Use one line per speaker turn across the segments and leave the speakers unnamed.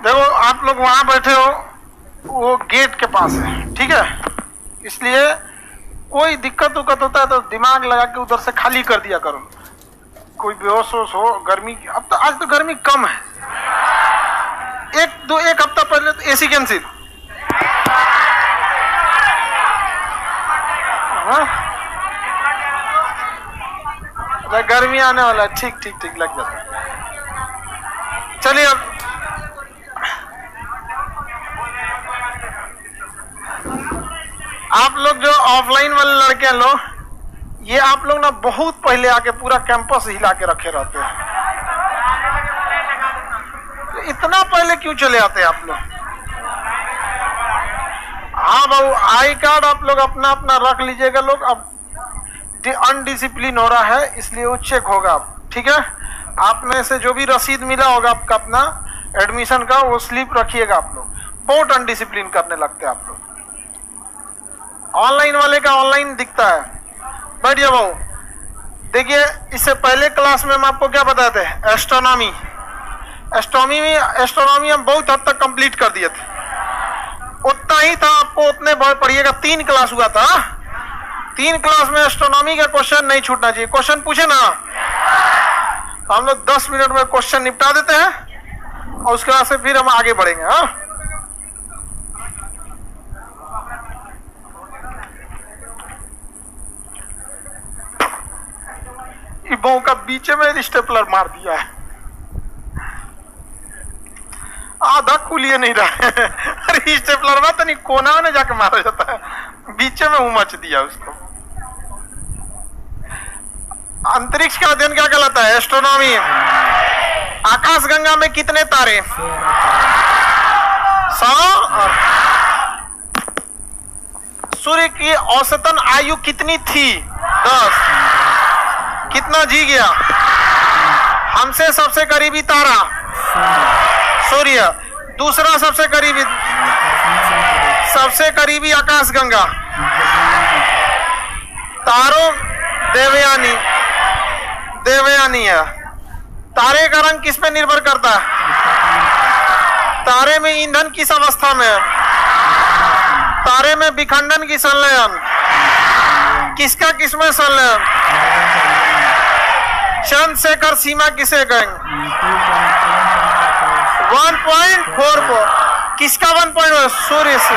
देखो आप लोग वहां बैठे हो, वो गेट के पास है, ठीक है, इसलिए कोई दिक्कत उक्कत होता है तो दिमाग लगा के उधर से खाली कर दिया करो। कोई बेहोश हो गर्मी, अब तो आज तो गर्मी कम है, एक हफ्ता पहले तो एसी कैंसिल। गर्मी आने वाला है, ठीक ठीक ठीक लग जाता है। चलिए अब आप लोग जो ऑफलाइन वाले लड़के हैं लोग, ये आप लोग ना बहुत पहले आके पूरा कैंपस हिला के रखे रहते हैं, तो इतना पहले क्यों चले आते हैं आप लोग? हाँ बाबू, आई कार्ड आप लोग अपना अपना रख लीजिएगा लोग। अब अनडिसिप्लिन हो रहा है इसलिए वो चेक होगा आप, ठीक है। आप में से जो भी रसीद मिला होगा आपका अपना एडमिशन का, वो स्लिप रखिएगा आप लोग। बहुत अनडिसिप्लिन करने लगते हैं आप लोग। ऑनलाइन वाले का ऑनलाइन दिखता है। बैठ जाओ बाबू। देखिए इससे पहले क्लास में हम आपको क्या बताए थे, एस्ट्रोनॉमी हम बहुत हद तक कंप्लीट कर दिए थे। उतना ही था, आपको उतने बहुत पढ़िएगा। 3 क्लास हुआ था, 3 क्लास में एस्ट्रोनॉमी का क्वेश्चन नहीं छूटना चाहिए। क्वेश्चन पूछे ना, हम लोग 10 मिनट में क्वेश्चन निपटा देते हैं और उसके बाद से फिर हम आगे बढ़ेंगे। हाँ, इबों का बीच में स्टेपलर मार दिया है, आधा खुलिए नहीं रहा है। अरे स्टेपलर ना तो नहीं, कोना में जाके मारा जाता है, बीच में उमच दिया उसको। अंतरिक्ष का अध्ययन क्या कहलाता है? एस्ट्रोनॉमी। आकाशगंगा में कितने तारे? 100। सूर्य की औसतन आयु कितनी थी? 10। कितना जी गया? हमसे सबसे करीबी तारा सूर्य, दूसरा सबसे करीबी आकाशगंगा, तारों देवयानी है। तारे का रंग किस पे निर्भर करता है? तारे में ईंधन किस अवस्था में है? तारे में विखंडन की संलयन, किसका किसमें संलयन? चंद्रशेखर सीमा किसे कहेंगे? 1.4। किसका 1.4? सूर्य से।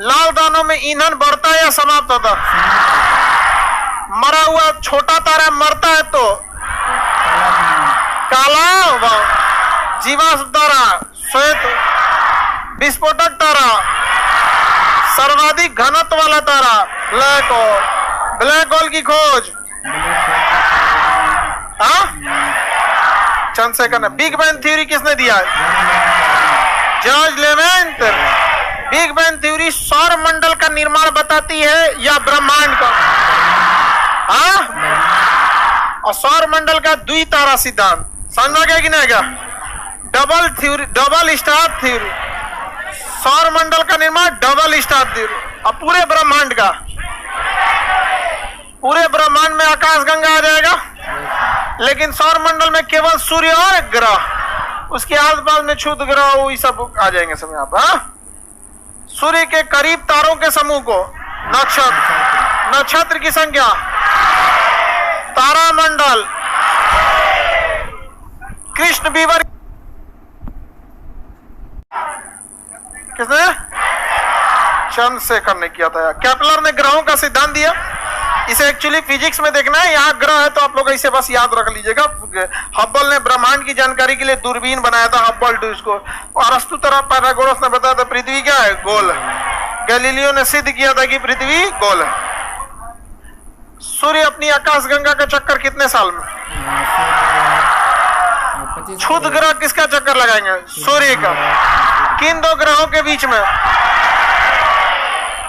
लाल दानों में ईंधन बढ़ता है या समाप्त होता? मरा हुआ छोटा तारा मरता है तो काला, जीवाश्म तारा, श्वेत, विस्फोटक तारा, सर्वाधिक घनत्व वाला तारा ब्लैक होल। ब्लैक होल की खोज चंद्रशेखर ने। बिग बैंग थ्योरी किसने दिया है? George Levant. Big bang theory सौर मंडल का निर्माण बताती है या ब्रह्मांड का? और सौर मंडल का द्वितारा सिद्धांत समझा गया कि नहीं गया? डबल स्टार थ्योरी, सौर मंडल का निर्माण डबल स्टार थ्योरी। और पूरे ब्रह्मांड का, पूरे ब्रह्मांड में आकाशगंगा आ जाएगा, लेकिन सौर मंडल में केवल सूर्य और एक ग्रह, उसके आसपास में क्षुद्र ग्रह वो सब आ जाएंगे सब यहाँ पर। सूर्य के करीब तारों के समूह को नक्षत्र, नक्षत्र की संख्या, तारामंडल, कृष्ण बीवर किसने? चंद्रशेखर ने किया था। केपलर ने ग्रहों का सिद्धांत दिया। इसे एक्चुअली फिजिक्स में देखना है, यहाँ ग्रह है तो आप लोग इसे बस याद रख लीजिएगा। हब्बल ने ब्रह्मांड की जानकारी के लिए दूरबीन बनाया था, हब्बल टेलीस्कोप। और अरस्तु तरह पाइथागोरस ने बताया था पृथ्वी क्या है? गोल है। गैलीलियो ने सिद्ध किया था कि पृथ्वी गोल है। सूर्य अपनी आकाशगंगा का चक्कर कितने साल में? क्षुद्र ग्रह किसका चक्कर लगाएंगे? सूर्य का। किन 2 ग्रहों के बीच में?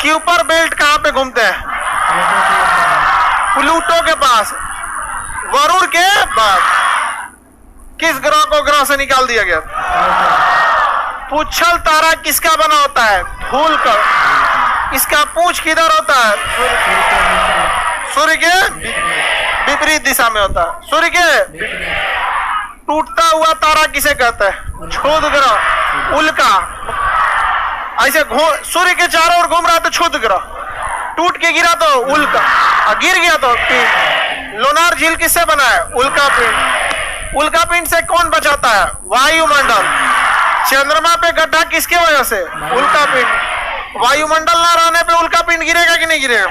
क्यूपर बेल्ट कहाँ पे घूमते हैं? प्लूटो के पास, वरुण के बाद। किस ग्रह को ग्रह से निकाल दिया गया? पुच्छल तारा किसका बना होता है? धूल का। इसका पूंछ किधर होता है? सूर्य के विपरीत दिशा में होता है। सूर्य के टूटता हुआ तारा किसे कहते हैं? क्षुद्र ग्रह। ऐसे सूर्य के चारों ओर घूम रहा तो क्षुद्र ग्रह, टूट के गिरा तो उल्का, और गिर गया तो पिंड। लोनार झील किससे बना है? उल्का पिंड। उल्का पिंड से कौन बचाता है? वायुमंडल। चंद्रमा पे गड्ढा किसके वजह से? उल्का पिंड। वायुमंडल ना रहने पे उल्का पिंड गिरेगा कि नहीं गिरेगा?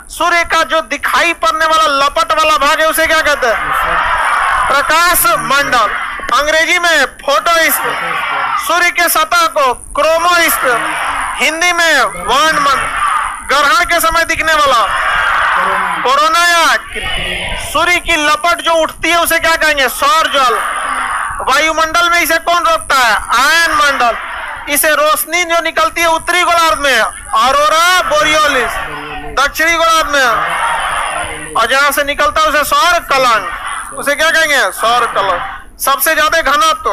सूर्य का जो दिखाई पड़ने वाला लपट वाला भाग है उसे क्या कहते हैं? प्रकाश मंडल। अंग्रेजी में फोटोस्फीयर। सूर्य के सतह को क्रोमोस्फीयर, हिंदी में वर्णमंडल। ग्रहण के समय दिखने वाला कोरोना या सूर्य की लपट जो उठती है उसे क्या कहेंगे? सौर जल। वायुमंडल में इसे कौन रोकता है? आयन मंडल। इसे रोशनी जो निकलती है उत्तरी गोलार्ध में ऑरोरा बोरियोलिस, दक्षिणी गोलार्ध में, और जहां से निकलता है उसे सौर कलंक, उसे क्या कहेंगे? सौर कलंक। सबसे ज्यादा घनत्व,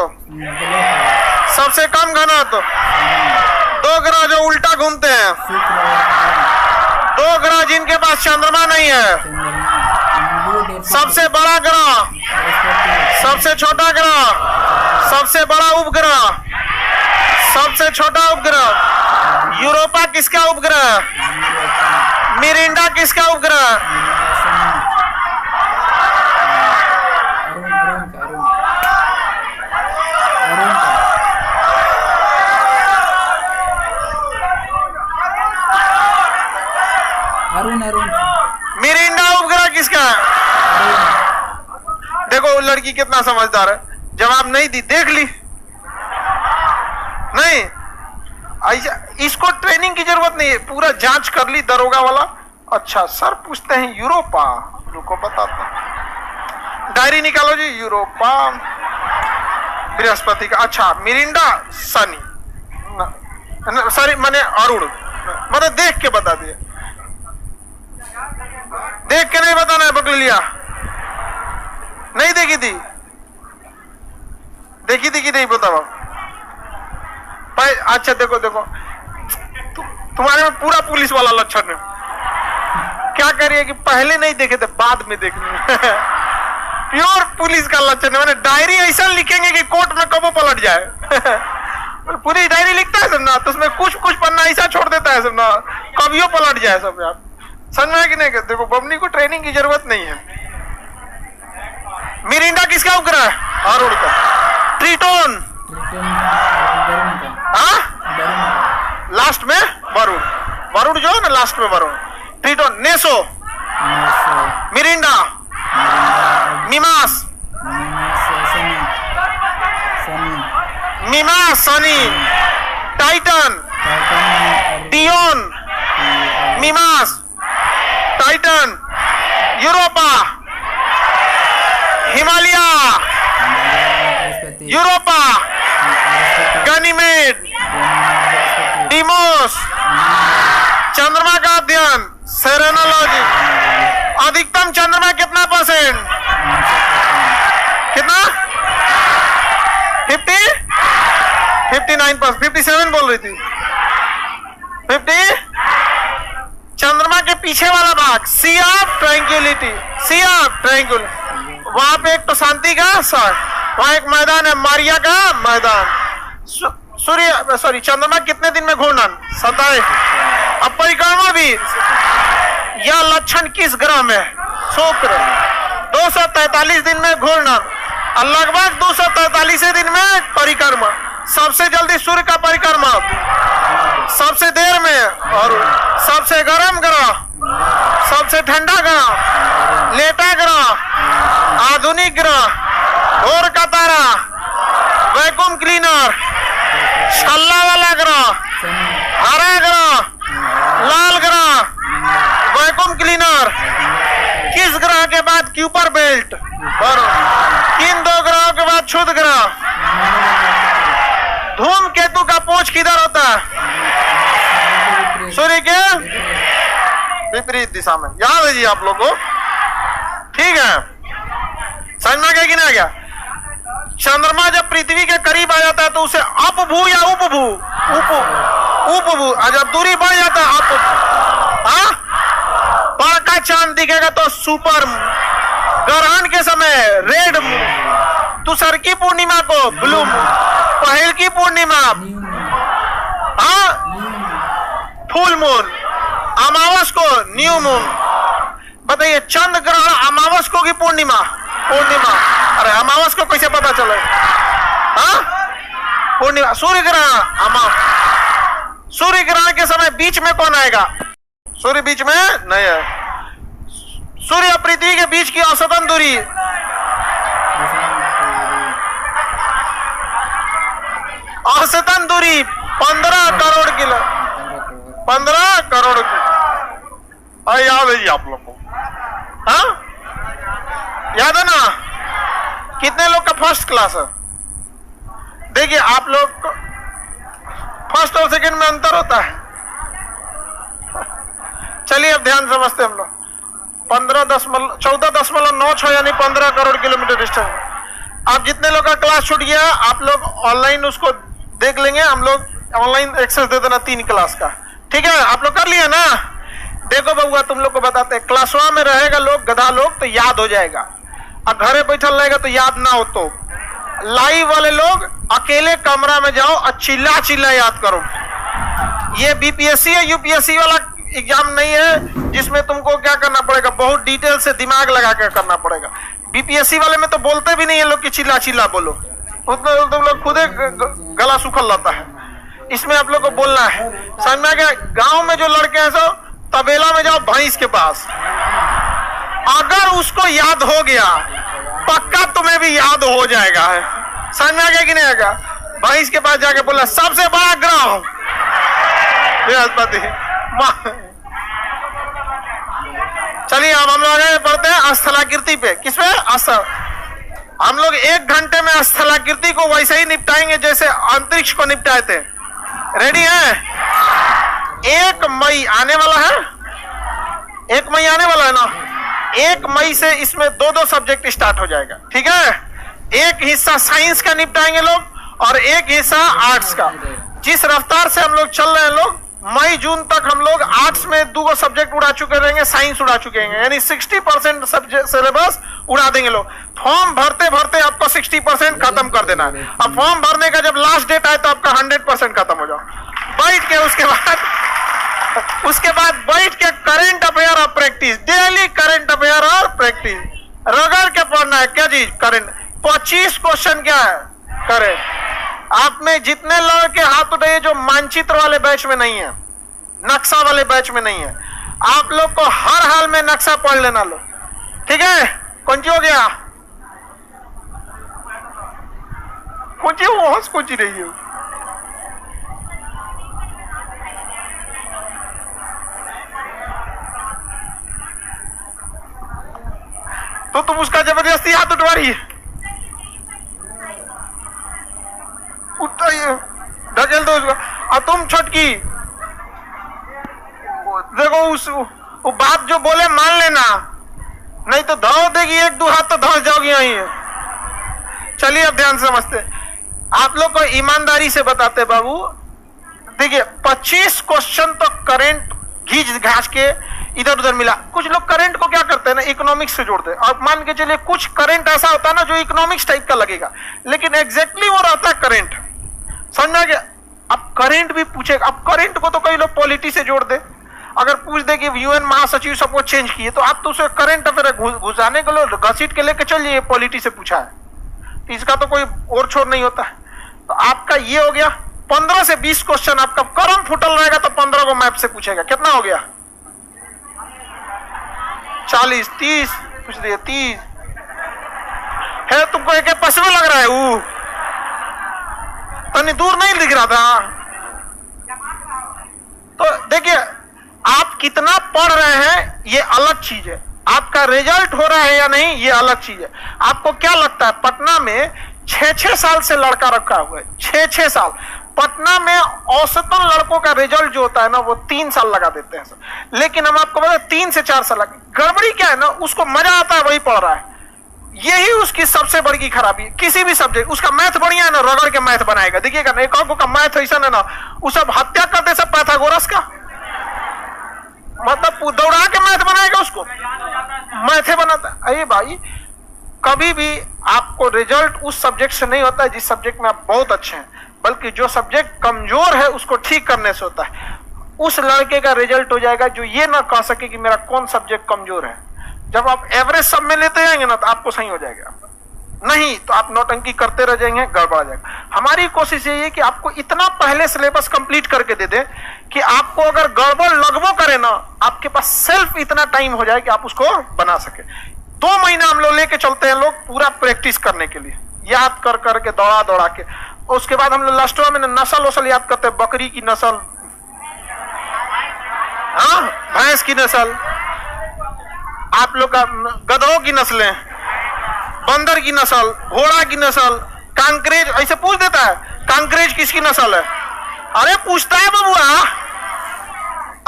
सबसे कम घनत्व, दो ग्रह जो उल्टा घूमते हैं, दो ग्रह जिनके पास चंद्रमा नहीं है, सबसे बड़ा ग्रह, सबसे छोटा ग्रह, सबसे बड़ा उपग्रह, सबसे छोटा उपग्रह। यूरोपा किसका उपग्रह? मिरिंडा किसका उपग्रह? मिरिंडा उपग्रह किसका है? देखो वो लड़की कितना समझदार है, जवाब नहीं दी, देख ली नहीं। ऐसा इसको ट्रेनिंग की जरूरत नहीं है, पूरा जांच कर ली दरोगा वाला। अच्छा सर पूछते हैं यूरोपा, रुको बताते हैं। डायरी निकालो जी। यूरोपा बृहस्पति का। अच्छा मिरिंडा शनि, सॉरी मैंने अरुण, मैंने देख के बता दिया, देख के नहीं बताना है। पकड़ लिया? नहीं देखी थी? देखी थी कि नहीं बताओ? अच्छा देखो देखो, तुम्हारे में पूरा पुलिस वाला लक्षण है। क्या करिए कि पहले नहीं देखे थे, बाद में देख लिए। प्योर पुलिस का लक्षण है। मैंने डायरी ऐसा लिखेंगे कि कोर्ट में कबो पलट जाए। पूरी डायरी लिखता है सब ना, तो उसमें कुछ कुछ पन्ना ऐसा छोड़ देता है सब ना, कभियो पलट जाए सब यार। समझ में कि नहीं? देखो बबनी को ट्रेनिंग की जरूरत नहीं है। मिरिंडा किसका उपग्रह है? अरुण का। ट्रिटोन लास्ट में वरुण, वरुण जो है ना लास्ट में Varun. Triton. Neso, Miranda, Mimas, Mimas Shani, Titan, Dione, Mimas, Titan, Europa, Himalia, Europa, Ganymede, Deimos. चंद्रमा का अध्ययन, सेरेनोलॉजी। अधिकतम चंद्रमा कितना %? कितना? 50? 59%, 57 बोल रही थी। 50? चंद्रमा के पीछे वाला भाग, sea of tranquillity, sea of tranquillity, वहां पे एक तो शांति का सर, वहां एक मैदान है मारिया का मैदान। सूर्य सॉरी चंद्रमा कितने दिन में घूर्णन? 27। अब परिक्रमा भी, यह लक्षण किस ग्रह में? शुक्र। 243 दिन में घूर्णन और लगभग 243 दिन में परिक्रमा। सबसे जल्दी सूर्य का परिक्रमा, सबसे देर में, और सबसे गर्म ग्रह, सबसे ठंडा ग्रह, लेटा ग्रह, आधुनिक ग्रह, भोर का तारा, वैक्यूम क्लीनर, छल्ला वाला ग्रह, हरा ग्रह, लाल ग्रह, वैक्यूम क्लीनर। किस ग्रह के बाद क्यूपर बेल्ट? किन दो ग्रहों के बाद क्षुद्र ग्रह? धूमकेतु का पोंछ किधर होता है? सूर्य के विपरीत दिशा में। याद है जी आप लोग को? ठीक है, समझ में गया कि नहीं गया? चंद्रमा जब पृथ्वी के करीब आ जाता है तो उसे अपभू या उपभू? उपभू। जब दूरी बढ़ जाता है अप। बड़का चांद दिखेगा तो सुपर। ग्रहण के समय रेड मून, दूसर की पूर्णिमा को ब्लू मून, पहल की पूर्णिमा, फुल मून, अमावस को न्यू मून। बताइए चंद्र ग्रहण अमावस को कि पूर्णिमा? पूर्णिमा। अरे अमावस को कैसे पता चले? हाँ पूर्णिमा। सूर्य ग्रहण अमावस। सूर्य ग्रहण के समय बीच में कौन आएगा? सूर्य बीच में नहीं है। सूर्य और पृथ्वी के बीच की औसतन दूरी, औसतन दूरी 15 करोड़ किलो, 15 करोड़ की। याद है जी आप लोग को? हाँ याद है ना? कितने लोग का फर्स्ट क्लास है? देखिए आप लोग फर्स्ट और सेकंड में अंतर होता है। चलिए अब ध्यान समझते हम लोग। 14.96 यानी 15 करोड़ किलोमीटर डिस्टेंस। आप जितने लोग का क्लास छूट गया आप लोग ऑनलाइन उसको देख लेंगे। हम लोग ऑनलाइन एक्सेस दे देना 3 क्लास का, ठीक है? आप लोग कर लिए ना? देखो बउआ तुम लोग को बताते हैं, क्लासवा में रहेगा लोग गधा लोग तो याद हो जाएगा, और घरे बैठल रहेगा तो याद ना हो। तो लाइव वाले लोग अकेले कमरा में जाओ और चिल्ला चिल्ला याद करो। ये बीपीएससी या यूपीएससी वाला एग्जाम नहीं है जिसमें तुमको क्या करना पड़ेगा, बहुत डिटेल से दिमाग लगा कर करना पड़ेगा। बीपीएससी वाले में तो बोलते भी नहीं है लोग कि चिल्ला चिल्ला बोलो, तुम लोग खुद गला सूखल रहता है। इसमें आप लोग को बोलना है, समझ में आ गया? गांव में जो लड़के हैं सो तबेला में जाओ भैंस के पास, अगर उसको याद हो गया पक्का तुम्हें भी याद हो जाएगा। है समझ में आ गया कि नहीं आएगा? भैंस के पास जाके बोला सबसे बड़ा ग्रह बृहस्पति। चलिए अब हम लोग आगे बढ़ते हैं स्थलाकृति पे। किस पे? हम लोग 1 घंटे में स्थलाकृति को वैसे ही निपटाएंगे जैसे अंतरिक्ष को निपटाए थे। रेडी है? 1 मई आने वाला है, 1 मई आने वाला है ना? 1 मई से इसमें 2-2 सब्जेक्ट स्टार्ट हो जाएगा, ठीक है? एक हिस्सा साइंस का निपटाएंगे लोग और एक हिस्सा आर्ट्स का। जिस रफ्तार से हम लोग चल रहे हैं लोग, मई जून तक हम लोग आर्ट्स में 2 सब्जेक्ट उड़ा चुके रहेंगे, साइंस उड़ा चुके हैं, यानी 60% सिलेबस उड़ा देंगे लोग। फॉर्म भरते भरते आपको 60% खत्म कर देना है। अब फॉर्म भरने का जब लास्ट डेट आए तो आपका 100% खत्म हो जाओ। बैठ के उसके बाद बैठ के करंट अफेयर और प्रैक्टिस, डेली करंट अफेयर और प्रैक्टिस रगड़ के पढ़ना है। क्या चीज? करंट। 25 क्वेश्चन क्या है? करंट। आप में जितने लोगों के हाथ उठाइए जो मानचित्र वाले बैच में नहीं है, नक्शा वाले बैच में नहीं है, आप लोग को हर हाल में नक्शा पढ़ लेना लो, ठीक है? कौन सी हो गया? कौन सी वो हंस कौन सी रही है? तो तुम उसका जबरदस्ती हाथ उठवा रही है। उठाइए, ढकेल दो उसको। और तुम छोटकी देखो वो बात जो बोले मान लेना, नहीं तो धो देगी 1-2 हाथ तो धंस जाओगी यहीं। चलिए अब ध्यान से समझते। आप लोग को ईमानदारी से बताते बाबू, देखिए 25 क्वेश्चन तो करंट घींच घास के इधर उधर मिला। कुछ लोग करंट को क्या करते हैं ना, इकोनॉमिक्स से जोड़ते हैं। और मान के चलिए कुछ करंट ऐसा होता है ना जो इकोनॉमिक्स टाइप का लगेगा, लेकिन एग्जैक्टली वो रहता है करंट। समझ में आ गया? अब करंट भी पूछेगा। अब करंट को तो कई लोग पॉलिटी से जोड़ दे। अगर पूछ दे कि यूएन महासचिव सबको चेंज किए, तो आप तो उसे करंट अफेयर घुसाने के लिए घसीट के लेके चल जाइए, पॉलिटी से पूछा है, इसका तो कोई और छोर नहीं होता है। तो आपका ये हो गया। 15 से 20 क्वेश्चन आपका करम फुटल रहेगा तो 15 को मैप से पूछेगा। कितना हो गया? 40, 30 पूछ दिए, 30 है। तुमको एक पश्चिम लग रहा है, वो तनी दूर नहीं दिख रहा था। तो देखिए आप कितना पढ़ रहे हैं ये अलग चीज है, आपका रिजल्ट हो रहा है या नहीं ये अलग चीज है। आपको क्या लगता है पटना में 6-6 साल से लड़का रखा हुआ है, 6-6 साल। पटना में औसतन लड़कों का रिजल्ट जो होता है ना वो 3 साल लगा देते हैं, लेकिन हम आपको बता 3 से 4 साल लगे। गड़बड़ी क्या है ना, उसको मजा आता है वही पढ़ रहा है, यही उसकी सबसे बड़ी खराबी है। किसी भी सब्जेक्ट, उसका मैथ बढ़िया है ना, रगड़ के मैथ बनाएगा। देखिएगा ना, एक का मैथ ऐसा है ना, वो सब हत्या करते सब पाइथागोरस का, मतलब दौड़ा के मैथ बनाएगा, उसको मैथे बनाता। अरे भाई कभी भी आपको रिजल्ट उस सब्जेक्ट से नहीं होता है जिस सब्जेक्ट में आप बहुत अच्छे हैं, बल्कि जो सब्जेक्ट कमजोर है उसको ठीक करने से होता है। उस लड़के का रिजल्ट हो जाएगा जो ये ना कह सके कि मेरा कौन सब्जेक्ट कमजोर है। जब आप एवरेज सब में लेते जाएंगे ना तो आपको सही हो जाएगा, नहीं तो आप नौटंकी करते रह जाएंगे, गड़बड़ा जाएगा। हमारी कोशिश यही है कि आपको इतना पहले सिलेबस कंप्लीट करके दे दे कि आपको अगर गड़बड़ लगभो करे ना, आपके पास सेल्फ इतना टाइम हो जाए कि आप उसको बना सके। 2 महीना हम लोग लेके चलते हैं लोग पूरा प्रैक्टिस करने के लिए, याद कर करके दौड़ा दौड़ा के। उसके बाद हम लोग लास्टवा में नस्ल वसल याद करते हैं, बकरी की नस्ल, हाँ भैंस की नस्ल, आप लोग का गधों की नस्लें, बंदर की नस्ल, घोड़ा की नस्ल, कांकरेज, ऐसे पूछ देता है कांकरेज किसकी नस्ल है। अरे पूछता है बबुआ,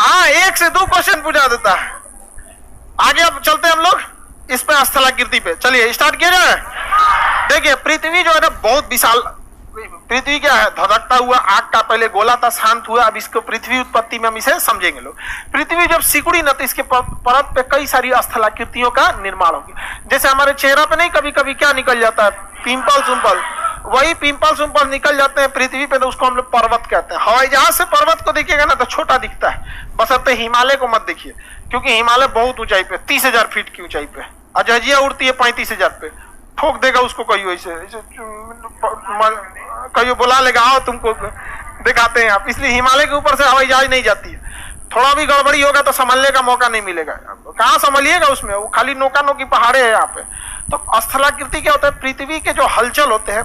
हाँ 1 से 2 क्वेश्चन पूछा देता है। आगे अब चलते हैं हम लोग इस पे स्थलाकृति पे, चलिए स्टार्ट किया जाए। देखिए पृथ्वी जो है ना बहुत विशाल, पृथ्वी क्या है, धधकता हुआ आग का पहले गोला था, शांत हुआ, अब इसको पृथ्वी उत्पत्ति में हम इसे समझेंगे लोग। पृथ्वी जब सिकुड़ी ना तो इसके परत पे कई सारी स्थलाकृतियों का निर्माण होगी। जैसे हमारे चेहरा पे नहीं कभी कभी क्या निकल जाता है, पिंपल सुंपल, वही पिंपल सुंपल निकल जाते हैं पृथ्वी पे, तो उसको हम लोग पर्वत कहते हैं। हवाई जहाज से पर्वत को देखिएगा ना तो छोटा दिखता है, बशर्ते हिमालय को मत देखिए, क्योंकि हिमालय बहुत ऊंचाई पे 30,000 फीट की ऊंचाई पे, अजहजिया उड़ती है 35,000 पे, ठोक देगा उसको कहियो, ऐसे कहियो बुला लेगा, आओ तुमको दिखाते हैं आप। इसलिए हिमालय के ऊपर से हवाई जहाज नहीं जाती है, थोड़ा भी गड़बड़ी होगा तो संभलने का मौका नहीं मिलेगा। कहाँ संभलिएगा उसमें, वो खाली नोका नोकी पहाड़े हैं यहाँ पे। तो स्थलाकृति क्या होता है, पृथ्वी के जो हलचल होते हैं,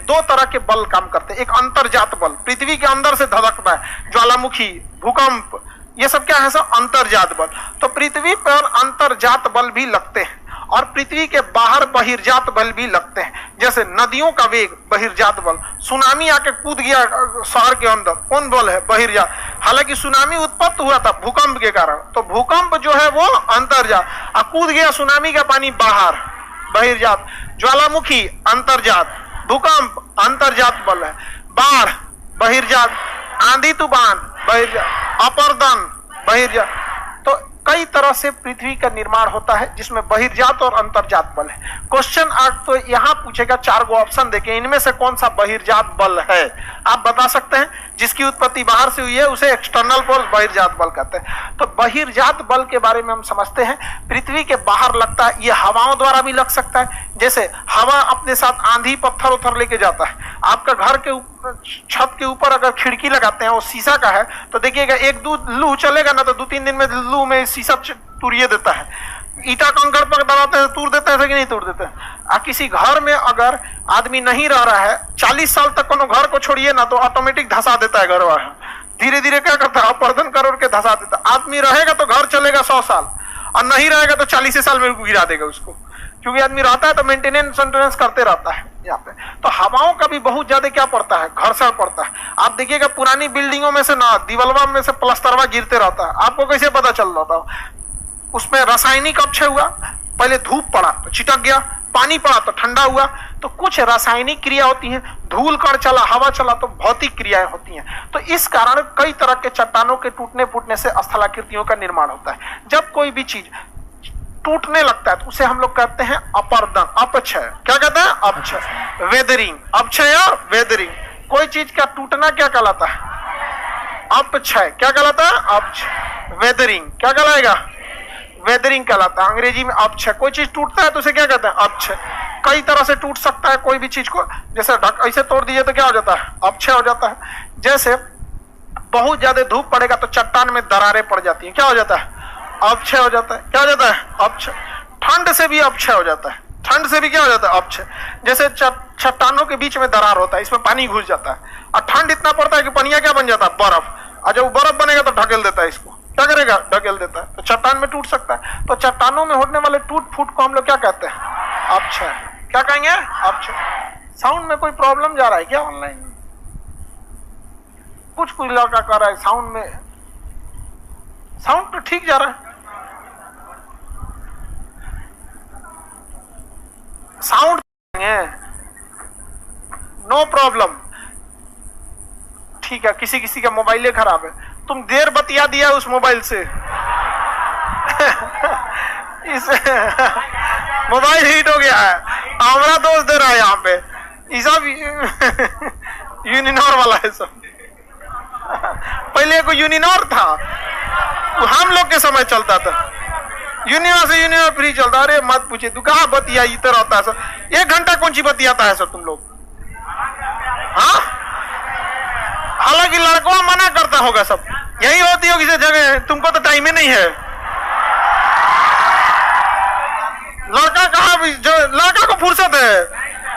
2 तरह के बल काम करते हैं। एक अंतर्जात बल, पृथ्वी के अंदर से धधकता है, ज्वालामुखी, भूकंप, ये सब क्या है सब अंतर्जात बल। तो पृथ्वी पर अंतर्जात बल भी लगते हैं और पृथ्वी के बाहर बहिर्जात बल भी लगते हैं। जैसे नदियों का वेग बहिर्जात बल, सुनामी आके कूद गया शहर के अंदर, कौन बल है, बहिर्जात। हालांकि सुनामी उत्पत्ति हुआ था भूकंप के कारण, तो भूकंप जो है वो अंतर्जात, कूद गया सुनामी का पानी बाहर, बहिर्जात। ज्वालामुखी अंतर्जात, भूकंप अंतर्जात बल है, बाढ़ बहिर्जात, आंधी तूफान बहिर्जात, अपरदन बहिर्जात। तो कई तरह से पृथ्वी का निर्माण होता है जिसमें बहिर्जात और अंतर्जात बल है। क्वेश्चन आज तो यहाँ पूछेगा 4 गो ऑप्शन देके, इनमें से कौन सा बहिर्जात बल है, आप बता सकते हैं। जिसकी उत्पत्ति बाहर से हुई है उसे एक्सटर्नल फोर्स बहिर्जात बल कहते हैं। तो बहिर्जात बल के बारे में हम समझते हैं, पृथ्वी के बाहर लगता है, ये हवाओं द्वारा भी लग सकता है। जैसे हवा अपने साथ आंधी पत्थर उथर लेके जाता है, आपका घर के छत के ऊपर अगर खिड़की लगाते हैं वो शीशा का है, तो देखिएगा 1-2 लू चलेगा ना तो 2-3 दिन में लू में शीशा तुरिये देता है। ईटा कंकड़ पर दबाते हैं, तोड़ देते हैं कि नहीं तोड़ देते हैं। किसी घर में अगर आदमी नहीं रह रहा है 40 साल तक, कोनो घर को छोड़िए ना तो ऑटोमेटिक धसा देता है घर वाला, धीरे धीरे क्या करता है अपर्दन करोड़ के धसा देता है। आदमी रहेगा तो घर चलेगा 100 साल और नहीं रहेगा तो 40 साल में गिरा देगा उसको, क्योंकि आदमी रहता है तो मेंटेनेंस करते रहता है यहाँ पे। तो हवाओं का भी बहुत ज्यादा क्या पड़ता है, घर्षण पड़ता है। आप देखिएगा पुरानी बिल्डिंगों में से ना दीवालवा में से प्लस्तरवा गिरते रहता है, आपको कैसे पता चल रहा था, उसमें रासायनिक अपक्षय हुआ, पहले धूप पड़ा तो चिटक गया, पानी पड़ा तो ठंडा हुआ। तो कुछ रासायनिक क्रिया होती है, धूल कण चला, हवा चला तो भौतिक क्रियाएं होती हैं। तो इस कारण कई तरह के चट्टानों के टूटने फूटने से स्थलाकृतियों का निर्माण होता है। जब कोई भी चीज टूटने लगता है तो उसे हम लोग कहते हैं अपरदन, अपक्षय। क्या कहते हैं, अपक्षय, वेदरिंग, अपक्षय और वेदरिंग। कोई चीज का टूटना क्या कहलाता है, अपक्षय। क्या कहलाता है, अपक्षय। वेदरिंग क्या कहलाएगा, वेदरिंग कहलाता है। अंग्रेजी में अपक्षय, कोई चीज टूटता है तो उसे क्या कहते हैं, अपक्षय। कई तरह से टूट सकता है कोई भी चीज को, जैसे ऐसे तोड़ दीजिए तो क्या हो जाता है, अपक्षय हो जाता है। जैसे बहुत ज्यादा धूप पड़ेगा तो चट्टान में दरारें पड़ जाती है, क्या हो जाता है, अपक्षय हो जाता है। क्या हो जाता है, अपक्षय। ठंड से भी अपक्षय हो जाता है, ठंड से भी क्या हो जाता है, अपक्षय। जैसे चट्टानों के बीच में दरार होता है, इसमें पानी घुस जाता है और ठंड इतना पड़ता है कि पनिया क्या बन जाता है, बर्फ। और जब बर्फ बनेगा तो ढकेल देता है, इसको क्या करेगा, ढकेल देता है, तो चट्टान में टूट सकता है। तो चट्टानों में होने वाले टूट फूट को हम लोग क्या कहते हैं, अपक्षय। क्या कहेंगे, अपक्षय। साउंड में कोई प्रॉब्लम जा रहा है क्या ऑनलाइन में, कुछ लड़का कर रहा है साउंड में, साउंड तो ठीक जा रहा है, साउंड नो प्रॉब्लम, ठीक है। किसी किसी का मोबाइल खराब है, तुम देर बतिया दिया उस मोबाइल से इस मोबाइल हीट हो गया है, हमारा दोस्त दे रहा है यहाँ पे, ये सब यूनिनॉर वाला है सब पहले को यूनिनॉर था, हम लोग के समय चलता था, यूनिवर्स से यूनिवर्स फ्री चलता। अरे मत पूछे, तू कहाँ बतिया इतर होता है सर, 1 घंटा कौन सी बतियाता है सर तुम लोग? हाँ, हालांकि लड़कों मना करता होगा सब, यही होती होगी किसी जगह, तुमको तो टाइम ही नहीं है। लड़का कहाँ, जो लड़का को फुर्सत है,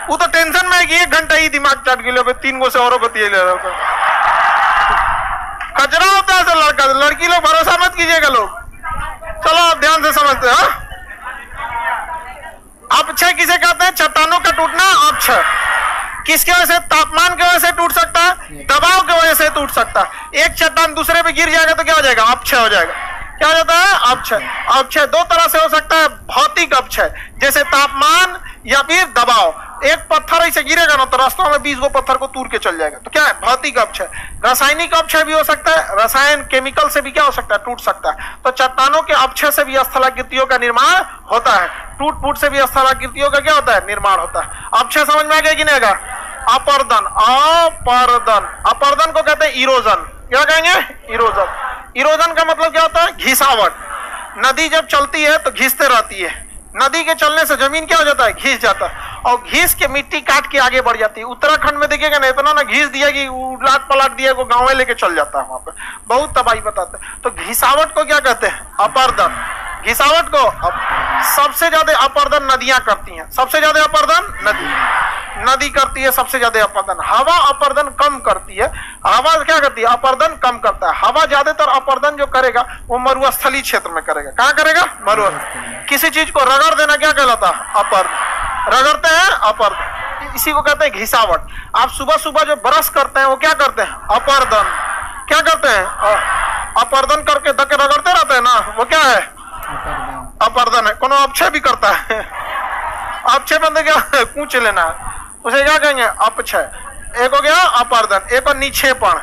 वो तो टेंशन में है कि 1 घंटा ही दिमाग चाट गया, 3 गो से और बतिया ले रहा था। कचरा होता है सर लड़का, लड़की लोग भरोसा मत कीजिएगा लोग। चलो आप ध्यान से समझते हैं। अपक्षय किसे कहते हैं? चट्टानों का टूटना अपक्षय। किसके वजह से? तापमान की वजह से टूट सकता है, दबाव की वजह से टूट सकता है। एक चट्टान दूसरे पे गिर जाएगा तो क्या हो जाएगा? अपक्षय हो जाएगा। क्या हो जाता है? अपक्षय। अपक्षय 2 तरह से हो सकता है, भौतिक अपक्षय जैसे तापमान या फिर दबाव। एक पत्थर ऐसे गिरेगा ना तो रास्तों में 20 गो पत्थर को तूर के चल जाएगा, तो क्या है? भौतिक अपक्षय। रासायनिक अपक्षय भी हो सकता है, रसायन केमिकल से भी क्या हो सकता है? टूट सकता है। तो चट्टानों के अपक्षय से भी स्थलाकृतियों का निर्माण होता है, टूट फूट से भी स्थलाकृतियों का क्या होता है? निर्माण होता है। अपक्षय समझ में आ गया कि नहीं आएगा? अपर्दन, अपर्दन, अपर्दन को कहते हैं इरोजन। क्या कहेंगे? इरोजन। इरोजन का मतलब क्या होता है? घिसावट। नदी जब चलती है तो घिसते रहती है, नदी के चलने से जमीन क्या हो जाता है? घिस जाता है, और घिस के मिट्टी काट के आगे बढ़ जाती है। उत्तराखंड में देखिएगा ना, इतना ना घिस दिया कि उलट पलट दिया को गाँव लेके चल जाता है, वहां पे बहुत तबाही बताते हैं। तो घिसावट को क्या कहते हैं? अपर्दन। घिसावट को सबसे ज्यादा अपर्दन नदियां करती हैं, सबसे ज्यादा अपर्दन नदी करती है, सबसे ज्यादा अपर्दन। हवा अपर्दन कम करती है, हवा क्या करती है? अपर्दन कम करता है। हवा ज्यादातर अपर्दन जो करेगा वो मरुस्थलीय क्षेत्र में करेगा। कहाँ करेगा? मरुस्थल। किसी चीज को रगड़ देना क्या कहलाता है? अपर्दन। रगड़ते हैं अपर्दन, इसी को कहते हैं घिसावट। आप सुबह सुबह जो ब्रश करते हैं वो क्या करते हैं? अपर्दन। क्या करते हैं? अपर्दन करके धक्के रगड़ते रहते हैं ना, वो क्या है? अपर्दन है। कोनो अपक्षय भी करता है, अपक्षय बंदे क्या? कूच लेना, उसे क्या कहेंगे? अपक्षय। एक हो गया अपर्दन, एक और निक्षेपण।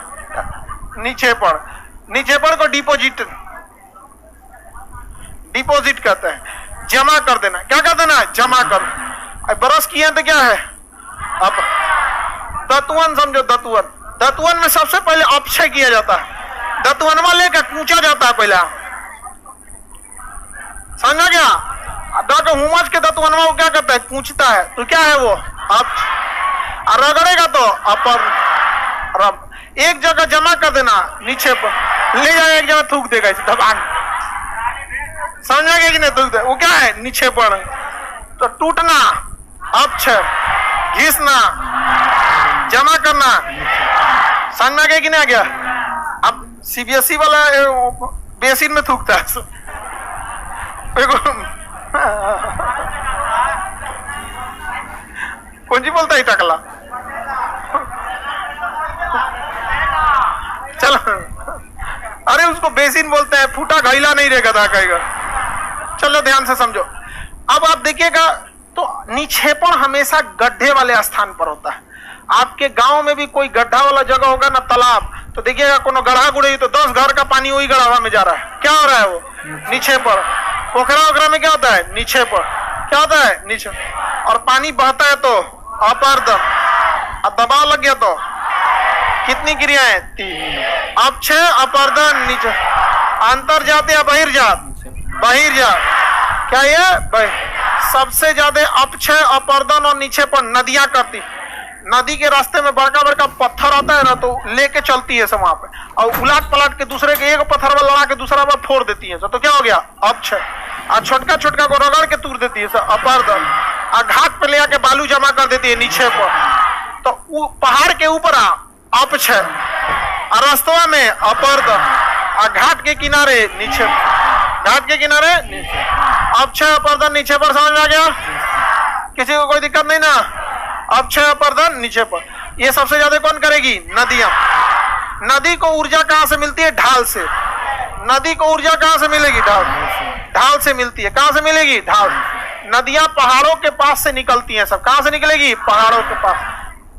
निक्षेपण, निक्षेपण को डिपोजिट, डिपोजिट कहते हैं, जमा कर देना। क्या कर देना? जमा कर। ब्रश किए तो क्या है? अब दतुअन समझो, दतुअन। दतुअन में सबसे पहले अपक्षय किया जाता है, दतुअन लेकर कूचा जाता है पहला, समझा क्या? हुमच के दतुअनवा को क्या करता है? कूचता है, तो क्या है वो? अब रगड़ेगा तो अपर। एक जगह जमा कर देना, नीचे पर ले जाएगा, एक जगह थूक देगा इसे दबान, समझा गया कि नहीं? थूक दे, वो क्या है? नीचे पर। तो टूटना अपक्षय, घिसना, जमा करना, समझ में आ गया कि नहीं आ गया? अब सीबीएसई वाला बेसिन में थूकता है, कौन सी बोलता है? टकला। चलो, अरे उसको बेसिन बोलते हैं, फूटा घैला नहीं रहेगा था कहेगा। चलो ध्यान से समझो। अब आप देखिएगा तो निक्षेपण हमेशा गड्ढे वाले स्थान पर होता है। आपके गांव में भी कोई गड्ढा वाला जगह होगा ना, तालाब, तो देखिएगा कोनो गढ़ा गुड़े तो 10 घर का पानी वही गढ़ावा में जा रहा है। क्या हो रहा है? वो निक्षेपण। पोखरा वोखरा में क्या होता है? निक्षेपण। क्या होता है? नीचे। और पानी बहता है तो अपर्दन, और दबाव लग गया तो कितनी क्रियाएं? 3। अपक्षय, अपर्दन, नीचे। अंतर्जात या बहिर्जात? बहिर्जात। क्या ये? सबसे ज्यादा अपक्षय, अपर्दन और निक्षेपण नदियां करती। नदी के रास्ते में बड़का बड़का पत्थर आता है ना, तो लेके चलती है सब वहां पे, और उलट पलट के दूसरे के एक पत्थर में लड़ा के दूसरा बार फोड़ देती है, तो क्या हो गया? अपक्षय। और छोटका छोटका को रगड़ के तूर देती है अपर्दन। और घाट पे ले आके बालू जमा कर देती है, नीचे पर। तो पहाड़ के ऊपर अपक्षय, और रास्तवा में अपर्दन, और घाट के किनारे नीचे, घाट के किनारे अपक्षय, अपर्दन, नीचे पर। समझ में आ गया? किसी को कोई दिक्कत नहीं ना? अपक्षय, अपर्दन, नीचे पर। ये सबसे ज्यादा कौन करेगी? नदियां। नदी को ऊर्जा कहां से मिलती है? ढाल से। नदी को ऊर्जा कहां से मिलेगी? ढाल। ढाल से मिलती है। कहां से मिलेगी? ढाल। नदियां पहाड़ों के पास से निकलती हैं सब। कहां से निकलेगी? पहाड़ों के पास।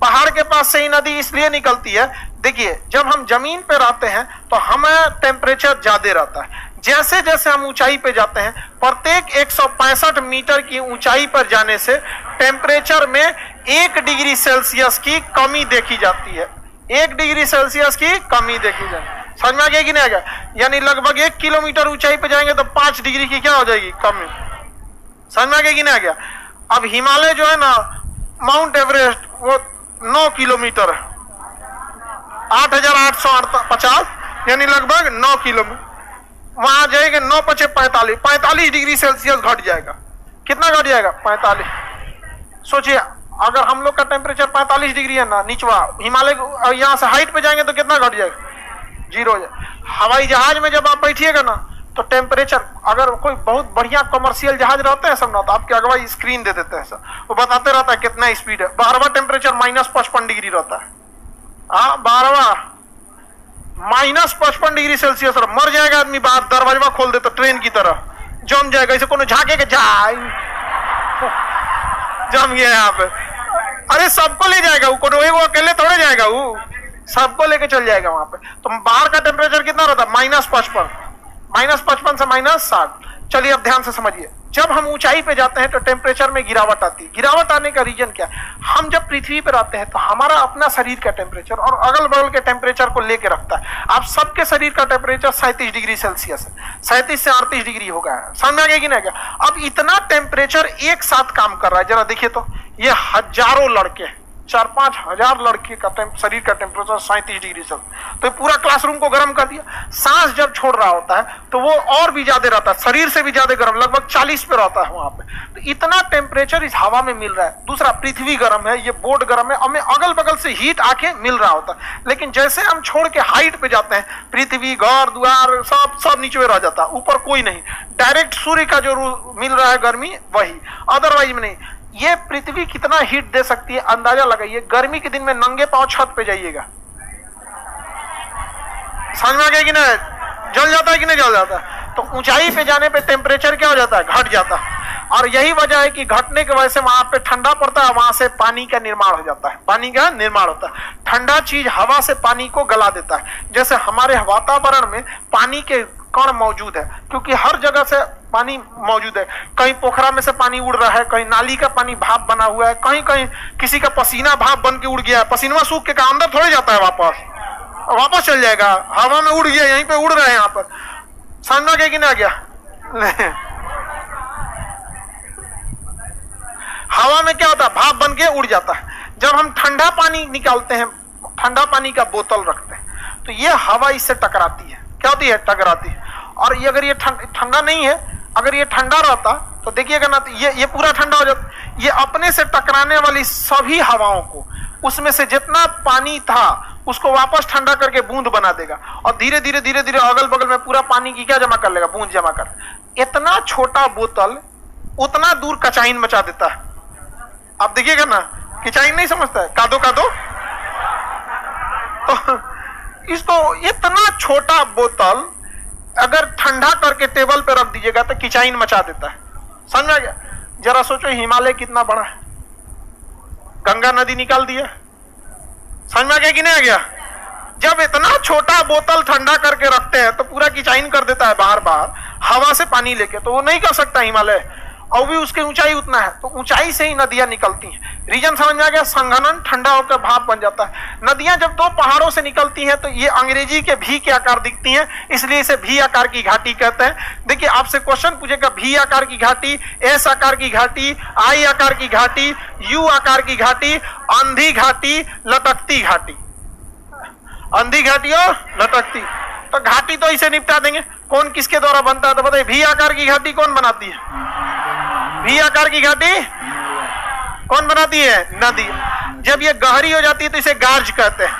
पहाड़ के पास से ही नदी इसलिए निकलती है, देखिए जब हम जमीन पे रहते हैं तो हमें टेम्परेचर ज्यादा रहता है। जैसे जैसे हम ऊंचाई पे जाते हैं, प्रत्येक 165 मीटर की ऊंचाई पर जाने से टेम्परेचर में 1 डिग्री सेल्सियस की कमी देखी जाती है। 1 डिग्री सेल्सियस की कमी देखी जाती है। समझ में आ गया कि नहीं आ गया? यानी लगभग 1 किलोमीटर ऊंचाई पे जाएंगे तो 5 डिग्री की क्या हो जाएगी, कमी। समझ में आ गया कि नहीं आ गया? अब हिमालय जो है ना, माउंट एवरेस्ट, वो 9 किलोमीटर है, 8,850, यानी लगभग 9 किलोमीटर। वहां जाएंगे 9 × 45, 45 डिग्री सेल्सियस घट जाएगा। कितना घट जाएगा? 45। सोचिए, अगर हम लोग का टेम्परेचर 45 डिग्री है ना निचवा, हिमालय यहाँ से हाइट पे जाएंगे तो कितना घट जाएगा? 0 हो जाएगा। हवाई जहाज में जब आप बैठिएगा ना तो टेम्परेचर, अगर कोई बहुत बढ़िया कमर्शियल जहाज रहते हैं सब ना, तो आपके अगवा स्क्रीन दे देते हैं सर, वो बताते रहता है कितना स्पीड है। 12वां टेम्परेचर -55 डिग्री रहता है। हाँ, 12वां -55 डिग्री सेल्सियस। मर जाएगा आदमी, बाहर दरवाजा खोल दे तो ट्रेन की तरह जम जाएगा। इसे कोनो झाके के जाए जम गया यहाँ पे। अरे सबको ले जाएगा वो, कोनो वो अकेले थोड़े जाएगा, वो सबको लेके चल जाएगा वहां पे। तो बाहर का टेम्परेचर कितना रहता है? -55, -55 से -60। चलिए अब ध्यान से समझिए, जब हम ऊंचाई पे जाते हैं तो टेम्परेचर में गिरावट आती है। गिरावट आने का रीजन क्या है? हम जब पृथ्वी पे रहते हैं तो हमारा अपना शरीर का टेम्परेचर और अगल बगल के टेम्परेचर को लेके रखता है। आप सबके शरीर का टेम्परेचर 37 डिग्री सेल्सियस है, 37 से 38 डिग्री हो गया है। समझ में आ गया कि नहीं गया? अब इतना टेम्परेचर एक साथ काम कर रहा है, जरा देखिए तो, ये हजारों लड़के, 4-5 हजार लड़के का शरीर का टेम्परेचर 37 डिग्री सेल्सियस, तो पूरा क्लासरूम को गर्म कर दिया। सांस जब छोड़ रहा होता है तो वो और भी ज्यादा रहता है, शरीर से भी ज्यादा गर्म, लगभग 40 पे रहता है वहां पे। तो इतना टेम्परेचर इस हवा में मिल रहा है। दूसरा, पृथ्वी गर्म है, ये बोर्ड गर्म है, हमें अगल बगल से हीट आके मिल रहा होता है। लेकिन जैसे हम छोड़ के हाइट पे जाते हैं, पृथ्वी, घर द्वार सब नीचे रह जाता है, ऊपर कोई नहीं। डायरेक्ट सूर्य का जो मिल रहा है गर्मी, वही, अदरवाइज में नहीं। ये पृथ्वी कितना हीट दे सकती है अंदाजा लगाइए। गर्मी के दिन में नंगे पांव छत पे जाइएगा, समझ में आ गया कि नहीं? जल जाता है कि नहीं जल जाता है? तो ऊंचाई पे जाने पे टेम्परेचर क्या हो जाता है? घट जाता है। और यही वजह है कि घटने की वजह से वहां पे ठंडा पड़ता है, वहां से पानी का निर्माण हो जाता है। पानी का निर्माण होता है। ठंडा चीज हवा से पानी को गला देता है। जैसे हमारे वातावरण में पानी के कण मौजूद है, क्योंकि हर जगह से पानी मौजूद है। कहीं पोखरा में से पानी उड़ रहा है, कहीं नाली का पानी भाप बना हुआ है, कहीं कहीं किसी का पसीना भाप बन के उड़ गया है। पसीना सूख के अंदर थोड़े जाता है, वापस चल जाएगा, हवा में उड़ गया, यहीं पे उड़ रहा है यहाँ पर। समझ में गया कि नहीं गया? हवा में क्या होता है? भाप बन के उड़ जाता है। जब हम ठंडा पानी निकालते हैं, ठंडा पानी का बोतल रखते हैं, तो ये हवा इससे टकराती है। क्या होती है? टकराती है। और ये अगर ये ठंडा नहीं है, अगर ये ठंडा रहता तो देखिएगा ना, तो ये पूरा ठंडा हो जाता। ये अपने से टकराने वाली सभी हवाओं को, उसमें से जितना पानी था उसको वापस ठंडा करके बूंद बना देगा, और धीरे धीरे धीरे धीरे अगल बगल में पूरा पानी की क्या जमा कर लेगा? बूंद जमा कर। इतना छोटा बोतल उतना दूर कचाइन मचा देता है। आप देखिएगा ना, कचाइन नहीं समझता है, कादो कादो। तो इसको इतना छोटा बोतल अगर ठंडा करके टेबल पे रख दीजिएगा तो किचाइन मचा देता है। समझ आ गया? जरा सोचो, हिमालय कितना बड़ा है, गंगा नदी निकाल दिया। समझ में आ गया कि नहीं आ गया? जब इतना छोटा बोतल ठंडा करके रखते हैं तो पूरा किचाइन कर देता है बाहर बाहर हवा से पानी लेके। तो वो नहीं कर सकता हिमालय, और भी उसकी ऊंचाई उतना है, तो ऊंचाई से ही नदियां निकलती हैं। रीजन समझ में आ गया? संघनन, ठंडा होकर भाप बन जाता है। नदियां जब 2 पहाड़ों से निकलती हैं तो ये अंग्रेजी के भी के आकार दिखती हैं, इसलिए इसे भी आकार की घाटी कहते हैं। देखिए, आपसे क्वेश्चन पूछेगा, भी आकार की घाटी, एस आकार की घाटी, आई आकार की घाटी, यू आकार की घाटी, अंधी घाटी, लटकती घाटी। अंधी घाटी और लटकती, तो घाटी तो इसे निपटा देंगे। कौन किसके द्वारा बनता है? तो बताइए, भी आकार की घाटी कौन बनाती है? भी आकार की घाटी कौन बनाती है? नदी। जब ये गहरी हो जाती है तो इसे गार्ज कहते हैं।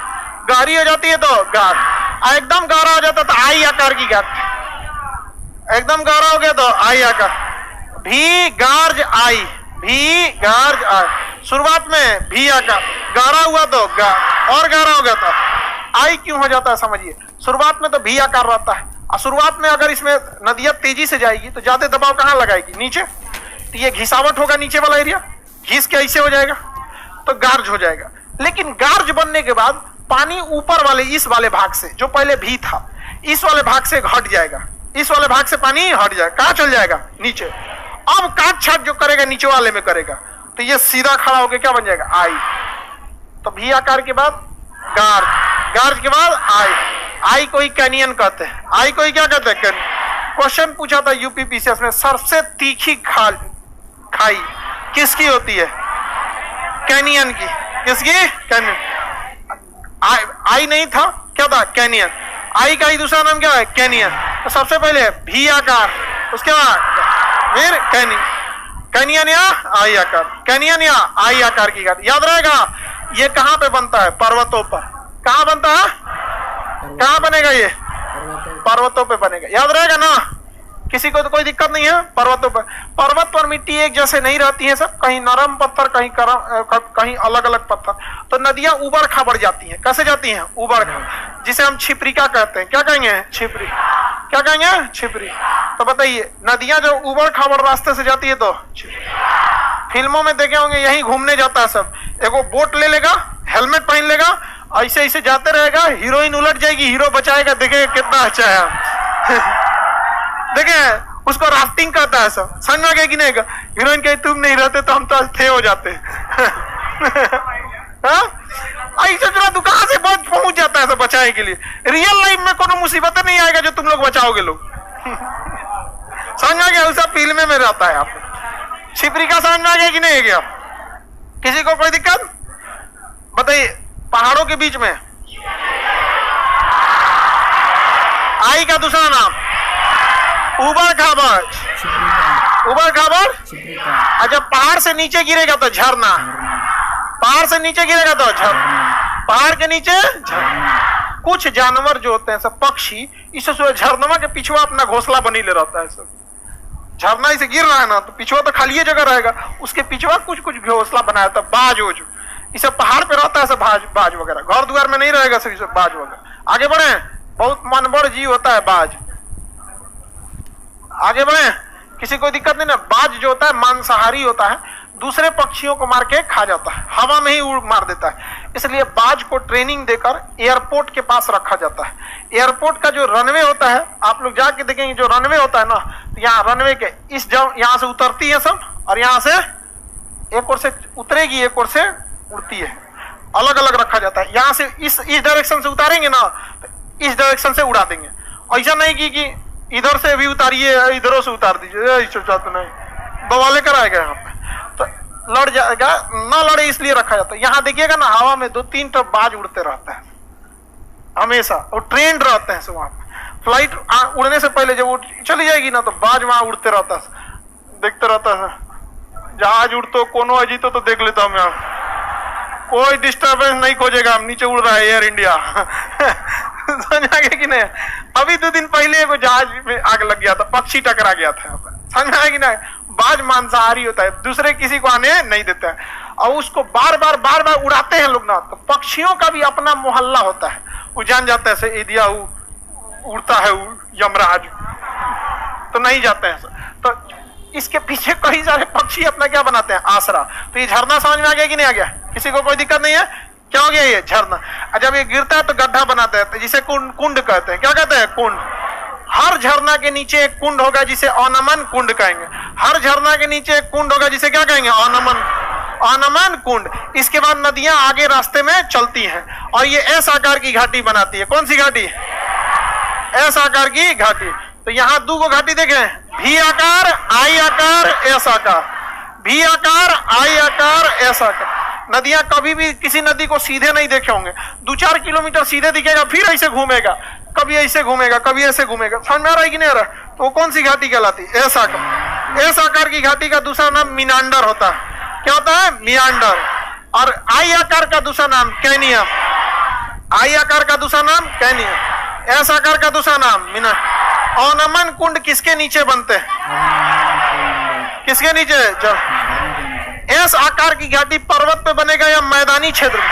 गहरी हो जाती है तो गार्ज, एकदम गहरा हो जाता है तो आई आकार की घाटी। एकदम गहरा हो गया तो आई आकार। भी गार्ज आई, भी गार्ज आई। शुरुआत में भी आकार, गहरा हुआ तो और गहरा हो गया तो आई क्यों हो जाता है? समझिए, शुरुआत में तो भी आकार रहता है, और शुरुआत में अगर इसमें नदियां तेजी से जाएगी तो ज्यादा दबाव कहाँ लगाएगी? नीचे। तो ये घिसावट होगा नीचे वाला एरिया, घिस के ऐसे हो जाएगा तो गार्ज हो जाएगा। लेकिन गार्ज बनने के बाद पानी ऊपर वाले इस वाले भाग से, जो पहले भी था, इस वाले भाग से हट जाएगा। इस वाले भाग से पानी हट जाएगा, कहाँ चल जाएगा? नीचे। अब काट छाट जो करेगा नीचे वाले में करेगा, तो ये सीधा खड़ा होकर क्या बन जाएगा? आई। तो भी आकार के बाद गार्ज, गार्ज के बाद आई, आई को ही कैनियन कहते हैं। आई को ही क्या कहते हैं? क्वेश्चन पूछा था यूपी पीसीएस में, सबसे तीखी खाई किसकी होती है? कैनियन की। किसकी? कैनियन। आई नहीं था, क्या था? कैनियन। आई का ही दूसरा नाम क्या है? कैनियन। तो सबसे पहले भी आकार, उसके बाद फिर कैनियन या आई आकार, कैनियन या आई आकार की घाटी। याद रहेगा ये कहां पे बनता है? पर्वतों पर। कहां बनता है? कहां बनेगा ये? पर्वतों पे बनेगा। याद रहेगा ना? किसी को तो कोई दिक्कत नहीं है। पर्वतों पर, पर्वत पर मिट्टी एक जैसे नहीं रहती है सब, कहीं नरम पत्थर, कहीं अलग अलग पत्थर। तो नदियां उबड़ खाबड़ जाती हैं। कैसे जाती हैं? उबड़ खाबड़, जिसे हम छिपरिका कहते हैं। क्या कहेंगे? छिपरी। क्या कहेंगे? छिपरी। तो बताइए, नदियां जो उबड़ खाबड़ रास्ते से जाती है तो फिल्मों में देखे होंगे, यही घूमने जाता है सब। एगो बोट ले लेगा, हेलमेट पहन लेगा, ऐसे ऐसे जाते रहेगा, हीरोइन उलट जाएगी, हीरो बचाएगा। देखेंगे कितना अच्छा है। देखे उसको राफ्टिंग कहता है सब। समझ में आ गया कि नहीं? हीरोइन कहे तुम नहीं रहते तो हम तो थे हो जाते। ऐसे जरा तू कहां से बहुत पहुंच जाता है सब बचाने के लिए। रियल लाइफ में कोनो मुसीबत नहीं आएगा जो तुम लोग बचाओगे लोग। समझ में आ गया? उस फिल्म में रहता है। आप छिपरी का समझ में आ गया कि नहीं गया? किसी को कोई दिक्कत? बताइए, पहाड़ों के बीच में आई का दूसरा नाम उबड़ खाबड़। उबड़ खाबड़। अच्छा, पहाड़ से नीचे गिरेगा तो झरना। पहाड़ से नीचे गिरेगा तो झरना। पहाड़ के नीचे झरना। कुछ जानवर जो होते हैं सब, पक्षी, इससे झरना के पिछुआ अपना घोंसला बनी ले रहता है सब। झरना इसे गिर रहा है ना, तो पिछुआ तो खाली जगह रहेगा, उसके पिछुआ कुछ कुछ घोंसला बनाया था। बाज ओज इसे पहाड़ पे रहता है सब, बाज वगैरह। घर द्वार में नहीं रहेगा सब बाज वगैरह। आगे बढ़े, बहुत मनबड़ जीव होता है बाज। आगे बढ़े, किसी को दिक्कत नहीं ना? बाज जो होता है मांसाहारी होता है, दूसरे पक्षियों को मार के खा जाता है, हवा में ही मार देता है। इसलिए बाज को ट्रेनिंग देकर एयरपोर्ट के पास रखा जाता है। एयरपोर्ट का जो रनवे होता है, आप लोग जाके देखेंगे, जो रनवे होता है ना, तो यहाँ रनवे के इस यहाँ से उतरती है सब, और यहाँ से एक ओर से उतरेगी, एक ओर से उड़ती है। अलग अलग रखा जाता है। यहाँ से इस डायरेक्शन से उतारेंगे ना, तो इस डायरेक्शन से उड़ा देंगे। ऐसा नहीं कि इधर से भी उतारिए, इधरों से उतार दीजिए, तो नहीं, बवाले कराएगा यहाँ पे, तो लड़ जाएगा। ना लड़े इसलिए रखा जाता है। यहाँ देखिएगा ना, हवा में 2-3 तो बाज उड़ते रहता है हमेशा, और ट्रेंड रहते हैं सब वहां पे। फ्लाइट उड़ने से पहले जब वो चली जाएगी ना, तो बाज वहां उड़ते रहता है, देखते रहता है। जहाज उड़तो कोनो अजीतो तो देख लेता हूँ यहाँ, कोई डिस्टर्बेंस नहीं खोजेगा, हम नीचे उड़ रहा है एयर इंडिया। समझ आ गया कि नहीं? अभी 2 दिन पहले एगो जहाज में आग लग गया था, पक्षी टकरा गया था। समझ में आया कि नहीं? बाज मांसाहारी होता है, दूसरे किसी को आने नहीं देता है, और उसको बार बार उड़ाते हैं लोग ना। तो पक्षियों का भी अपना मोहल्ला होता है, वो जान जाता है से एदिया उड़ता है यमराज, तो नहीं जाते हैं। तो इसके पीछे कई सारे पक्षी अपना क्या बनाते हैं? आसरा। तो ये झरना समझ में आ गया कि नहीं आ गया? किसी को कोई दिक्कत नहीं है? क्या हो गया ये झरना? जब ये गिरता है तो गड्ढा बनाते हैं, जिसे कुंड कहते हैं। क्या कहते हैं? कुंड। हर झरना के नीचे एक कुंड होगा जिसे अनमन कुंड कहेंगे। हर झरना के नीचे एक कुंड होगा जिसे क्या कहेंगे? अनमन कुंड। इसके बाद नदियां आगे रास्ते में चलती हैं, और ये एस आकार की घाटी बनाती है। कौन सी घाटी? एस आकार की घाटी। तो यहाँ 2 घाटी देखें, भी आकार, आई आकार, एस आकार। भी आकार, आई आकार, एस आकार। नदियां कभी भी किसी नदी को सीधे नहीं देखे होंगे। 2-4 किलोमीटर सीधे दिखेगा, फिर ऐसे घूमेगा, कभी ऐसे घूमेगा, कभी ऐसे घूमेगा। समझ में आ रहा है कि नहीं आ रहा? तो वो कौन सी घाटी कहलाती? एस आकार। एस आकार की घाटी का दूसरा नाम मिनांडर होता है। क्या होता है? मियांडर। और आई आकार का दूसरा नाम कैनियम। आई आकार का दूसरा नाम कैनियम। एस आकार का दूसरा नाम मिना। अनमन कुंड किसके नीचे बनते हैं? किसके नीचे? जब एस आकार की घाटी पर्वत पे बनेगा या मैदानी क्षेत्र में?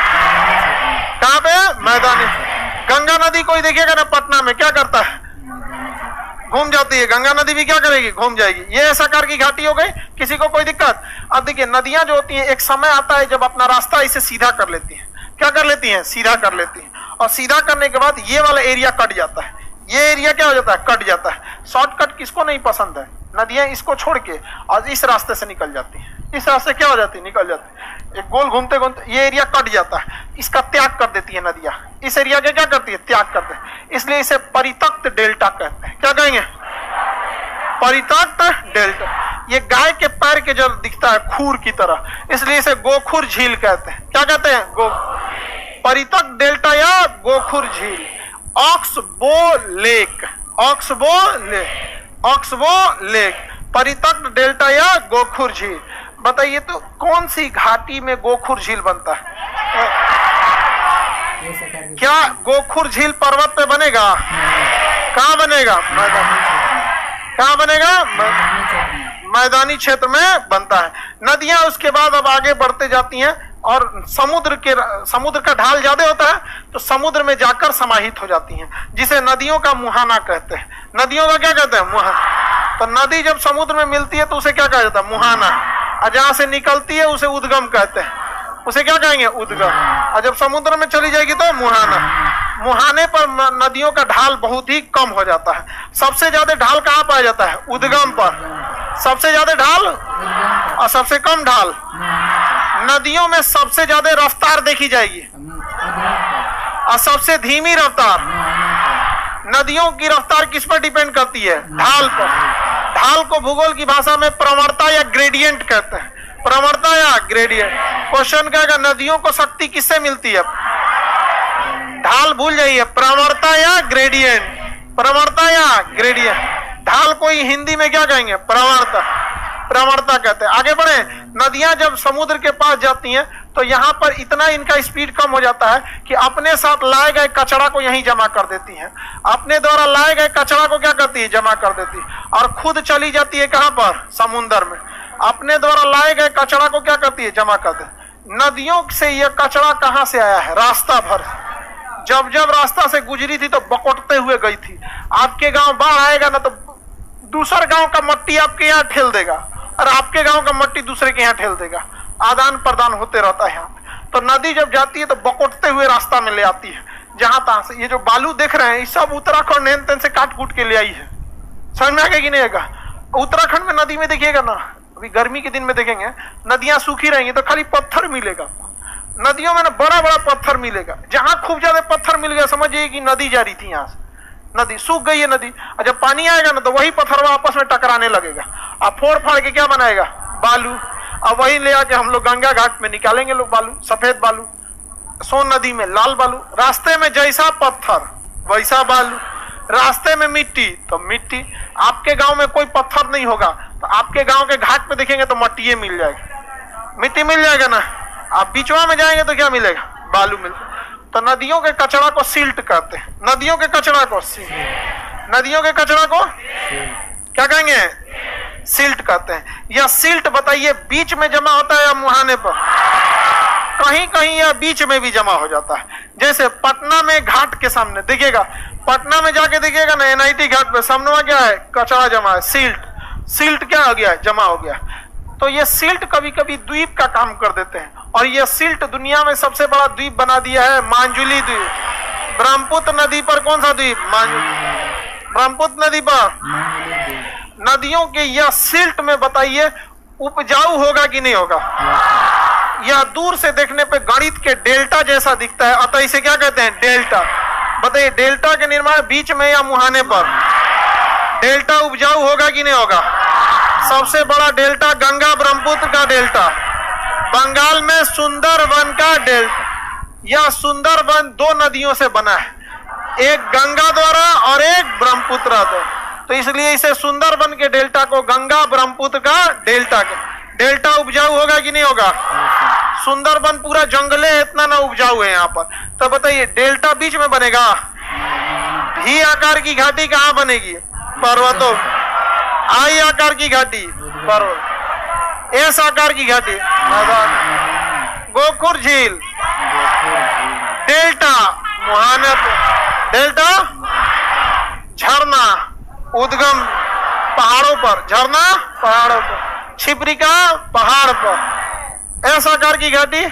कहां पे? मैदानी। गंगा नदी कोई देखेगा ना पटना में, क्या करता है? घूम जाती है। गंगा नदी भी क्या करेगी? घूम जाएगी। ये एस आकार की घाटी हो गई। किसी को कोई दिक्कत? अब देखिए, नदियां जो होती हैं, एक समय आता है जब अपना रास्ता इसे सीधा कर लेती हैं। क्या कर लेती हैं? सीधा कर लेती हैं। और सीधा करने के बाद ये वाला एरिया कट जाता है। ये एरिया क्या हो जाता है? कट जाता है। शॉर्टकट किसको नहीं पसंद है? नदियां इसको छोड़ के और इस रास्ते से निकल जाती हैं। इस रास्ते क्या हो जाती है, निकल जाती है। एक गोल घूमते घूमते ये एरिया कट जाता है, इसका त्याग कर देती है नदियां। इस एरिया के क्या करती है, त्याग करते हैं। इसलिए इसे परित्यक्त डेल्टा कहते हैं। क्या कहेंगे, परित्यक्त डेल्टा। ये गाय के पैर के जो दिखता है खूर की तरह, इसलिए इसे गोखुर झील कहते हैं। क्या कहते हैं, गो परित्यक्त डेल्टा या गोखुर झील। Oxbow lake, oxbow lake, oxbow lake, परित्यक्त डेल्टा या गोखुर झील। बताइए तो कौन सी घाटी में गोखुर झील बनता है? क्या गोखुर झील पर्वत पे बनेगा? कहाँ बनेगा, कहाँ बनेगा, मैदानी क्षेत्र में बनता है। नदियां उसके बाद अब आगे बढ़ते जाती हैं और समुद्र का ढाल ज्यादा होता है तो समुद्र में जाकर समाहित हो जाती हैं, जिसे नदियों का मुहाना कहते हैं। नदियों का क्या कहते हैं, मुहाना। तो नदी जब समुद्र में मिलती है तो उसे क्या कहा जाता है, मुहाना। और जहां से निकलती है उसे उद्गम कहते हैं, उसे क्या कहेंगे, उद्गम। और जब समुद्र में चली जाएगी तो मुहाना। मुहाने पर नदियों का ढाल बहुत ही कम हो जाता है। सबसे ज्यादा ढाल कहाँ पाया जाता है, उद्गम पर। सबसे ज्यादा ढाल और सबसे कम ढाल। नदियों में सबसे ज्यादा रफ्तार देखी जाएगी और सबसे धीमी रफ्तार। नदियों की रफ्तार किस पर डिपेंड करती है, ढाल पर। ढाल को भूगोल की भाषा में प्रवणता या ग्रेडियंट कहते हैं। प्रवणता या ग्रेडियंट। क्वेश्चन कहेगा नदियों को शक्ति किससे मिलती है, ढाल भूल जाइए, प्रवणता या ग्रेडियंट, प्रवणता या ग्रेडियंट। ढाल को ही हिंदी में क्या कहेंगे, प्रवणता, प्रवणता कहते हैं। आगे बढ़े, नदियां जब समुद्र के पास जाती हैं तो यहाँ पर इतना इनका स्पीड कम हो जाता है कि अपने साथ लाए गए कचरा को यहीं जमा कर देती हैं। अपने द्वारा लाए गए कचरा को क्या करती है, जमा कर देती है और खुद चली जाती है कहाँ पर, समुद्र में। अपने द्वारा लाए गए कचरा को क्या करती है, जमा कर देती। नदियों से यह कचरा कहाँ से आया है, रास्ता भर। जब जब रास्ता से गुजरी थी तो बकोटते हुए गई थी। आपके गांव बाढ़ आएगा ना तो दूसरे गांव का मट्टी आपके यहाँ ठेल देगा और आपके गांव का मट्टी दूसरे के यहाँ ठेल देगा। आदान प्रदान होते रहता है यहाँ पे। तो नदी जब जाती है तो बकोटते हुए रास्ता में ले आती है जहां तहां से। ये जो बालू देख रहे हैं ये सब उत्तराखंड हेन तेन से काट कूट के ले आई है। समझ में आ गया कि नहीं आएगा? उत्तराखंड में नदी में देखिएगा ना, अभी गर्मी के दिन में देखेंगे नदियां सूखी रहेंगी तो खाली पत्थर मिलेगा। नदियों में ना बड़ा बड़ा पत्थर मिलेगा। जहां खूब ज्यादा पत्थर मिल गया समझिए कि नदी जा रही थी, यहाँ से नदी सूख गई है नदी। और जब पानी आएगा ना तो वही पत्थर आपस में टकराने लगेगा और फोड़ फाड़ के क्या बनाएगा, बालू। अब वही ले आके हम लोग गंगा घाट में निकालेंगे लोग बालू, सफेद बालू। सोन नदी में लाल बालू। रास्ते में जैसा पत्थर वैसा बालू, रास्ते में मिट्टी तो मिट्टी। आपके गांव में कोई पत्थर नहीं होगा तो आपके गांव के घाट पे देखेंगे तो मट्टी मिल जाएगा, मिट्टी मिल जाएगा ना। आप बीचवा में जाएंगे तो क्या मिलेगा, बालू मिलेगा। तो नदियों के कचरा को सिल्ट कहते हैं। नदियों के कचरा को सिल्ट, नदियों के कचरा को क्या कहेंगे, सिल्ट कहते हैं। यह सिल्ट बताइए बीच में जमा होता है या मुहाने पर? कहीं कहीं यह बीच में भी जमा हो जाता है। जैसे पटना में घाट के सामने देखिएगा, पटना में जाके देखिएगा ना NIT घाट पे सामने क्या है, कचरा जमा है, सिल्ट। सिल्ट क्या हो गया है, जमा हो गया। तो ये सिल्ट कभी कभी द्वीप का काम कर देते हैं और ये सिल्ट दुनिया में सबसे बड़ा द्वीप बना दिया है मांजुली द्वीप। ब्रह्मपुत्र नदी पर कौन सा द्वीप, ब्रह्मपुत्र नदी पर। नदियों के यह सिल्ट में बताइए उपजाऊ होगा कि नहीं होगा? यह दूर से देखने पे गणित के डेल्टा जैसा दिखता है, अतः इसे क्या कहते हैं, डेल्टा। बताइए डेल्टा के निर्माण बीच में या मुहाने पर? डेल्टा उपजाऊ होगा कि नहीं होगा? सबसे बड़ा डेल्टा गंगा ब्रह्मपुत्र का डेल्टा, बंगाल में सुंदरबन का डेल्टा। यह सुंदरबन दो नदियों से बना है, एक गंगा द्वारा और एक ब्रह्मपुत्र द्वारा। तो इसलिए इसे सुंदरबन के डेल्टा को गंगा ब्रह्मपुत्र का डेल्टा के। डेल्टा उपजाऊ होगा कि नहीं होगा? सुंदरबन पूरा जंगले है, इतना ना उपजाऊ है यहाँ पर। तो बताइए डेल्टा बीच में बनेगा। भी आकार की घाटी कहाँ बनेगी, पर्वतों। आई आकार की घाटी पर्वत, एस आकार की घाटी मैदान। गोखुर झील, डेल्टा मुहाने, डेल्टा झरना उद्गम पहाड़ों पर, झरना पहाड़ों पर, छिपरिका पहाड़ पर। एस आकार की घाटी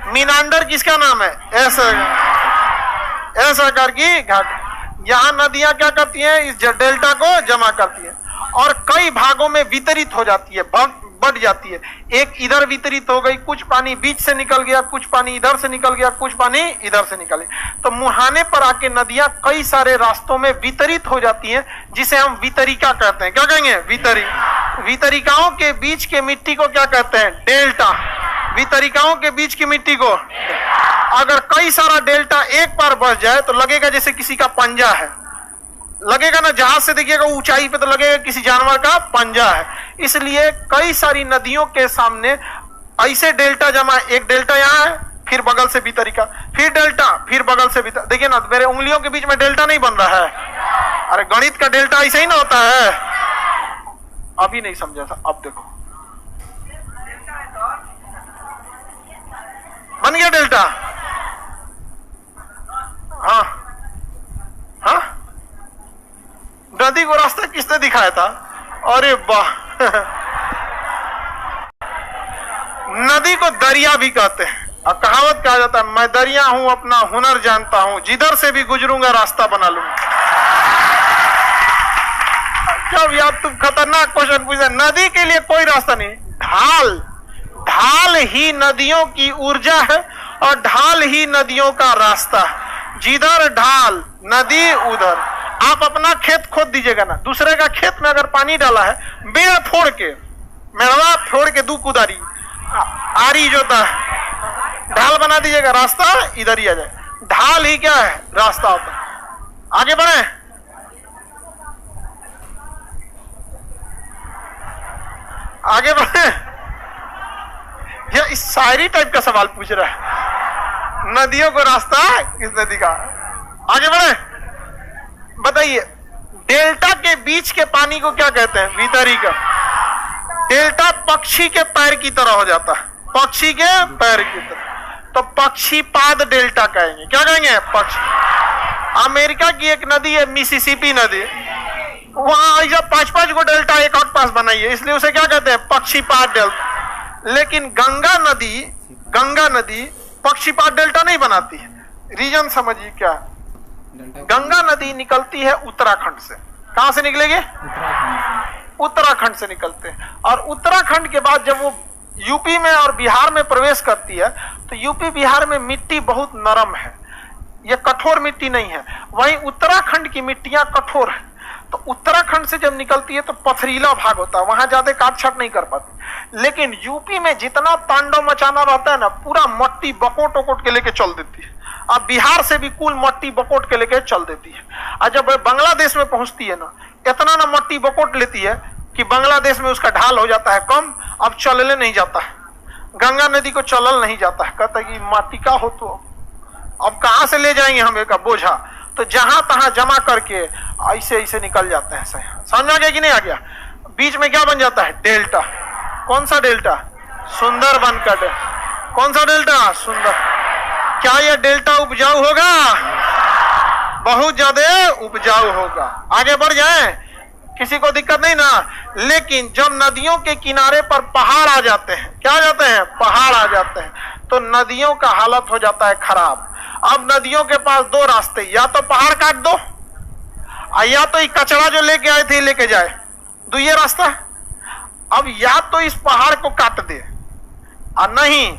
मीनांडर किसका नाम है, एस आकार की घाटी। यहाँ नदियां क्या करती हैं, इस डेल्टा को जमा करती हैं और कई भागों में वितरित हो जाती है। बढ़ जाती है। एक इधर वितरित हो गई, कुछ पानी बीच से निकल गया, कुछ पानी इधर से निकल गया, कुछ पानी इधर से निकल गया। तो मुहाने पर आके नदियां कई सारे रास्तों में वितरित हो जाती हैं, जिसे हम वितरिका कहते हैं। क्या कहेंगे? वितरिकाओं के बीच के मिट्टी को क्या कहते हैं? डेल्टा। वितरिकाओं के बीच की मिट्टी को, अगर कई सारा डेल्टा एक बार बस जाए तो लगेगा जैसे किसी का पंजा है, लगेगा ना, जहाज से देखिएगा ऊंचाई पे तो लगेगा किसी जानवर का पंजा है। इसलिए कई सारी नदियों के सामने ऐसे डेल्टा जमा, एक डेल्टा यहाँ है, फिर बगल से वितरिका, फिर डेल्टा, फिर बगल से वितरिका। देखिए ना, मेरे उंगलियों के बीच में डेल्टा नहीं बन रहा है। अरे गणित का डेल्टा ऐसे ही ना होता है। अभी नहीं समझा था, अब देखो बन गया डेल्टा। हाँ हाँ, नदी को रास्ता किसने दिखाया था? अरे वाह नदी को दरिया भी कहते हैं, और कहावत कहा जाता है, मैं दरिया हूं अपना हुनर जानता हूं, जिधर से भी गुजरूंगा रास्ता बना लूंगा। जब यार तुम खतरनाक क्वेश्चन पूछे, नदी के लिए कोई रास्ता नहीं, ढाल, ढाल ही नदियों की ऊर्जा है और ढाल ही नदियों का रास्ता है। जिधर ढाल नदी उधर। आप अपना खेत खोद दीजिएगा ना, दूसरे का खेत में अगर पानी डाला है, बेड़ फोड़ के, मेड़वा फोड़ के, दू कुदारी आरी जोता है, ढाल बना दीजिएगा, रास्ता इधर ही आ जाए। ढाल ही क्या है? रास्ता होता है। आगे बढ़े, आगे बढ़े। यह इस शायरी टाइप का सवाल पूछ रहा है, नदियों को रास्ता किसने दिखा? आगे बढ़े, बताइए, डेल्टा के बीच के पानी को क्या कहते हैं? वितरिका। डेल्टा पक्षी के पैर की तरह हो जाता है, पक्षी के पैर की तरह, तो पक्षीपाद डेल्टा कहेंगे। क्या कहेंगे? पक्षी। अमेरिका की एक नदी है मिसिसिपी नदी, वहां ऐसा 5-5 को डेल्टा एक आउट पास बनाइए, इसलिए उसे क्या कहते हैं? पक्षीपाद डेल्टा। लेकिन गंगा नदी पक्षीपाद डेल्टा नहीं बनाती है। रीजन समझिए क्या? गंगा नदी निकलती है उत्तराखंड से। कहां से निकलेगी? उत्तराखंड से निकलते हैं, और उत्तराखंड के बाद जब वो यूपी में और बिहार में प्रवेश करती है, तो यूपी बिहार में मिट्टी बहुत नरम है, ये कठोर मिट्टी नहीं है। वहीं उत्तराखंड की मिट्टियां कठोर है, तो उत्तराखंड से जब निकलती है तो पथरीला भाग होता है, वहां ज्यादा काट छाट नहीं कर पाती। लेकिन यूपी में जितना तांडव मचाना रहता है ना, पूरा मट्टी बकोट वकोट के लेके चल देती है। अब बिहार से भी कुल मट्टी बकोट के लेके चल देती है, और जब बांग्लादेश में पहुंचती है ना, इतना ना मट्टी बकोट लेती है कि बांग्लादेश में उसका ढाल हो जाता है कम, अब चलने नहीं जाता है, गंगा नदी को चलल नहीं जाता है। कहता है कि माटी का हो तो अब कहां से ले जाएंगे हम एक बोझा, तो जहां तहां जमा करके ऐसे ऐसे निकल जाते हैं। समझ आ गया कि नहीं आ गया? बीच में क्या बन जाता है? डेल्टा। कौन सा डेल्टा? सुंदरबन का डेल्टा। कौन सा डेल्टा? सुंदर। क्या यह डेल्टा उपजाऊ होगा? बहुत ज्यादा उपजाऊ होगा। आगे बढ़ जाए, किसी को दिक्कत नहीं ना। लेकिन जब नदियों के किनारे पर पहाड़ आ जाते हैं, क्या आ जाते हैं? पहाड़ आ जाते हैं, तो नदियों का हालत हो जाता है खराब। अब नदियों के पास दो रास्ते, या तो पहाड़ काट दो, या तो ये कचरा जो लेके आए थे लेके जाए, दो ये रास्ता। अब या तो इस पहाड़ को काट दे, और नहीं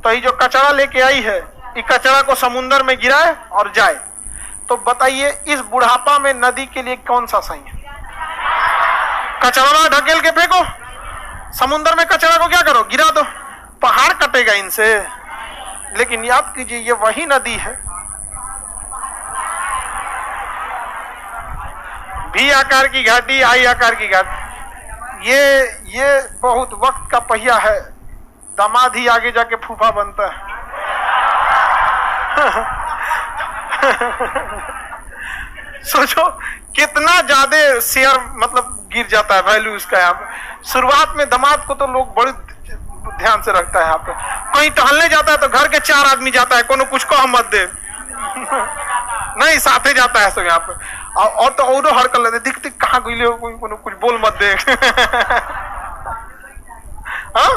तो ये जो कचरा लेके आई है, ये कचरा को समुन्द्र में गिराए और जाए। तो बताइए, इस बुढ़ापा में नदी के लिए कौन सा सही है? कचरा ढकेल के फेंको, समुन्द्र में कचरा को क्या करो? गिरा दो, पहाड़ कटेगा इनसे। लेकिन याद कीजिए, ये वही नदी है, भी आकार की घाटी, आई आकार की घाटी। ये बहुत वक्त का पहिया है, दामाद ही आगे जाके फूफा बनता है। सोचो कितना ज्यादा शेयर मतलब गिर जाता है वैल्यू उसका। यहाँ पे शुरुआत में दामाद को तो लोग बड़े ध्यान से रखता है। यहाँ पे कहीं टहलने जाता है तो घर के 4 आदमी जाता है, कोनो कुछ कह मत दे। नहीं, साथे जाता है सब यहाँ पे, और तो और हर कर लेते, दिख कहाँ गई हो, कोनो कुछ बोल मत दे। हाँ,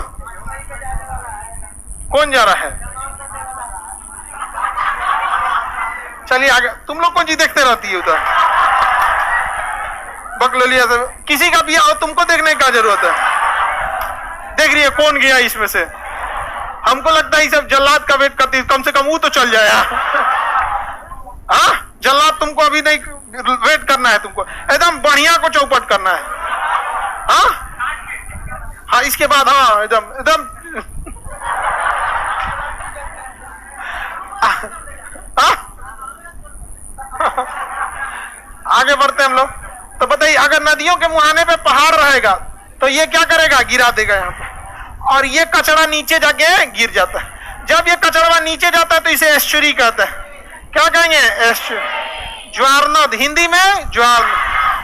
कौन जा रहा है? चलिए आगे। तुम लोग कौन चीज देखते रहती है उधर? बकलोलिया से किसी का भी आओ, तुमको देखने का जरूरत है। देख रही है कौन गया इसमें से। हमको लगता है ये सब जल्लाद का वेट करती, कम से कम वो तो चल जाए। हाँ, जल्लाद तुमको अभी नहीं वेट करना है, तुमको एकदम बढ़िया को चौपट करना है। हाँ, इसके बाद हाँ एकदम एकदम आगे बढ़ते हम लोग। तो बताइए, अगर नदियों के मुहाने पे पहाड़ रहेगा तो ये क्या करेगा? गिरा देगा यहाँ पे, और ये कचरा नीचे जाके गिर जाता है। जब ये कचरा नीचे जाता है तो इसे एस्चुरी कहते हैं। क्या कहेंगे? एस्चुरी। ज्वार नद, हिंदी में ज्वार,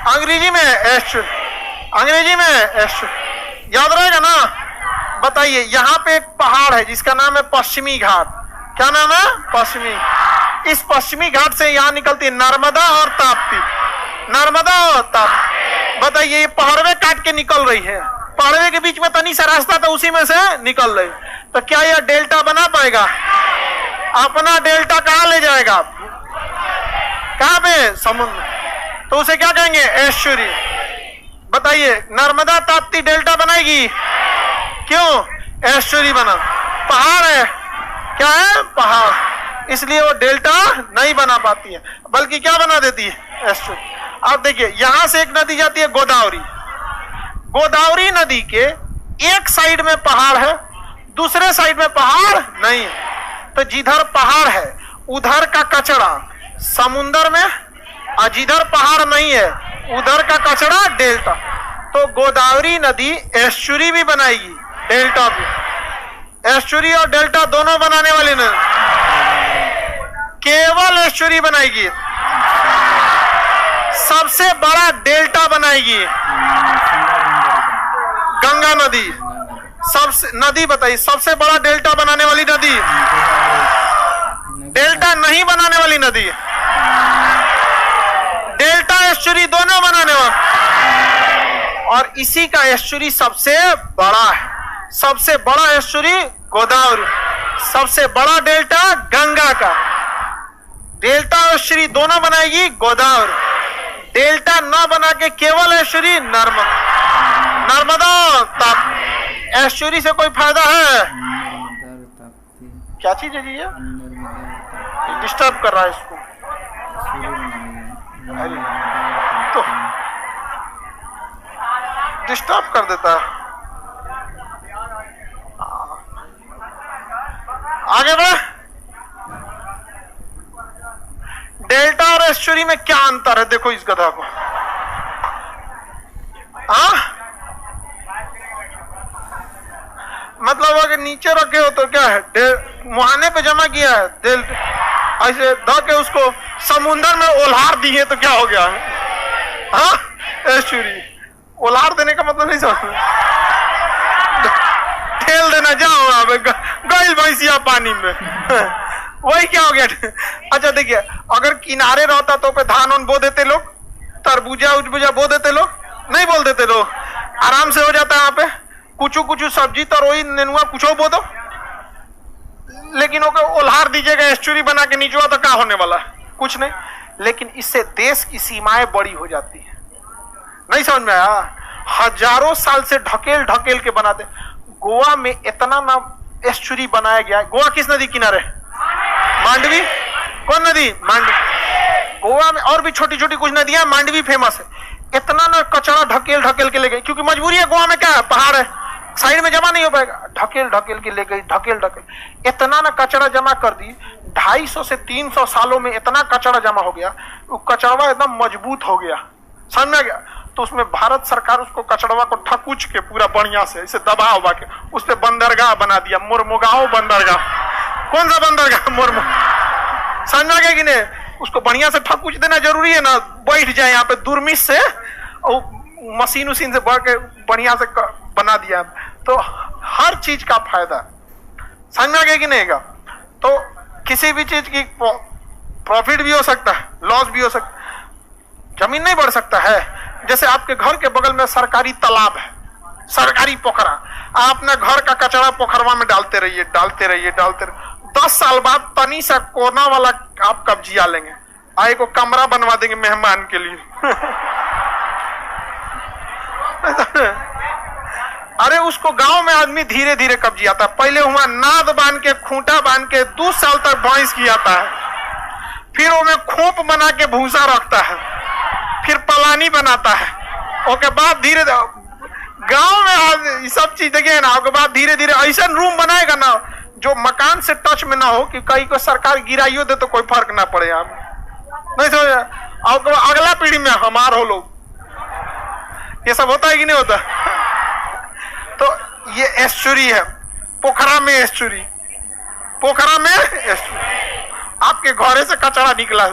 अंग्रेजी में एस्चुरी, अंग्रेजी में एस्चुरी। याद रहेगा ना? बताइए, यहाँ पे एक पहाड़ है जिसका नाम है पश्चिमी घाट। क्या नाम है? पश्चिमी। इस पश्चिमी घाट से यहाँ निकलती है नर्मदा और ताप्ती, नर्मदा और ताप्ती। बताइए, ये पहाड़वे काट के निकल रही है, पहाड़वे के बीच में तनी सा रास्ता था, उसी में से निकल रही। तो क्या यह डेल्टा बना पाएगा? अपना डेल्टा कहाँ ले जाएगा? कहाँ पे? समुद्र। तो उसे क्या कहेंगे? एस्चुरी। बताइए, नर्मदा ताप्ती डेल्टा बनाएगी? क्यों? एस्चुरी बना। पहाड़ है, क्या है? पहाड़, इसलिए वो डेल्टा नहीं बना पाती है, बल्कि क्या बना देती है? एस्चुरी। अब देखिए, यहां से एक नदी जाती है गोदावरी। गोदावरी नदी के एक साइड में पहाड़ है, दूसरे साइड में पहाड़ नहीं है। तो जिधर पहाड़ है उधर का कचरा समुंदर में, और जिधर पहाड़ नहीं है उधर का कचरा डेल्टा। तो गोदावरी नदी एस्चुरी भी बनाएगी, डेल्टा भी। एस्चुरी और डेल्टा दोनों बनाने वाली नदी, केवल एस्चुरी बनाएगी, सबसे बड़ा डेल्टा बनाएगी गंगा नदी। सबसे नदी बताइए, सबसे बड़ा डेल्टा बनाने वाली नदी, डेल्टा नहीं बनाने वाली नदी, डेल्टा एस्चुरी दोनों बनाने वाली। और इसी का एस्चुरी सबसे बड़ा है। सबसे बड़ा एस्चुरी गोदावरी, सबसे बड़ा डेल्टा गंगा का। डेल्टा एस्चुरी दोनों बनाएगी गोदावरी, डेल्टा न बना के केवल एस्चुरी नर्मदा ताप्ती। एस्चुरी से कोई फायदा है? क्या चीज है जी? ये डिस्टर्ब कर रहा है इसको, तो डिस्टर्ब कर देता है। आगे बढ़े। डेल्टा और एस्चुरी में क्या अंतर है? देखो इस गधा को। मतलब अगर नीचे रखे हो तो क्या है? मुहाने पे जमा किया है, ऐसे ध के उसको समुंदर में ओल्हार दिए तो क्या हो गया? एस्चुरी। ओल्हार देने का मतलब नहीं समझ, ठेल देना, जाओ वहां पे गइल भैंसिया पानी में। वही क्या हो गया? अच्छा देखिए, अगर किनारे रहता तो पे धान बो देते लोग, तरबूजा उजबूजा बो देते लोग, नहीं बोल देते लोग, आराम से हो जाता है। यहाँ पे कुछ कुछ सब्जी तरोई नेनुआ कुछ बो दो, लेकिन ओके ओल्हार दीजिएगा एस्चुरी बना के नीचवा, तो क्या होने वाला है? कुछ नहीं। लेकिन इससे देश की सीमाएं बड़ी हो जाती है। नहीं समझ में आया? हजारों साल से ढकेल ढकेल के बनाते। गोवा में इतना ना एस्चुरी बनाया गया। गोवा किस नदी किनारे? मांडवी। कौन नदी? मांडवी। गोवा में और भी छोटी छोटी कुछ नदियां, मांडवी फेमस है। इतना ना कचरा ढकेल ढकेल के ले गई, क्योंकि मजबूरी है, गोवा में क्या है? पहाड़ है, साइड में जमा नहीं हो पाएगा। ढकेल ढकेल के ले गई, ढकेल ढकेल, इतना ना कचरा जमा कर दी। 250 से 300 सालों में इतना कचरा जमा हो गया, वो कचड़वा एकदम मजबूत हो गया। समझ में आ गया? तो उसमें भारत सरकार उसको कचड़वा को ठकुच के पूरा बढ़िया से इसे दबा उबा के उस पर बंदरगाह बना दिया, मुरमुगाओ बंदरगाह। कौन सा बंदरगाह? मुरमु। समझ में आ गया कि नहीं? उसको बढ़िया से ठकुच देना जरूरी है ना, बैठ जाए यहाँ पे दुर्मिश से, और मशीन उसीन से बढ़ के बढ़िया से बना दिया। तो हर चीज का फायदा। समझ में आ गया कि नहीं? तो किसी भी चीज की प्रॉफिट भी हो सकता है, लॉस भी हो सकता है। जमीन नहीं बढ़ सकता है। जैसे आपके घर के बगल में सरकारी तालाब है, सरकारी पोखरा, आप अपने घर का कचरा पोखरवा में डालते रहिए, डालते रहिए, डालते रहिए। 10 साल बाद तनी सा कोना वाला आप कब्जिया लेंगे, आए को कमरा बनवा देंगे मेहमान के लिए। अरे उसको गांव में आदमी धीरे धीरे कब्जियाता है। पहले वहां नाद बांध के, खूंटा बांध के 2 साल तक भैंस खियाता है, फिर वो में खोप बना के भूसा रखता है, फिर पलानी बनाता है, उसके बाद धीरे गांव में ये सब चीज देखिए ना, उसके बाद धीरे धीरे ऐसा रूम बनाएगा ना जो मकान से टच में ना हो कि कहीं को सरकार गिराइयो दे तो कोई फर्क ना पड़े। आप नहीं समझ? और अगला पीढ़ी में हमार हो लोग, ये सब होता है कि नहीं होता? तो ये एस्चुरी है, पोखरा में एस्चुरी, पोखरा में एस्चुरी, आपके घरे से कचरा निकला है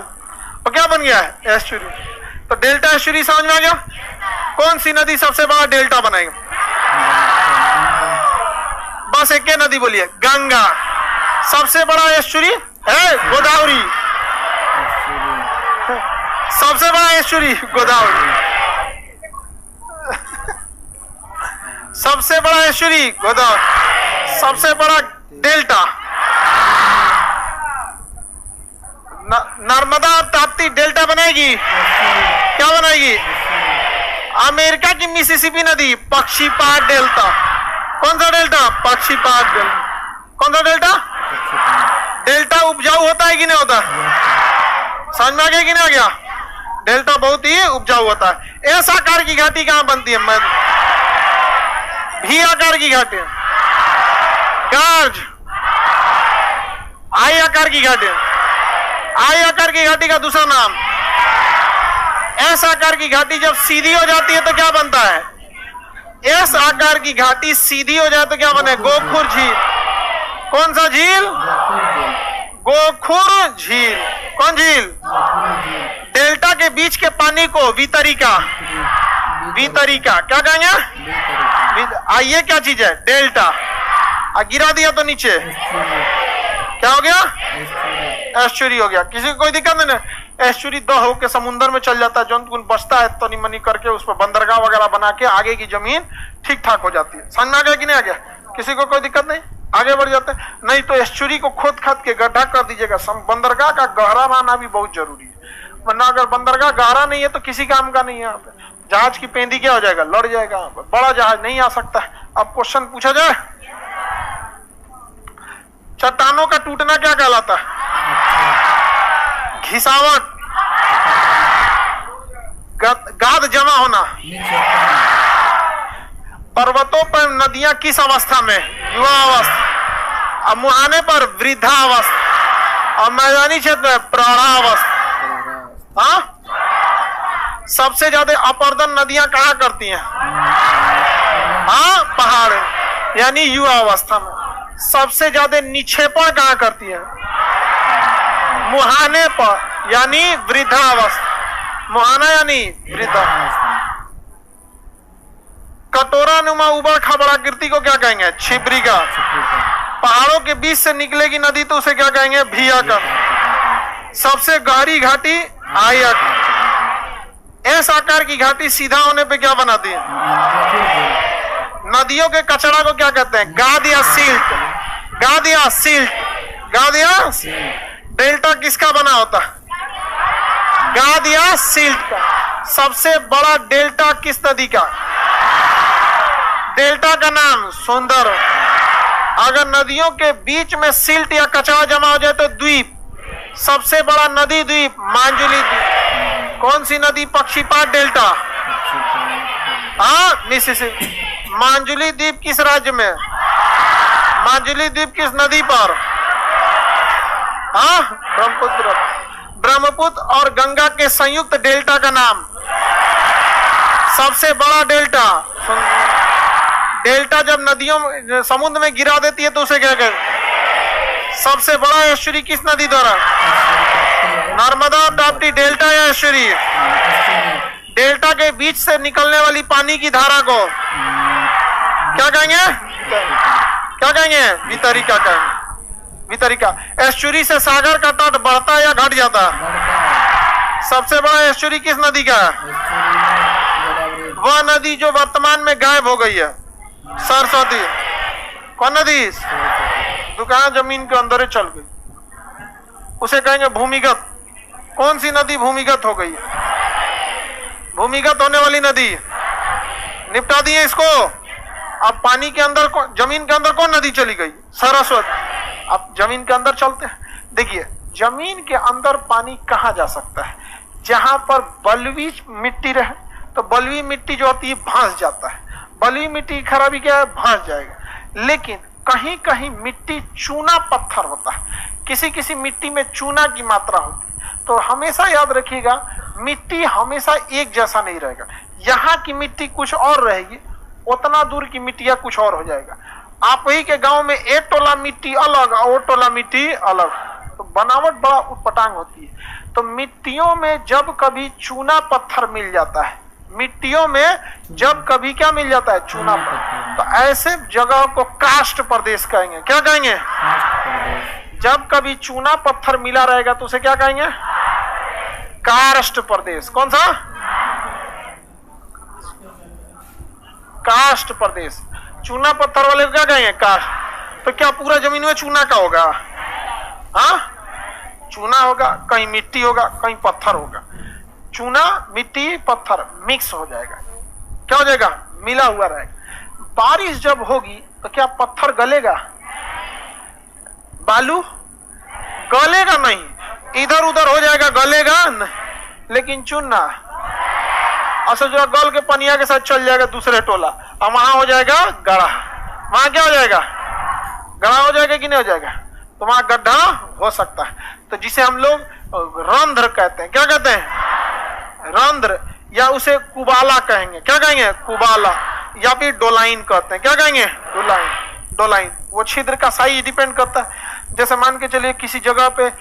तो क्या बन गया है? एस्चुरी। तो डेल्टा एस्चुरी समझ में आ गया? कौन सी नदी सबसे बड़ा डेल्टा बनाएगी? बस एक ही नदी बोलिए, गंगा। सबसे बड़ा एस्चुरी है गोदावरी, सबसे बड़ा एस्चुरी गोदावरी, सबसे बड़ा एस्चुरी गोदावरी, सबसे बड़ा डेल्टा नर्मदा और ताप्ती डेल्टा बनाएगी। क्या बनाएगी? अमेरिका की मिसिसिपी नदी पक्षीपात डेल्टा। कौन सा डेल्टा? पक्षीपात डेल्टा। कौन सा डेल्टा? डेल्टा उपजाऊ होता है कि नहीं होता? समझ में आ गया कि नहीं आ गया? डेल्टा बहुत ही उपजाऊ होता है। एस आकार की घाटी कहां बनती है? भी आकार की घाटी, गार्ज। आई आकार की घाटी, आई आकार की घाटी का दूसरा नाम। एस आकार की घाटी जब सीधी हो जाती है तो क्या बनता है? एस आकार की घाटी सीधी हो जाए तो क्या बने? गोखुर झील। कौन सा झील? गोखुर झील। कौन झील? डेल्टा के बीच के पानी को वितरिका, वितरिका क्या कहेंगे? आइए क्या चीज है? डेल्टा। गिरा दिया तो नीचे क्या हो गया? एस्चुरी हो गया। किसी को कोई दिक्कत नहीं? एस्चुरी दो होके समुद्र में चल जाता है, जंतु बचता है तो निमनी करके उस पर बंदरगाह वगैरह बना के आगे की जमीन ठीक ठाक हो जाती है। समझ में आ गया कि नहीं आ गया? किसी को कोई दिक्कत नहीं? आगे बढ़ जाते हैं। नहीं तो एस्चुरी को खोद खाद के गड्ढा कर दीजिएगा। बंदरगाह का गहरा रहना भी बहुत जरूरी है, वरना अगर बंदरगाह गहरा नहीं है तो किसी काम का नहीं है। यहाँ पे जहाज की पेंदी क्या हो जाएगा? लड़ जाएगा। यहाँ पर बड़ा जहाज नहीं आ सकता। अब क्वेश्चन पूछा जाए, चट्टानों का टूटना क्या कहलाता है? घिसावट, गाद जमा होना। पर्वतों पर नदियां किस अवस्था में? युवा अवस्था। अब मुहाने पर वृद्धावस्था, और मैदानी क्षेत्र में प्रौढ़ावस्था। हाँ, सबसे ज्यादा अपर्दन नदियां कहाँ करती हैं? हाँ, पहाड़ यानी युवा अवस्था में। सबसे ज्यादा निक्षेपण कहाँ करती है? मुहाने पर यानी वृद्धावस्था। मुहाना यानी वृद्धा। कटोरा नुमा उबड़ खाबड़ आकृति को क्या कहेंगे? छिबरिका। पहाड़ों के बीच से निकलेगी नदी तो उसे क्या कहेंगे? भीयाकर। सबसे गहरी घाटी आयत। एस आकार की घाटी सीधा होने पे क्या बनाती है? नदियों के कचरा को क्या कहते हैं? गाद या सिल्ट। गाद या सिल्ट, गाद या डेल्टा किसका बना होता है? गाद या सिल्ट का। सबसे बड़ा डेल्टा किस नदी का? डेल्टा का नाम सुंदर। अगर नदियों के बीच में सिल्ट या कचरा जमा हो जाए तो द्वीप। सबसे बड़ा नदी द्वीप मांजुली द्वीप। कौन सी नदी? पक्षीपात डेल्टा। हाँ, मिसिसिपी। मांजुली द्वीप किस राज्य में? मांजुली द्वीप किस नदी पर? हाँ, ब्रह्मपुत्र। ब्रह्मपुत्र और गंगा के संयुक्त डेल्टा का नाम? सबसे बड़ा डेल्टा। डेल्टा जब नदियों में समुद्र में गिरा देती है तो उसे क्या कहते? सबसे बड़ा एस्चुरी किस नदी द्वारा? नर्मदा और ताप्ती। डेल्टा या एस्चुरी? डेल्टा के बीच से निकलने वाली पानी की धारा को क्या कहेंगे? क्या कहेंगे? वितरिका कहेंगे। वितरिका। एस्चुरी से सागर का तट बढ़ता या घट जाता? सबसे बड़ा एस्चुरी किस नदी का है? वह नदी जो वर्तमान में गायब हो गई है, सरस्वती। कौन नदी? दुकान जमीन के अंदर ही चल गई, उसे कहेंगे भूमिगत। कौन सी नदी भूमिगत हो गई है? भूमिगत होने वाली नदी। निपटा दिए इसको। अब पानी के अंदर जमीन के अंदर कौन नदी चली गई? सरस्वती। अब जमीन के अंदर चलते हैं, देखिए जमीन के अंदर पानी कहाँ जा सकता है? जहां पर बलुई मिट्टी रहे, तो बलुई मिट्टी जो होती है भंस जाता है। बलुई मिट्टी की खराबी क्या है? भंस जाएगा। लेकिन कहीं कहीं मिट्टी चूना पत्थर होता है, किसी किसी मिट्टी में चूना की मात्रा होती है। तो हमेशा याद रखिएगा, मिट्टी हमेशा एक जैसा नहीं रहेगा। यहाँ की मिट्टी कुछ और रहेगी, उतना दूर की मिट्टियां कुछ और हो जाएगा। आप ही के गांव में एक टोला मिट्टी अलग और वो टोला मिट्टी अलग, तो बनावट बड़ा उटपटांग होती है। तो मिट्टियों में जब कभी चूना पत्थर मिल जाता है, मिट्टियों में जब कभी क्या मिल जाता है? चूना पत्थर। तो ऐसे जगह को काष्ठ प्रदेश कहेंगे। क्या कहेंगे? जब कभी चूना पत्थर मिला रहेगा तो उसे क्या कहेंगे? काष्ठ प्रदेश। कौन सा? काष्ठ प्रदेश। चूना पत्थर वाले को क्या कहेंगे? काष्ठ। तो क्या पूरा जमीन में चूना का होगा? हाँ, चूना होगा, कहीं मिट्टी होगा, कहीं पत्थर होगा। चूना मिट्टी पत्थर मिक्स हो जाएगा। क्या हो जाएगा? मिला हुआ रहेगा। बारिश जब होगी तो क्या पत्थर गलेगा? बालू गलेगा नहीं, इधर उधर हो जाएगा, गलेगा नहीं। लेकिन चूना अच्छा जो गल के पनिया के साथ चल जाएगा दूसरे टोला, और वहां हो जाएगा गढ़ा। वहां क्या हो जाएगा? गढ़ा हो जाएगा कि नहीं हो जाएगा? तो वहां गड्ढा हो सकता है। तो जिसे हम लोग रंध्र कहते हैं। क्या कहते हैं? रंध्र, या उसे कुबाला कहेंगे। क्या कहेंगे? कुबाला। या फिर डोलाइन कहते हैं। क्या कहेंगे? डोलाइन। डोलाइन वो छिद्र का साइज डिपेंड करता है। जैसे मान के चलिए किसी जगह पे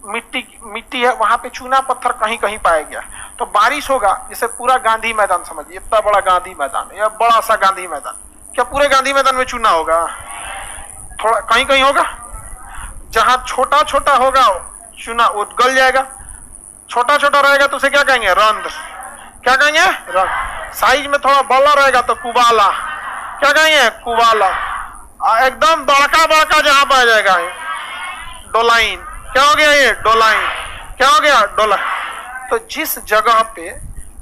मिट्टी है, वहां पे चूना पत्थर कहीं कहीं पाया गया, तो बारिश होगा। जैसे पूरा गांधी मैदान समझिए, इतना बड़ा गांधी मैदान या बड़ा सा गांधी मैदान, क्या पूरे गांधी मैदान में चूना होगा? थोड़ा कहीं कहीं होगा। जहां छोटा छोटा होगा चूना वो गल जाएगा, छोटा छोटा रहेगा तो उसे क्या कहेंगे? रंध्र। क्या कहेंगे? रंध्र। साइज में थोड़ा बड़ा रहेगा तो कुबाला। क्या कहेंगे? कुबाला। एकदम बड़का बड़का जहां पाया जाएगा डोलाइन। क्या हो गया? ये डोलाइन। क्या हो गया? डोलाइन। तो जिस जगह पे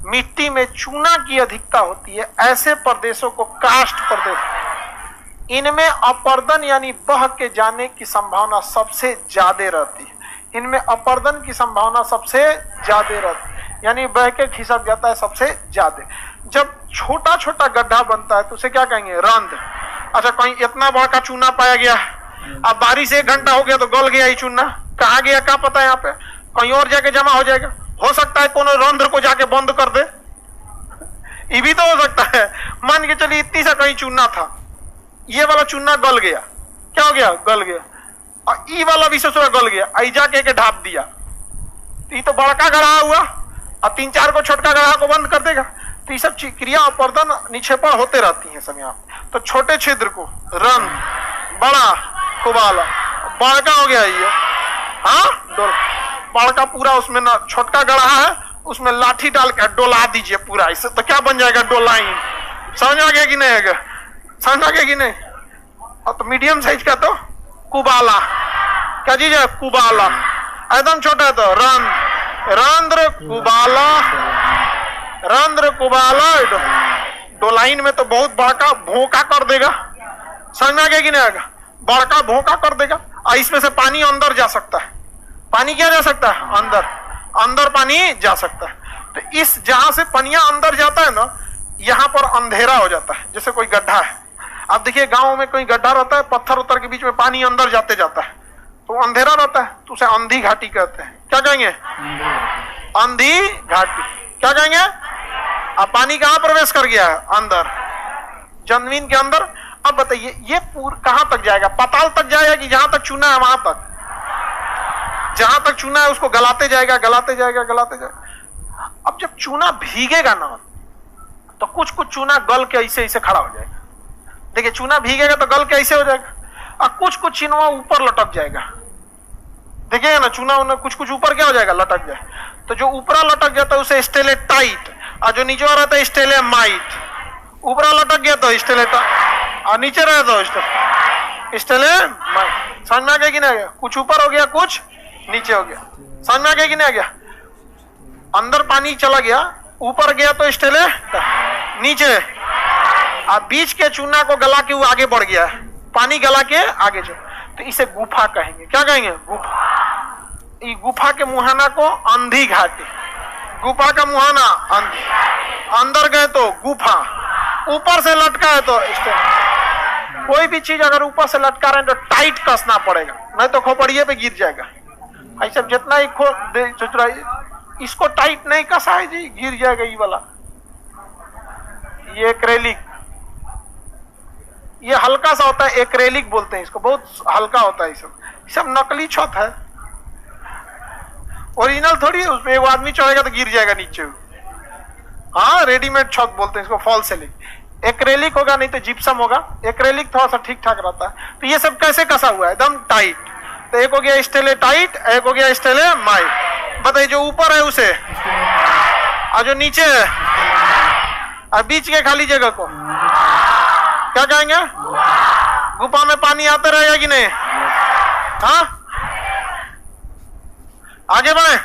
मिट्टी में चूना की अधिकता होती है, ऐसे प्रदेशों को काष्ठ प्रदेश। इनमें अपर्दन यानी बह के जाने की संभावना सबसे ज्यादा रहती है। इनमें अपर्दन की संभावना सबसे ज्यादा रहती है, यानी बह के खिसक जाता है सबसे ज्यादा। जब छोटा छोटा गड्ढा बनता है तो उसे क्या कहेंगे? रंध्र। अच्छा, कहीं इतना बड़ा का चूना पाया गया, अब बारिश 1 घंटा हो गया तो गल गया ये चूना, कहाँ गया क्या पता? यहाँ पे कहीं और जाके जमा हो जाएगा। हो सकता है कोनो रंध्र को जाके बंद कर दे, ये भी तो हो सकता है। मान के चलिए इतनी सा कहीं चूना था, ये वाला चूना गल गया। क्या हो गया? गल गया। और ई वाला भी सोच गल गया, आई जाके के ढाप दिया, तो ये तो बड़का गढ़ा हुआ, और 3-4 को छोटका गढ़ा को बंद कर देगा। तो ये सब क्रिया अपर्दन निक्षेपण होते रहती है सब यहाँ। तो छोटे छिद्र को रंध्र, बड़ा कुबाला, बड़का हो गया ये। हाँ, बड़का पूरा उसमें ना छोटका गढ़ा है, उसमें लाठी डाल के डोला दीजिए पूरा, इससे तो क्या बन जाएगा? डोलाइन। समझ आ गया कि नहीं? आएगा समझ आ गया कि नहीं? और तो मीडियम साइज का तो कुबाला। क्या चीज है? कुबाला। एकदम छोटा है तो रंध्र कुबाला। रंध्र कुबाला। डोलाइन में तो बहुत बड़का भोंका कर देगा। समझ में आ गया कि नहीं? आएगा बड़का भोंका कर देगा, और इसमें से पानी अंदर जा सकता है। पानी क्या जा सकता है? अंदर। अंदर पानी जा सकता है। तो इस जहां से पनिया अंदर जाता है ना, यहाँ पर अंधेरा हो जाता है। जैसे कोई गड्ढा है, आप देखिए गांव में कोई गड्ढा रहता है, पत्थर उत्तर के बीच में पानी अंदर जाते जाता है, तो अंधेरा रहता है, तो उसे अंधी घाटी कहते हैं। क्या कहेंगे? अंधी घाटी। क्या कहेंगे? अब पानी कहाँ प्रवेश कर गया है? अंदर, जमीन के अंदर। अब बताइए ये कहां तक जाएगा? पाताल तक जाएगा कि जहां तक चूना है वहां तक? जहां तक चूना है उसको गलाते जाएगा, गलाते जाएगा, गलाते जाएगा। अब जब चूना भीगेगा ना, तो कुछ कुछ चूना गल के ऐसे ऐसे खड़ा हो जाएगा। देखिए चूना भीगेगा तो गल के ऐसे हो जाएगा, और कुछ कुछ चीनवा ऊपर लटक जाएगा। देखिएगा ना, चूना कुछ कुछ ऊपर क्या हो जाएगा? लटक जाए। तो जो ऊपरा लटक जाता है उसे स्टेलेटाइट, और जो नीचे रहता है स्टेलेमाइट। ऊपरा लटक गया तो स्टेलेटाइट, और नीचे रहे तो स्टेलेमाइट। समझ में आ गया कि नहीं आ गया? कुछ ऊपर हो गया, कुछ नीचे हो गया। समझ में आ गया कि नहीं आ गया? अंदर पानी चला गया, ऊपर गया तो स्टेले, नीचे अब बीच के चूना को गला के वो आगे बढ़ गया है, पानी गला के आगे चल, तो इसे गुफा कहेंगे। क्या कहेंगे? गुफा। ये गुफा के मुहाना को अंधी घाटी, गुफा का मुहाना अंधी, अंदर गए तो गुफा, ऊपर से लटका है तो कोई भी चीज अगर ऊपर से लटका रहे हैं तो टाइट कसना पड़ेगा, नहीं तो खोपड़िए पे गिर जाएगा। ऐसा जितना ही इसको टाइट नहीं कसा है जी, गिर जाएगा ये वाला। ये एक्रेलिक, ये हल्का सा होता है, एक्रेलिक बोलते हैं इसको, बहुत हल्का होता है। सब नकली छत है, ओरिजिनल थोड़ी है। उसमें एक आदमी चढ़ेगा तो गिर जाएगा नीचे। हाँ, रेडीमेड छत बोलते हैं इसको, फॉल सीलिंग। एक्रेलिक होगा नहीं तो जिप्सम होगा। एक्रेलिक थोड़ा सा ठीक ठाक रहता है। तो ये सब कैसे कसा हुआ है? एकदम टाइट। तो एक हो गया स्टेले टाइट, एक हो गया स्टेले माइट। बताइए, जो ऊपर है उसे और जो नीचे है और बीच के खाली जगह को क्या कहेंगे? गुफा में पानी आता रहेगा कि नहीं? हाँ, आगे बढ़े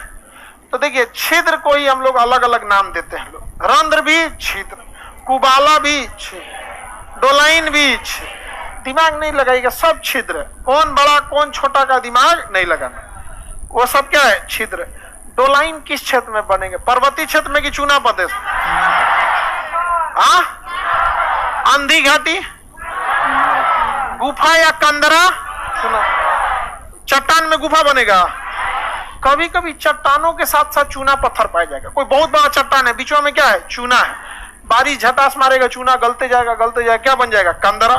तो देखिए, छिद्र को ही हम लोग अलग अलग नाम देते हैं। लोग रंध्र भी छिद्र, कुबाला भी छिद्र, डोलाइन भी छिद्र। दिमाग नहीं लगाएगा, सब छिद्र। कौन बड़ा कौन छोटा का दिमाग नहीं लगाना, वो सब क्या है? छिद्र। डोलाइन किस क्षेत्र में बनेंगे? पर्वतीय क्षेत्र में कि चूना प्रदेश? अंधी घाटी, गुफा या कंदरा? चट्टान में गुफा बनेगा। कभी कभी चट्टानों के साथ साथ चूना पत्थर पाया जाएगा। कोई बहुत बड़ा चट्टान है, बीचों में क्या है? चूना है। बारिश झटास मारेगा, चूना गलते जाएगा गलते जाएगा, क्या बन जाएगा? कंदरा।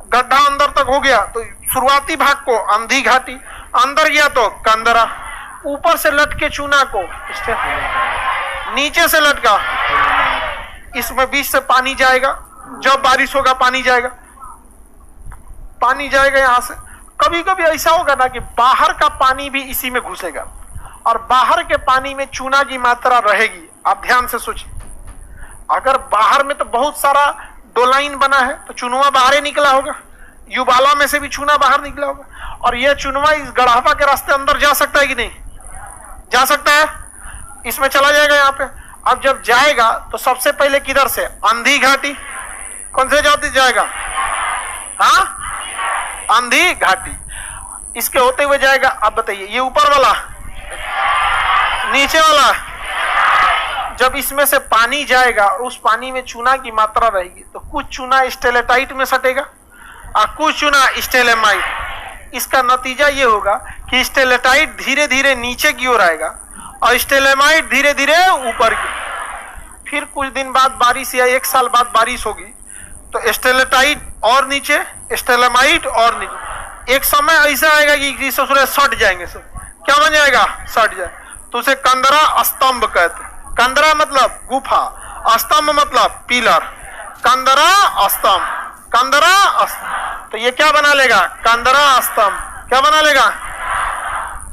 गड्ढा अंदर तक हो गया तो शुरुआती भाग को अंधी घाटी, अंदर गया तो कंदरा। ऊपर से लटके चूना को, नीचे से लटका, इसमें बीच से पानी जाएगा। जब बारिश होगा पानी जाएगा, पानी जाएगा यहां से। कभी कभी ऐसा होगा ना कि बाहर का पानी भी इसी में घुसेगा और बाहर के पानी में चूना की मात्रा रहेगी। आप ध्यान से सोचिए, अगर बाहर में तो बहुत सारा डोलाइन बना है तो चुनवा बाहर निकला होगा, युबाला में से भी चूना बाहर निकला होगा, और यह चुनवा इस गढ़ावा के रास्ते अंदर जा सकता है कि नहीं? जा सकता है। इसमें चला जाएगा यहाँ पे। अब जब जाएगा तो सबसे पहले किधर से? अंधी घाटी। कौन से जाती जाएगा? हाँ, अंधी घाटी। इसके होते हुए जाएगा। अब बताइए, ये ऊपर वाला, नीचे वाला, जब इसमें से पानी जाएगा और उस पानी में चूना की मात्रा रहेगी तो कुछ चूना स्टेलेटाइट में सटेगा और कुछ चूना स्टेलेमाइट। इसका नतीजा ये होगा कि स्टेलेटाइट धीरे धीरे नीचे की ओर आएगा और स्टेलेमाइट धीरे धीरे ऊपर की। फिर कुछ दिन बाद बारिश या एक साल बाद बारिश होगी तो स्टेलेटाइट और नीचे, स्टेलेमाइट और नीचे। एक समय ऐसा आएगा कि ससुरे सट जाएंगे सब। क्या बन जाएगा? सट जाए। तो उसे कंदरा स्तंभ कहते हैं। कंदरा मतलब गुफा, स्तंभ मतलब पिलर। कंदरा स्तंभ, कंदरा स्तंभ। तो ये क्या बना लेगा? कंदरा स्तंभ। क्या बना लेगा?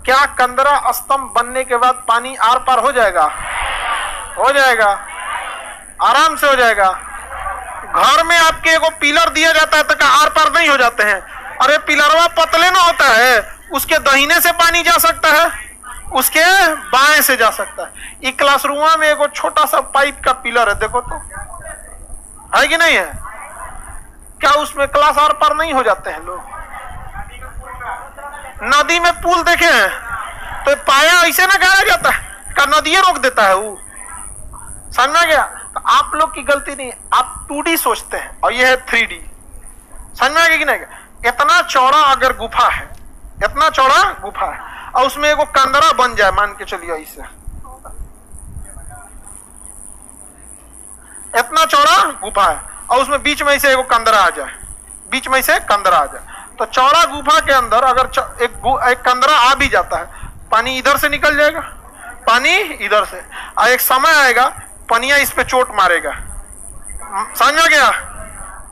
क्या कंदरा स्तंभ बनने के बाद पानी आर पार हो जाएगा? हो जाएगा, आराम से हो जाएगा। घर में आपके एगो पिलर दिया जाता है तो क्या आर पार नहीं हो जाते हैं? अरे पिलरवा पतले ना होता है, उसके दाहिने से पानी जा सकता है, उसके बाएं से जा सकता है। एक क्लासरूम में एगो छोटा सा पाइप का पिलर है, देखो तो है कि नहीं है? क्या उसमें क्लास आर पार नहीं हो जाते हैं लोग? नदी में पुल देखे हैं तो पाया ऐसे ना गाड़ा जाता है, क्या नदी रोक देता है वो? समझ में गया? तो आप लोग की गलती नहीं, आप 2D सोचते हैं और ये है 3D। समझ में आ गया कि नहीं? इतना चौड़ा अगर गुफा है, इतना चौड़ा गुफा है और उसमें एगो कंदरा बन जाए, मान के चलिए ऐसे, इतना चौड़ा गुफा है और उसमें बीच में से एगो कंदरा आ जाए, बीच में से कंदरा आ जाए, तो चौड़ा गुफा के अंदर अगर एक कंदरा आ भी जाता है, पानी इधर से निकल जाएगा, पानी इधर से, और एक समय आएगा पनिया इस पे चोट मारेगा। समझ में गया?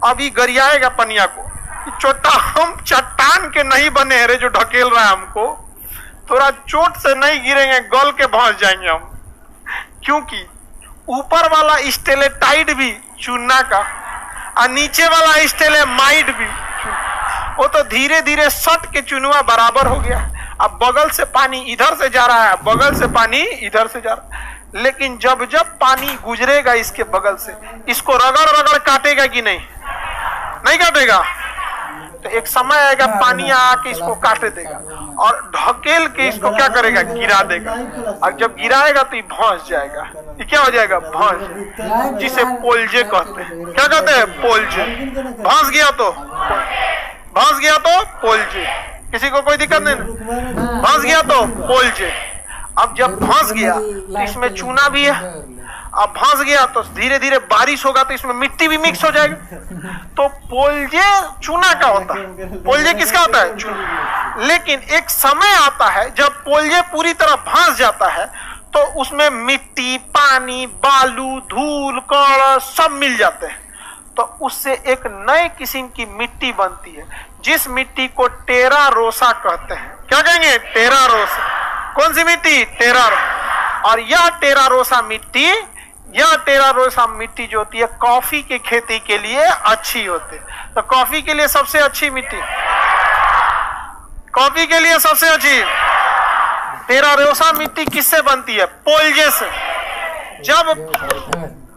अभी गरियाएगा पनिया को, चोटा हम चट्टान के नहीं बने हैं रे जो ढकेल रहा है हमको, थोड़ा चोट से नहीं गिरेंगे, गल के भस जाएंगे हम। क्योंकि ऊपर वाला स्टेलेटाइट भी चूना का और नीचे वाला स्टेलेमाइट भी, वो तो धीरे धीरे सट के चुनवा बराबर हो गया। अब बगल से पानी इधर से जा रहा है, बगल से पानी इधर से जा रहा है, लेकिन जब जब पानी गुजरेगा इसके बगल से, इसको रगड़ रगड़ काटेगा कि नहीं? नहीं काटेगा। तो एक समय आएगा पानी आके इसको काट देगा और ढकेल के इसको क्या करेगा, गिरा देगा। और जब गिराएगा तो ये भौंस जाएगा। ये क्या हो जाएगा, भौंस, जिसे पोलजे कहते हैं। क्या कहते हैं, पोलजे। भौंस गया तो पोलजे। किसी को कोई दिक्कत नहीं, भौंस गया तो पोलजे। अब जब भौंस गया तो इसमें चूना भी है। अब भौंस गया तो धीरे धीरे बारिश होगा तो इसमें मिट्टी भी मिक्स हो जाएगा। तो पोलजे चूना का होता है। पोलजे किसका होता है, चूना। लेकिन एक समय आता है जब पोलजे पूरी तरह भौंस जाता है तो उसमें मिट्टी, पानी, बालू, धूल, कण सब मिल जाते हैं। तो उससे एक नए किस्म की मिट्टी बनती है, जिस मिट्टी को टेरा रोसा कहते हैं। क्या कहेंगे, टेरा रोसा। कौन सी मिट्टी, टेरा। और यह टेरा रोसा मिट्टी जो होती है कॉफी की खेती के लिए अच्छी होती है। तो कॉफी के लिए सबसे अच्छी मिट्टी, कॉफी के लिए सबसे अच्छी टेरा रोसा मिट्टी किससे बनती है, पोलजे से।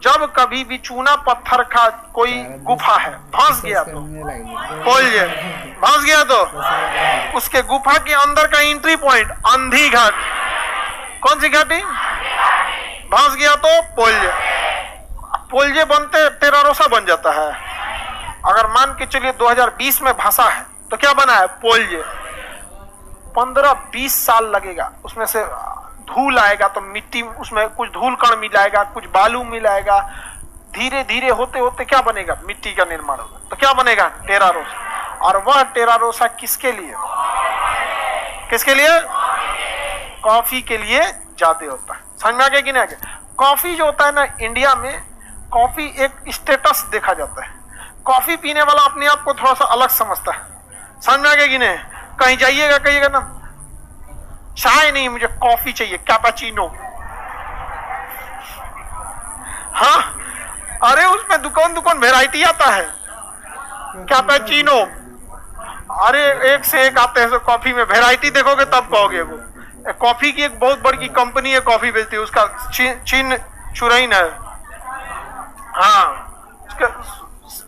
जब कभी भी चूना पत्थर का कोई गुफा है, धंस गया तो पोलजे, धंस गया तो उसके गुफा के अंदर का एंट्री पॉइंट अंधी घाट। कौन सी घाटी, धंस गया तो पोलजे बनते टेरा रोसा बन जाता है। अगर मान के चलिए 2020 में भाषा है तो क्या बना है, पोलजे। 15-20 साल लगेगा, उसमें से धूल आएगा तो मिट्टी, उसमें कुछ धूल कण मिलाएगा, कुछ बालू मिलाएगा। धीरे धीरे होते होते क्या बनेगा, मिट्टी का निर्माण होगा। तो क्या बनेगा, टेरा रोसा। और वह टेरा रोसा किसके लिए, कॉफी के लिए ज्यादा होता है। समझ में आ गया कि नहीं आ गया। कॉफी जो होता है ना, इंडिया में कॉफी एक स्टेटस देखा जाता है। कॉफी पीने वाला अपने आप को थोड़ा सा अलग समझता है। समझ में आ गया कि नहीं। कहीं जाइएगा कहिएगा ना, चाय नहीं मुझे कॉफी चाहिए, कैपेचिनो। हाँ, अरे उसमें दुकान वैरायटी आता है, कैपेचिनो। अरे एक से एक आते हैं कॉफी में, वैरायटी देखोगे तब कहोगे। वो कॉफी की एक बहुत बड़ी कंपनी है, कॉफी बेचती है, उसका चीन चुरैन है। हाँ,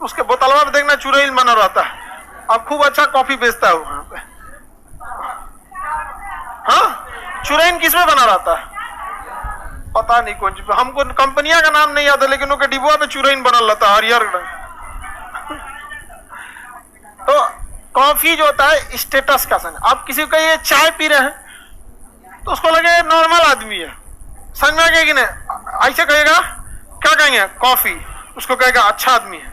उसके बोतलवा में देखना चुरैन बना रहता है। अब खूब अच्छा कॉफी बेचता है वहां पे। हाँ, चुरैन किस में बना रहता है पता नहीं, कौन, हमको कंपनियां का नाम नहीं याद है, लेकिन उनके डिब्बा पे चुरैन बनल रहता है, हरियर रंग। तो कॉफी जो होता है स्टेटस का सन। आप किसी को कहिए चाय पी रहे हैं तो उसको लगे नॉर्मल आदमी है। समझ में आ गया कि नहीं। ऐसे कहेगा, क्या कहेंगे, कॉफी, उसको कहेगा अच्छा आदमी है,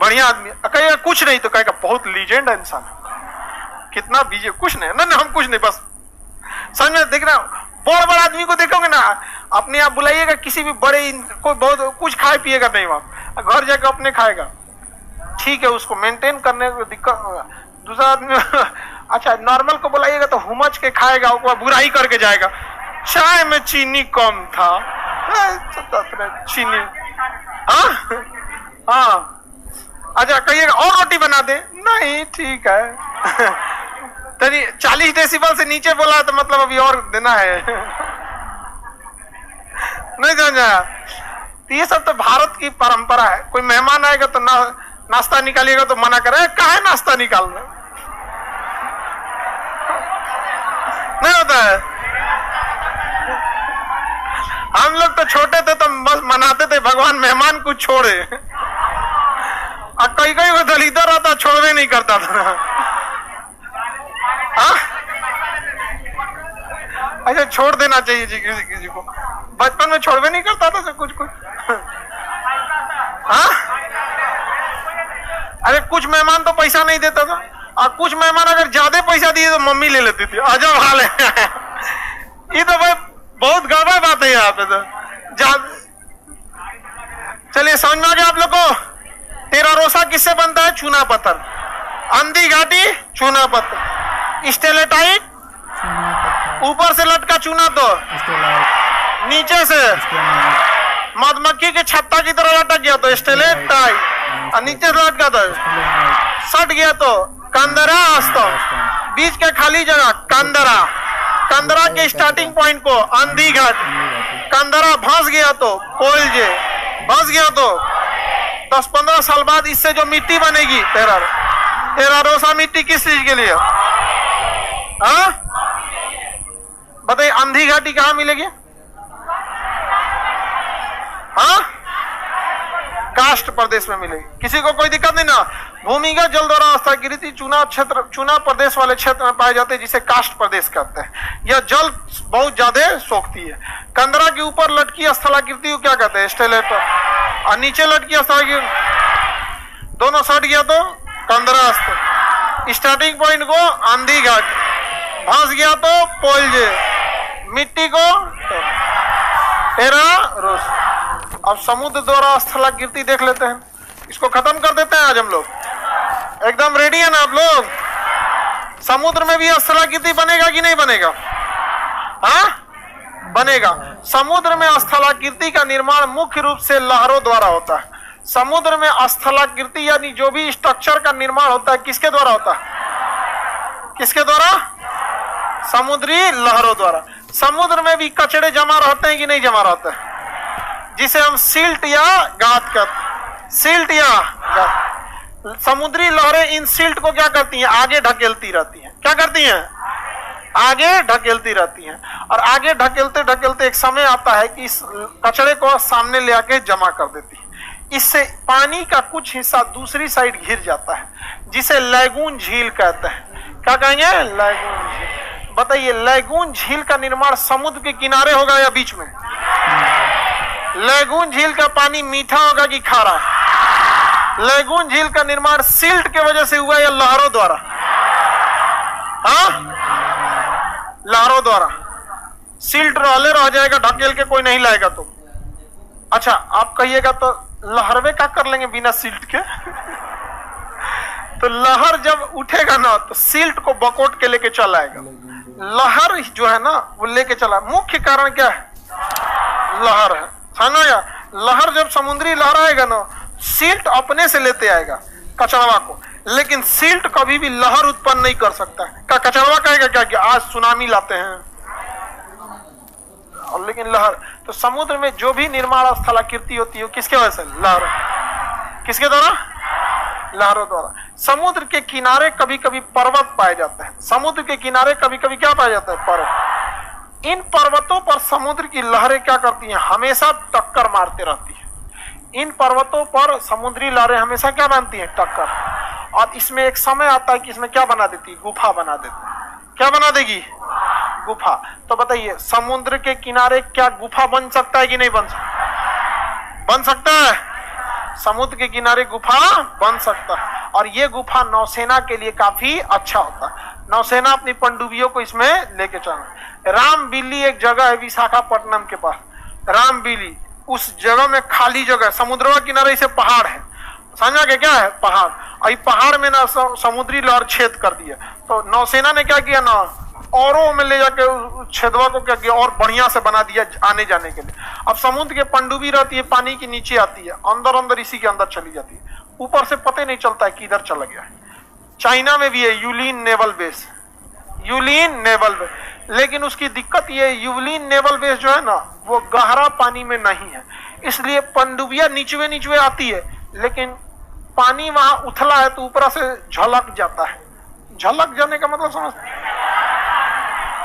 बढ़िया आदमी है। कहेगा कुछ नहीं तो कहेगा बहुत लीजेंड है इंसान, कितना बीजे, कुछ नहीं ना, हम कुछ नहीं, बस। समझ में देखना, बड़ा आदमी को देखोगे ना, अपने आप बुलाइएगा किसी भी बड़े, कोई बहुत कुछ खाए पिएगा नहीं, वहां घर जाकर अपने खाएगा, ठीक है, उसको मेंटेन करने को दिक्कत। दूसरा आदमी अच्छा नॉर्मल को बुलाइएगा तो हुमच के खाएगा, बुराई करके जाएगा, चाय में चीनी कम था, चीनी। हाँ, अच्छा कहिएगा और रोटी बना दे, नहीं ठीक है। तरी 40 डेसिबल से नीचे बोला तो मतलब अभी और देना है। नहीं समझा। तो ये सब तो भारत की परंपरा है। कोई मेहमान आएगा तो नाश्ता निकालिएगा तो मना करे, काहे नाश्ता निकाल रहे, नहीं होता है। हम लोग तो छोटे थे तो बस मनाते थे भगवान मेहमान कुछ छोड़े, और कई वो दलितर रहता छोड़वे नहीं करता था। अच्छा छोड़ देना चाहिए जी किसी को, बचपन में छोड़वे नहीं करता था कुछ। हाँ, अरे कुछ मेहमान तो पैसा नहीं देता था, और कुछ मेहमान अगर ज्यादा पैसा दिए तो मम्मी ले लेती थी। अजब हाल है। ये तो भाई बहुत गड़बड़ बात है यहाँ पे तो। चलिए समझ में आ गया आप लोग को। टेरा रोसा किससे बनता है, चूना पत्थर। अंधी घाटी चूना पत्थर। स्टेलेटाइट ऊपर से लटका चूना, तो नीचे से मधुमक्खी के छत्ता की तरह लटक गया तो स्टेलेटाइट, और नीचे से लटका तो सट गया तो कंदरा। बीच के खाली जगह कंदरा। कंदरा के स्टार्टिंग पॉइंट को अंधी घाट। कंदरा फंस गया तो पोलजे, फंस गया तो 10-15 साल बाद इससे जो मिट्टी बनेगी टेरारोसा मिट्टी किस चीज के लिए? हाँ बताइए, आंधी घाटी कहां मिलेगी? हाँ कास्ट प्रदेश में मिलेगी। किसी को कोई दिक्कत नहीं ना। भूमिगत जल द्वारा अवस्थाकृति चुना प्रदेश वाले क्षेत्र में पाए जाते हैं, जिसे कास्ट प्रदेश कहते हैं। यह जल बहुत ज्यादा सोखती है। कंदरा के ऊपर लटकी स्थलाकृति को क्या कहते हैं? स्टेलेटर। और नीचे लटकी स्थलाकृति, दोनों सट गया तो कंदरा स्थल। स्टार्टिंग पॉइंट को आंधी घाट, फंस गया तो पोलजे, मिट्टी को टेरारोसा। अब समुद्र द्वारा स्थलाकृति देख लेते हैं, इसको खत्म कर देते हैं आज हम लोग। एकदम रेडी है ना आप लोग? समुद्र में भी स्थलाकृति बनेगा कि नहीं बनेगा? हाँ बनेगा। समुद्र में स्थलाकृति का निर्माण मुख्य रूप से लहरों द्वारा होता है। समुद्र में स्थलाकृति यानी जो भी स्ट्रक्चर का निर्माण होता है किसके द्वारा होता है? किसके द्वारा? समुद्री लहरों द्वारा। समुद्र में भी कचड़े जमा रहते हैं कि नहीं जमा रहते हैं, जिसे हम सिल्ट या गाद कहते हैं। सिल्ट या गाद। समुद्री लहरें इन सिल्ट को क्या करती हैं? आगे ढकेलती रहती हैं। क्या करती हैं? आगे ढकेलती रहती हैं। और आगे ढकेलते ढकेलते एक समय आता है कि इस कचड़े को सामने ले आके जमा कर देती है। इससे पानी का कुछ हिस्सा दूसरी साइड घिर जाता है, जिसे लैगून झील कहते हैं। क्या कहेंगे? लैगून झील। बताइए, लैगून झील का निर्माण समुद्र के किनारे होगा या बीच में? लैगून झील का पानी मीठा होगा कि खारा? लैगून झील का निर्माण सिल्ट के वजह से हुआ या लहरों द्वारा? हाँ लहरों द्वारा। सिल्ट रहले रह जाएगा, ढकेल के कोई नहीं लाएगा तो। अच्छा आप कहिएगा तो लहरवे क्या कर लेंगे बिना सिल्ट के? तो लहर जब उठेगा ना तो सिल्ट को बकोट के लेके चला आएगा। लहर जो है ना वो लेके चला। मुख्य कारण क्या है? लहर है। समझ गया? लहर जब समुद्री लहर आएगा ना, सिल्ट अपने से लेते आएगा कचड़वा को, लेकिन सिल्ट कभी भी लहर उत्पन्न नहीं कर सकता है। क्या कचड़वा कहेगा क्या कि आज सुनामी लाते हैं? और लेकिन लहर, तो समुद्र में जो भी निर्माण स्थलाकृति होती है किसके वजह से? लहर। किसके द्वारा? लहरों द्वारा। समुद्र के किनारे कभी कभी पर्वत पाए जाते हैं। समुद्र के किनारे कभी कभी क्या पाया जाता है? पर्वत। इन पर्वतों पर समुद्र की लहरें क्या करती हैं? हमेशा टक्कर मारते रहती है। इन पर्वतों पर समुद्री लहरें हमेशा क्या बनती हैं? टक्कर। और इसमें एक समय आता है कि इसमें क्या बना देती है? गुफा बना देती है। क्या बना देगी? गुफा। तो बताइए, समुद्र के किनारे क्या गुफा बन सकता है कि नहीं बन सकता? बन सकता है। समुद्र के किनारे गुफा बन सकता है। और ये गुफा नौसेना के लिए काफी अच्छा होता है। नौसेना अपनी पनडुब्बियों को इसमें लेके चलना। रामबिली एक जगह है विशाखापट्टनम के पास। रामबिली, उस जगह में खाली जगह, समुद्र के किनारे इसे पहाड़ है। समझा के क्या है? पहाड़। और पहाड़ में ना समुद्री लहर छेद कर दिया। तो नौसेना ने क्या किया ना, औरों में ले जाके छेदवा को क्या किया और बढ़िया से बना दिया आने जाने के लिए। अब समुद्र के पनडुब्बी रहती है, पानी के नीचे आती है, अंदर अंदर इसी के अंदर चली जाती है, ऊपर से पता नहीं चलता है किधर चला गया है। चाइना में भी है Yulin naval base. Yulin naval base, लेकिन उसकी दिक्कत ये, यूलिन नेवल बेस जो है ना वो गहरा पानी में नहीं है, इसलिए पनडुब्बियां नीचवे नीचवे आती है, लेकिन पानी वहां उथला है तो ऊपर से झलक जाता है। झलक जाने का मतलब समझते?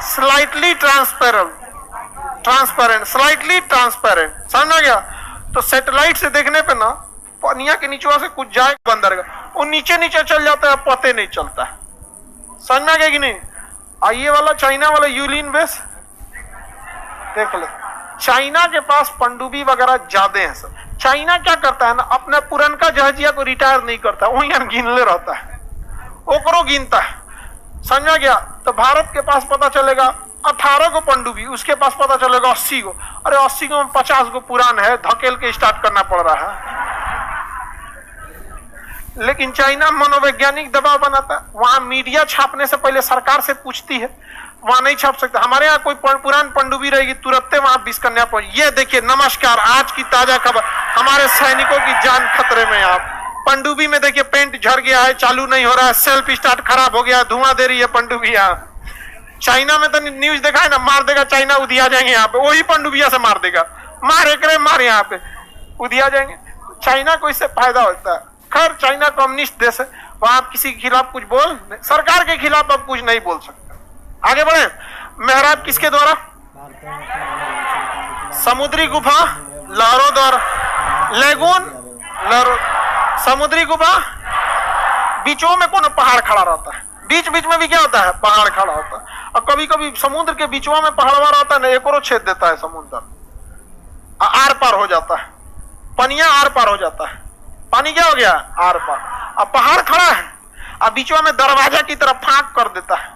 Slightly transparent, slightly transparent. समझ गया? तो सैटेलाइट से देखने पे ना पानिया के नीचे से कुछ जाए बंदर का, वो नीचे नीचे चल जाता है, पते नहीं चलता है। समझ में गया कि नहीं? आइए वाला चाइना वाला यूलिन बेस देख ले। चाइना के पास पनडुब्बी वगैरह ज्यादा है सर। चाइना क्या करता है ना, अपने पुरनका जहाजिया को रिटायर नहीं करता, वही गिनले रहता है, ओकरो गिनता है। समझा गया? तो भारत के पास पता चलेगा 18 को पनडुब्बी, उसके पास पता चलेगा 80 को। अरे 80 को 50 को पुरान है, धकेल के स्टार्ट करना पड़ रहा है। लेकिन चाइना मनोवैज्ञानिक दबाव बनाता है, वहां मीडिया छापने से पहले सरकार से पूछती है, वहां नहीं छाप सकता। हमारे यहाँ कोई पुरान पनडुब्बी रहेगी, तुरंत वहां बिस्कन्या पर ये देखिए, नमस्कार, आज की ताजा खबर, हमारे सैनिकों की जान खतरे में। आप पनडुब्बी में देखिए पेंट झड़ गया है, चालू नहीं हो रहा है, सेल्फ स्टार्ट खराब हो गया है, धुआं दे रही है पनडुब्बी। चाइना में तो न्यूज देखा है ना, मार देगा चाइना, उदिया जाएंगे यहाँ पे, वही पनडुब्बिया से मार देगा, मार एक मार यहाँ पे उदिया जाएंगे। चाइना को इससे फायदा होता है। खैर चाइना कम्युनिस्ट देश है, वहां आप किसी के खिलाफ कुछ बोल, सरकार के खिलाफ आप कुछ नहीं बोल सकते। आगे बढ़े। मेहराब किसके द्वारा? समुद्री गुफा लहरों द्वारा। लेगून लहरों, समुद्री गुफा बीचों में कौन पहाड़ खड़ा रहता है, बीच बीच में भी क्या होता है, पहाड़ खड़ा होता है। और कभी कभी समुद्र के बीचों में पहाड़ रहता है ना, एक और छेद देता है समुद्र, आर पार हो जाता है, पनिया आर पार हो जाता है, पानी क्या हो गया आर पार। अब पहाड़ खड़ा है, अब बीचों में दरवाजा की तरफ फांक कर देता है।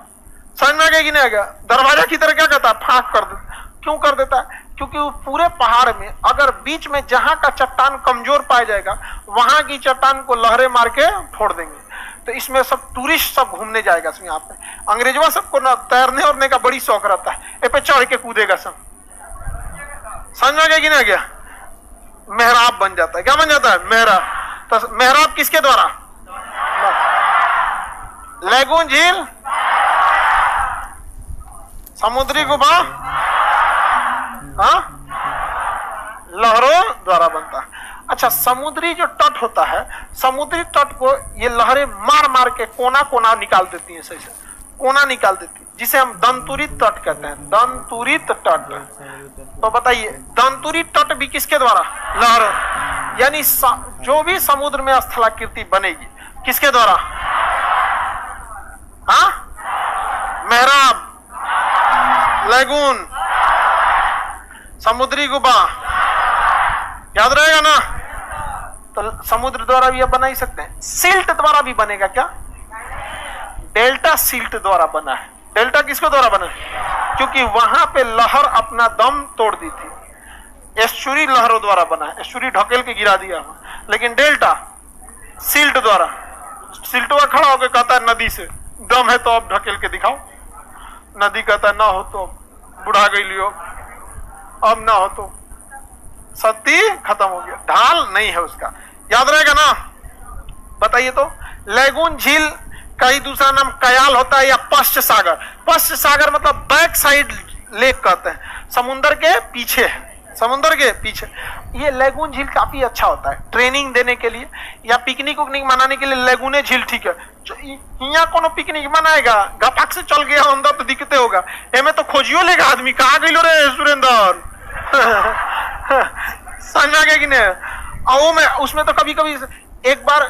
समझ में आ गया कि नहीं आ गया? दरवाजा की तरह क्या करता है, फांक कर देता है। क्यों कर देता है? क्योंकि वो पूरे पहाड़ में अगर बीच में जहां का चट्टान कमजोर पाया जाएगा वहां की चट्टान को लहरें मार के फोड़ देंगे। तो इसमें सब टूरिस्ट सब घूमने जाएगा सब। यहाँ पे अंग्रेजवा सबको ना तैरने उड़ने का बड़ी शौक रहता है, ये पे चढ़ के कूदेगा सब। समझ में आ गया कि नहीं आ गया? मेहराब बन जाता है। क्या बन जाता है? मेहराब। तो मेहराब किसके द्वारा? लेगून झील, समुद्री गुफा, हाँ, लहरों द्वारा बनता है। अच्छा, समुद्री जो तट होता है, समुद्री तट को ये लहरें मार मार के कोना कोना निकाल देती हैं, सही से कोना निकाल देती है, जिसे हम दंतुरित तट कहते हैं। दंतुरित तट। तो बताइए दंतुरी तट भी किसके द्वारा? लहरों, यानी जो भी समुद्र में स्थलाकृति बनेगी किसके द्वारा? हाँ, मेहराब, लेगून, समुद्री गुफा, याद रहेगा ना? तो समुद्र द्वारा भी अब बना ही सकते हैं। सिल्ट द्वारा भी बनेगा क्या? डेल्टा सिल्ट द्वारा बना है। डेल्टा किसके द्वारा बना है? क्योंकि वहां पे लहर अपना दम तोड़ दी थी। एस्चुरी लहरों द्वारा बना है, एस्चुरी ढकेल के गिरा दिया। लेकिन डेल्टा सिल्ट द्वारा, सिल्टवा खड़ा होकर कहता है नदी से दम है तो अब ढकेल के दिखाओ। नदी कहता है ना हो तो बुढ़ा गई लियो, अब ना हो तो सती खत्म हो गया, ढाल नहीं है उसका। याद रहेगा ना? बताइए तो। लेगून झील का ही दूसरा नाम कयाल होता है या पश्च सागर। पश्च सागर मतलब बैक साइड लेक कहते हैं, समुद्र के पीछे, समुद्र के पीछे। ये लेगून झील काफी अच्छा होता है ट्रेनिंग देने के लिए या पिकनिक उकनिक मनाने के लिए। लेगूने झील ठीक है। यहाँ कोनो पिकनिक मनाएगा, गपाक से चल गया अंदर तो दिखते होगा, एमे तो खोजियो लेगा आदमी, कहाँ गई रे सुरेंद्र। समझ आ गया कि नहीं? उसमें तो कभी कभी एक बार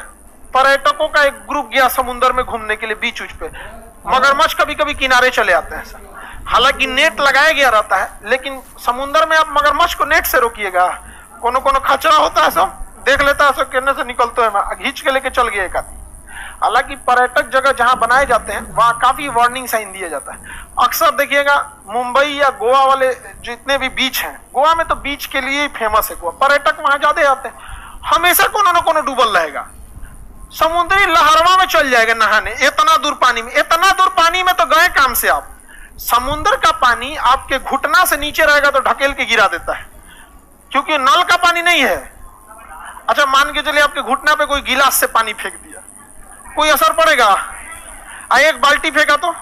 पर्यटकों का एक ग्रुप गया समुद्र में घूमने के लिए बीच उच पे, मगरमच्छ कभी कभी किनारे चले आते हैं। हालांकि नेट लगाया गया रहता है, लेकिन समुद्र में आप मगरमच्छ को नेट से रोकिएगा, कोनो कोनो खचरा होता है सब देख लेता है, सब किरने से निकलते हैं, घींच के लेके चल गया एक आदमी। हालांकि पर्यटक जगह जहां बनाए जाते हैं वहां काफी वार्निंग साइन दिया जाता है। अक्सर देखिएगा मुंबई या गोवा वाले जितने भी बीच हैं, गोवा में तो बीच के लिए ही फेमस है गोवा, पर्यटक वहां ज्यादा आते हैं, हमेशा कोनो न कोनो डूबल रहेगा, समुद्री लहरवा में चल जाएगा नहाने। इतना दूर पानी में, इतना दूर पानी में तो गए काम से आप। समुद्र का पानी आपके घुटना से नीचे रहेगा तो ढकेल के गिरा देता है, क्योंकि नल का पानी नहीं है। अच्छा मान के चलिए आपके घुटना पे कोई गिलास से पानी फेंक दिया, कोई असर पड़ेगा? एक बाल्टी फेंका तो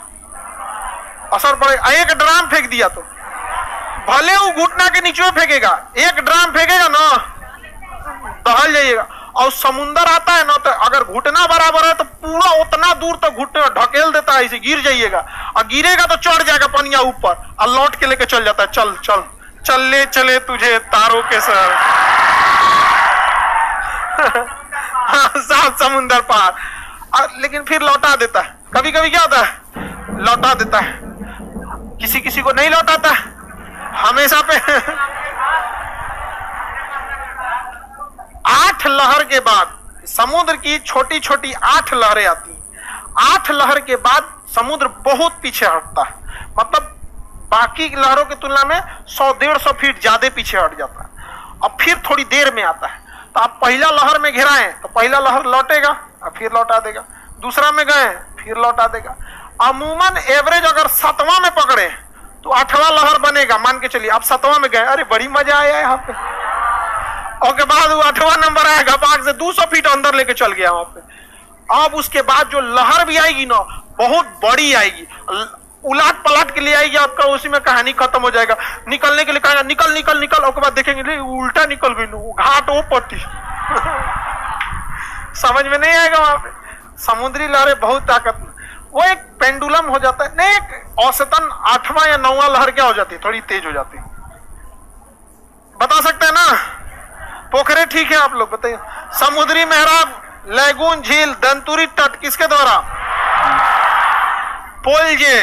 असर पड़ेगा, एक ड्राम फेंक दिया तो भले वो घुटना के नीचे फेंकेगा, एक ड्राम फेंकेगा ना दहल जाइएगा। और समुंदर आता है ना, तो अगर घुटना बराबर है तो पूरा उतना दूर तक घुटने ढकेल देता है, इसे गिर जाइएगा, और गिरेगा तो चढ़ जाएगा पनिया ऊपर और लौट के लेके चल जाता है। चल चल चलने चले तुझे तारों के सर। सात समुंदर पार, लेकिन फिर लौटा देता है। कभी कभी क्या होता है, लौटा देता है, किसी किसी को नहीं लौटाता है हमेशा पे। 8 लहर के बाद समुद्र की छोटी छोटी 8 लहरें आती हैं। 8 लहर के बाद समुद्र बहुत पीछे हटता है, मतलब बाकी लहरों की तुलना में 100-150 फीट ज्यादा पीछे हट जाता है, और फिर थोड़ी देर में आता है। तो आप पहला लहर में घिराएं तो पहला लहर लौटेगा और फिर लौटा देगा, दूसरा में गए फिर लौटा देगा। अमूमन एवरेज अगर 7वां में पकड़े तो 8वां लहर बनेगा। मान के चलिए आप 7वां में गए, अरे बड़ी मजा आया यहाँ पे, और के बाद वो 8वां नंबर आएगा, पाक से 200 फीट अंदर लेके चल गया वहां पे। अब उसके बाद जो लहर भी आएगी ना बहुत बड़ी आएगी, उलाट पलाट के लिए आएगी आपका, उसी में कहानी खत्म हो जाएगा। निकलने के लिए कहेगा निकल निकल निकल, और बाद देखेंगे उल्टा निकल गई, घाट वो पट्टी समझ में नहीं आएगा। वहां पे समुद्री लहरें बहुत ताकत, वो एक पेंडुलम हो जाता है। नहीं, एक औसतन 8वां या 9वां लहर क्या हो जाती है, थोड़ी तेज हो जाती है। बता सकते हैं ना? पोखरे ठीक है, आप लोग बताइए। समुद्री मेहराब, लैगून, झील, दंतुरी तट किसके द्वारा? पोलजे,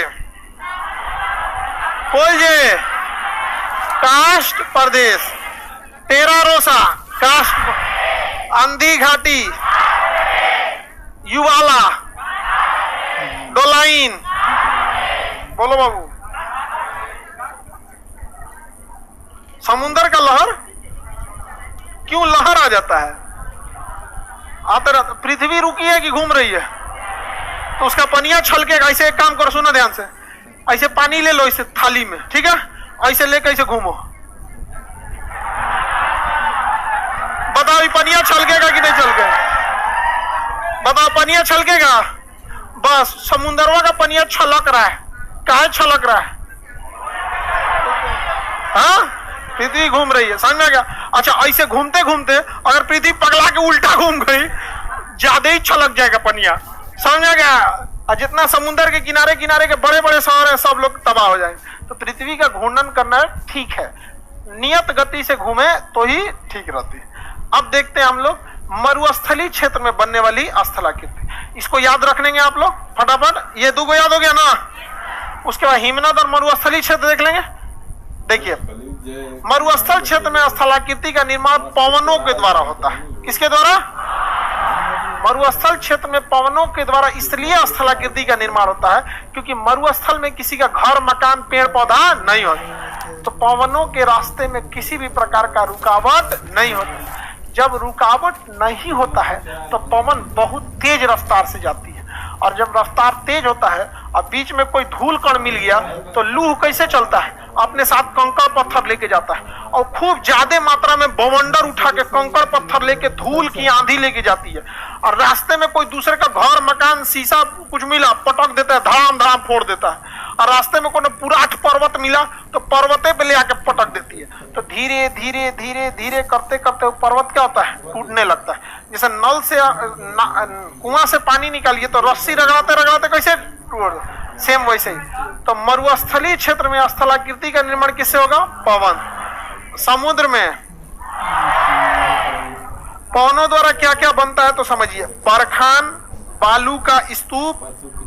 पोलजे कास्ट प्रदेश, टेरा रोसा कास्ट, अंधी घाटी, युवाला, डोलाइन, बोलो बाबू। समुंदर का लहर क्यों लहर आ जाता है? आते रहता। पृथ्वी रुकी है कि घूम रही है? तो उसका पनिया छलकेगा। ऐसे एक काम करो, सुनो ध्यान से, ऐसे पानी ले लो इसे थाली में, ठीक है? ऐसे लेकर ऐसे घूमो, बताओ पनिया छलकेगा कि नहीं छलकेगा? बताओ पनिया छलकेगा? बस समुंदरवा का पनिया छलक रहा है। काहे छलक रहा है? हाँ, पृथ्वी घूम रही है, समझ में आ गया? अच्छा, ऐसे घूमते घूमते अगर पृथ्वी पगला के उल्टा घूम गई, ज्यादा ही छलक जाएगा पनिया, समझ में आ गया? और जितना समुंदर के किनारे किनारे के बड़े बड़े शहर हैं, सब लोग तबाह हो जाएंगे। तो पृथ्वी का घूर्णन करना ठीक है, नियत गति से घूमे तो ही ठीक रहती है। अब देखते हैं हम लोग मरुस्थलीय क्षेत्र में बनने वाली स्थलाकृति। इसको याद रख लेंगे आप लोग फटाफट। ये दो याद हो गया ना? उसके बाद हिमनद और मरुस्थलीय क्षेत्र देख लेंगे। देखिए, मरुस्थल क्षेत्र में स्थलाकृति का निर्माण पवनों के द्वारा होता है। किसके द्वारा? मरुस्थल क्षेत्र में पवनों के द्वारा इसलिए स्थलाकृति का निर्माण होता है क्योंकि मरुस्थल में किसी का घर, मकान, पेड़ पौधा नहीं होता, तो पवनों के रास्ते में किसी भी प्रकार का रुकावट नहीं होती। जब रुकावट नहीं होता है तो पवन बहुत तेज रफ्तार से जाती है, और जब रफ्तार तेज होता है और बीच में कोई धूल कण मिल गया तो लूह कैसे चलता है? अपने साथ कंकड़ पत्थर लेके जाता है, और खूब ज्यादा मात्रा में बवंडर उठा के कंकड़ पत्थर लेके धूल की आंधी लेके जाती है। और रास्ते में कोई दूसरे का घर, मकान, शीशा कुछ मिला, पटक देता है, धड़ाम धड़ाम फोड़ देता है। और रास्ते में कोई पुराठ पर्वत मिला तो पर्वते पे ले आके पटक देती है। तो धीरे धीरे धीरे धीरे करते करते वो पर्वत क्या होता है? टूटने लगता है। जैसे नल से कुआं से पानी निकालिए तो रस्सी रगड़ाते रगड़ाते कैसे, सेम वैसे ही। तो मरुस्थलीय क्षेत्र में स्थलाकृति का निर्माण किससे होगा? पवन। समुद्र में पवनों द्वारा क्या क्या बनता है तो समझिए। बरखान, बालू का स्तूप,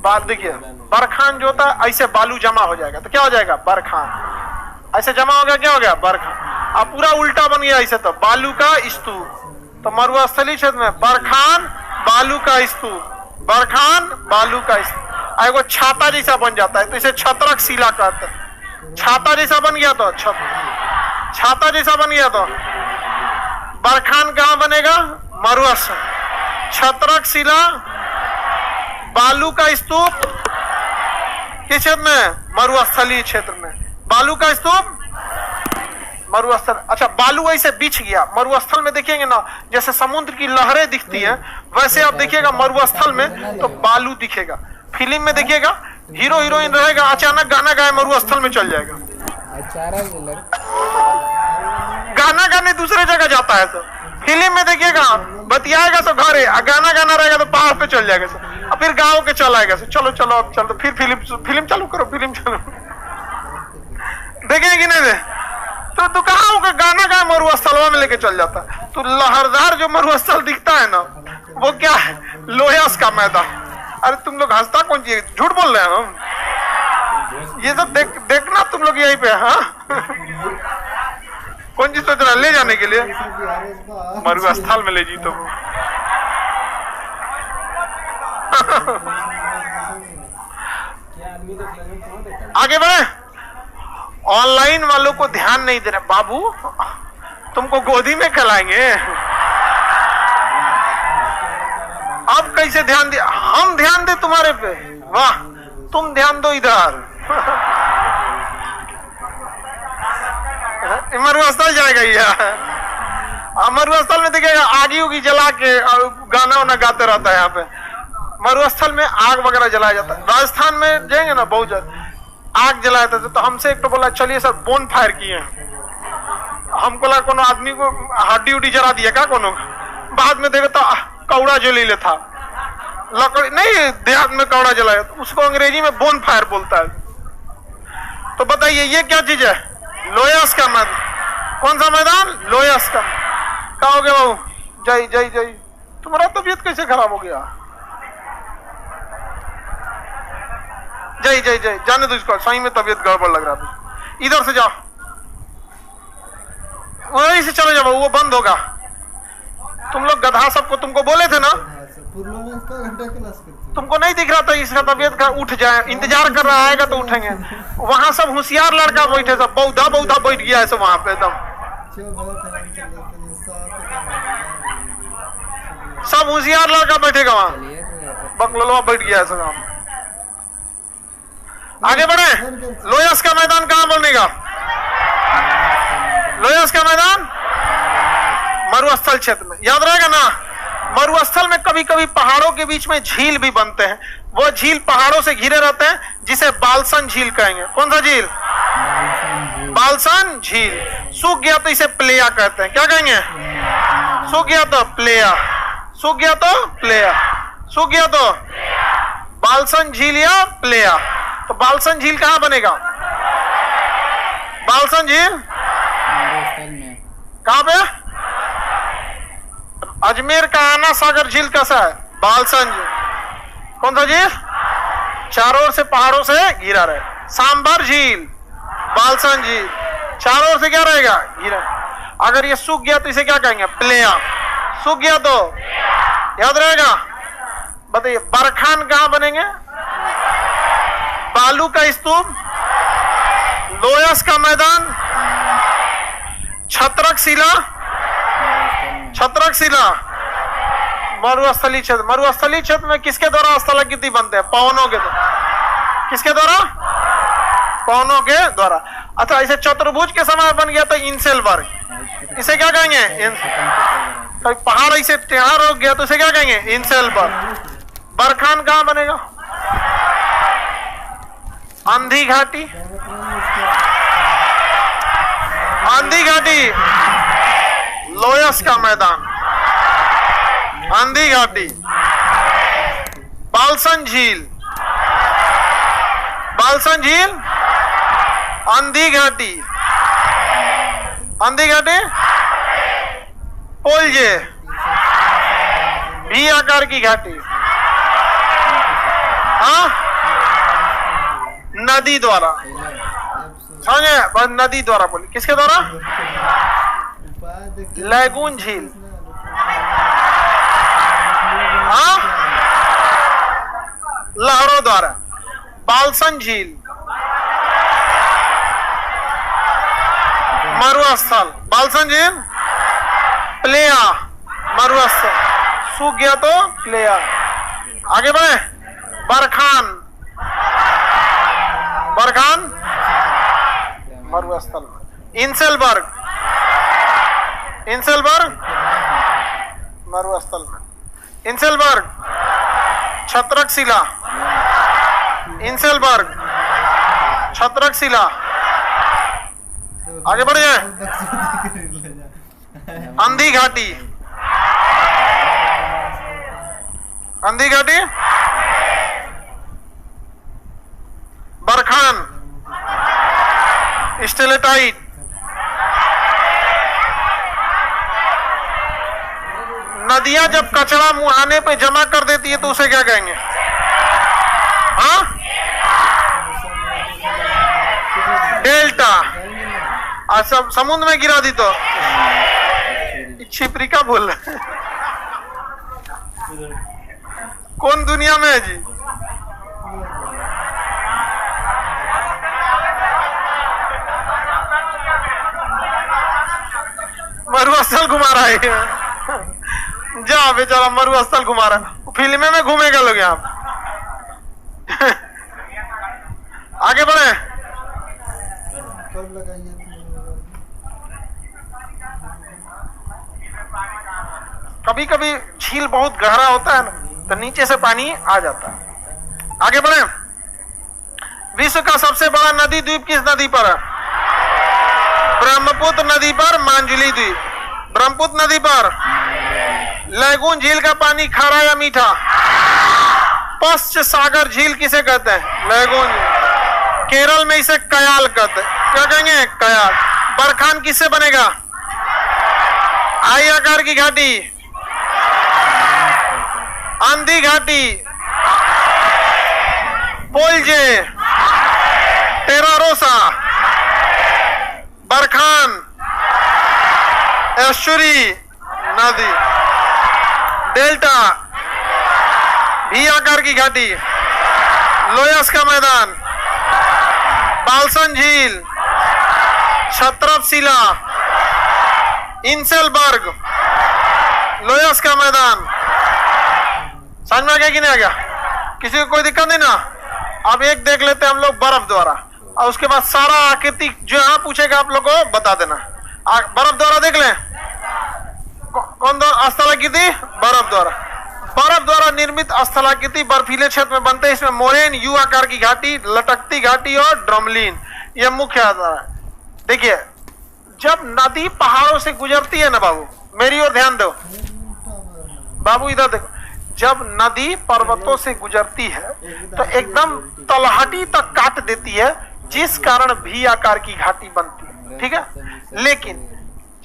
देखिए बरखान जो होता है ऐसे बालू जमा हो जाएगा तो क्या हो जाएगा? बरखान। ऐसे जमा हो गया, क्या हो गया? बरखान। अब पूरा उल्टा बन गया ऐसे, तो बालू का स्तूप। तो मरुस्थलीय क्षेत्र में बरखान, बालू का स्तूप, बरखान, बालू का स्तूप। एगो छाता जैसा बन जाता है तो इसे छत्रक शिला कहते हैं। छाता जैसा बन गया तो छाता जैसा बन गया तो बरखान कहां बनेगा? मरुस्थल। छत्रक शिला, बालू का स्तूप किस क्षेत्र में? मरुस्थलीय क्षेत्र में। बालू का स्तूप मरुस्थल। अच्छा, बालू ऐसे बिछ गया। मरुस्थल में देखिएंगे ना, जैसे समुद्र की लहरें दिखती हैं वैसे आप देखिएगा मरुस्थल में तो बालू दिखेगा। फिल्म में देखिएगा हीरो हीरोइन रहेगा, अचानक गाना गाए मरुस्थल में चल जाएगा, गाना गाने दूसरे जगह जाता है। तो फिल्म में देखिएगा बतियाएगा तो घरे, गाना गाना रहेगा तो पहाड़ पे चल जाएगा, और फिर गाँव के चल आएगा। चलो चलो अब चलो, फिर फिल्म चालू करो, फिल्म चालू देखेंगे कि नहीं? तो दुकानों का गाना गाए मरुस्थलवा में लेके चल जाता है। तो लहरदार जो मरुस्थल दिखता है ना, वो क्या है? लोहियास का मैदान। अरे तुम लोग हंसता कौन चीज? झूठ बोल रहे हैं हम। ये सब देखना तुम लोग यहीं पे। हाँ, कौन चीज सोच रहा है ले जाने के लिए? मरुस्थल में ले जी तो आगे बढ़े। ऑनलाइन वालों को ध्यान नहीं दे रहे। बाबू तुमको गोदी में खिलाएंगे, अब कैसे ध्यान दे? हम ध्यान दे तुम्हारे पे? वाह, तुम ध्यान दो इधर। मरुस्थल जाएगा ये। मरुस्थल में देखिएगा आगी उगी जला के गाना वाना गाते रहता है। यहाँ पे मरुस्थल में आग वगैरह जलाया जाता है। राजस्थान में जाएंगे ना, बहुत ज्यादा आग जलाए थे। तो हमसे एक तो बोला चलिए सर बोन फायर किए हैं। हमको लगा कोनो आदमी को हड्डी उड्डी जला दिया क्या कोनो। बाद में देखा तो कौड़ा जली ले था, लकड़ी नहीं, देहात में कौड़ा जलाया, तो उसको अंग्रेजी में बोन फायर बोलता है। तो बताइए ये क्या चीज है? लोयस का मैदान। कौन सा मैदान? लोयस का। क्या हो गया बाबू? जय जय जय। तुम्हारा तबीयत कैसे खराब हो गया? जय जय जय। जाने दो इसको, सही में तबीयत गड़बड़ लग रहा है। इधर से जाओ, वहीं से चले जाओ, वो बंद होगा। तुम लोग गधा सबको तुमको बोले थे ना, तुमको नहीं दिख रहा था इसका तबीयत का? उठ जाए, इंतजार कर रहा आएगा तो उठेंगे। वहां सब होशियार लड़का बैठे, सब बौधा बौधा बैठ गया है सब वहां पे एकदम, सब होशियार लड़का बैठेगा वहां, बकलोलवा बैठ गया है सब। आगे बढ़े। लोयस का मैदान कहां बनेगा? लोयस का मैदान मरुस्थल क्षेत्र में, याद रहेगा ना। मरुस्थल में कभी कभी पहाड़ों के बीच में झील भी बनते हैं। वो झील पहाड़ों से घिरे रहते हैं, जिसे बालसन झील कहेंगे। कौन सा झील? बालसन झील। सूख गया तो इसे प्लेया कहते हैं। क्या कहेंगे? सूख गया तो प्लेया, सूख गया तो प्लेया, सूख गया तो बालसन झील या प्लेया। तो बालसन झील कहां बनेगा? बालसन झील कहां पे? अजमेर का आना सागर झील कैसा है? बालसन झील। कौन सा झील? चारों ओर से पहाड़ों से घिरा रहे। सांबर झील, बालसन झील, चारों ओर से क्या रहेगा? घिरा। अगर ये सूख गया तो इसे क्या कहेंगे? प्लेया। सूख गया तो याद रहेगा। बताइए बरखान कहां बनेंगे? बालू का स्तूप, लोयस का मैदान, छत्रक शिला, छत्रक शिला, मरुस्थली क्षेत्र। मरुस्थली क्षेत्र में किसके द्वारा स्थलाकृति बनते हैं? पवनों के द्वारा। किसके द्वारा? पवनों के द्वारा। अच्छा, इसे चतुर्भुज के समय बन गया तो इंसेलबर्ग। इसे क्या कहेंगे? तो पहाड़ इसे टेढ़ा रोक गया तो इसे क्या कहेंगे? इंसेलबर्ग। बरखान कहां बनेगा? आंधी घाटी, आंधी घाटी, लोयस का मैदान, आंधी घाटी, बालसन झील, बालसन झील, आंधी घाटी, आंधी घाटी, पोलजे, भी आकार की घाटी। हाँ, नदी द्वारा, समझे? बस नदी द्वारा बोली। किसके द्वारा? लैगून झील। हाँ, लहरों द्वारा। बालसन झील, मरुस्थल, बालसन झील, प्लेया, मरुस्थल। सूख गया तो प्लेया। आगे बढ़े। बरखान, बरखान मरुस्थल। इंसेलबर्ग, इंसेलबर्ग मरुस्थल में। इंसेलबर्ग, छत्रक शिला, इंसेलबर्ग, छत्रक शिला। आगे बढ़ जाए। आंधी घाटी, आंधी घाटी, बरखान, स्टेलेटाइट, नदियां जब कचरा मुहाने पे जमा कर देती है तो उसे क्या कहेंगे? हाँ, डेल्टा। अच्छा, समुद्र में गिरा दी तो छिपरिका बोल रहे। कौन दुनिया में है जी? मरुस्थल घुमा रहा है। जा बेचारा मरुस्थल घुमा रहा है। फिल्म में घूमेगा लोग यहाँ। आगे बढ़े। कभी कभी झील बहुत गहरा होता है ना, तो नीचे से पानी आ जाता है। आगे बढ़े। विश्व का सबसे बड़ा नदी द्वीप किस नदी पर है? ब्रह्मपुत्र नदी पर मांजुली द्वीप। ब्रह्मपुत्र नदी पर लैगून झील का पानी खारा या मीठा? पश्च सागर झील किसे कहते हैं? लैगून। केरल में इसे कयाल कहते हैं। क्या कहेंगे? कयाल। बरखान किससे बनेगा? आई आकार की घाटी, आंधी घाटी, पोलजे, टेरारोसा, बरखान, एस्चुरी नदी, डेल्टा, भी आकार की घाटी, लोयस का मैदान, बालसन झील, छत्रपशिला, इंसेलबर्ग, लोयस का मैदान। समझ में आ गया कि नहीं आ गया? किसी को कोई दिक्कत नहीं ना? अब एक देख लेते हैं हम लोग बर्फ द्वारा, और उसके बाद सारा आकृति जो यहाँ पूछेगा आप लोग को बता देना। बर्फ द्वारा देख लें। कौन स्थलाकृति? बर्फ द्वारा। बर्फ द्वारा निर्मित स्थलाकृति बर्फीले क्षेत्र में बनते हैं। इसमें मोरेन, यू आकार की घाटी, लटकती घाटी और ड्रमलिन, यह मुख्य आधार है। देखिए, जब नदी पहाड़ों से गुजरती है ना बाबू, मेरी ओर ध्यान दो बाबू, इधर देखो। जब नदी पर्वतों से गुजरती है तो एकदम तलहटी तक काट देती है, जिस कारण भी आकार की घाटी बनती है। ठीक है, लेकिन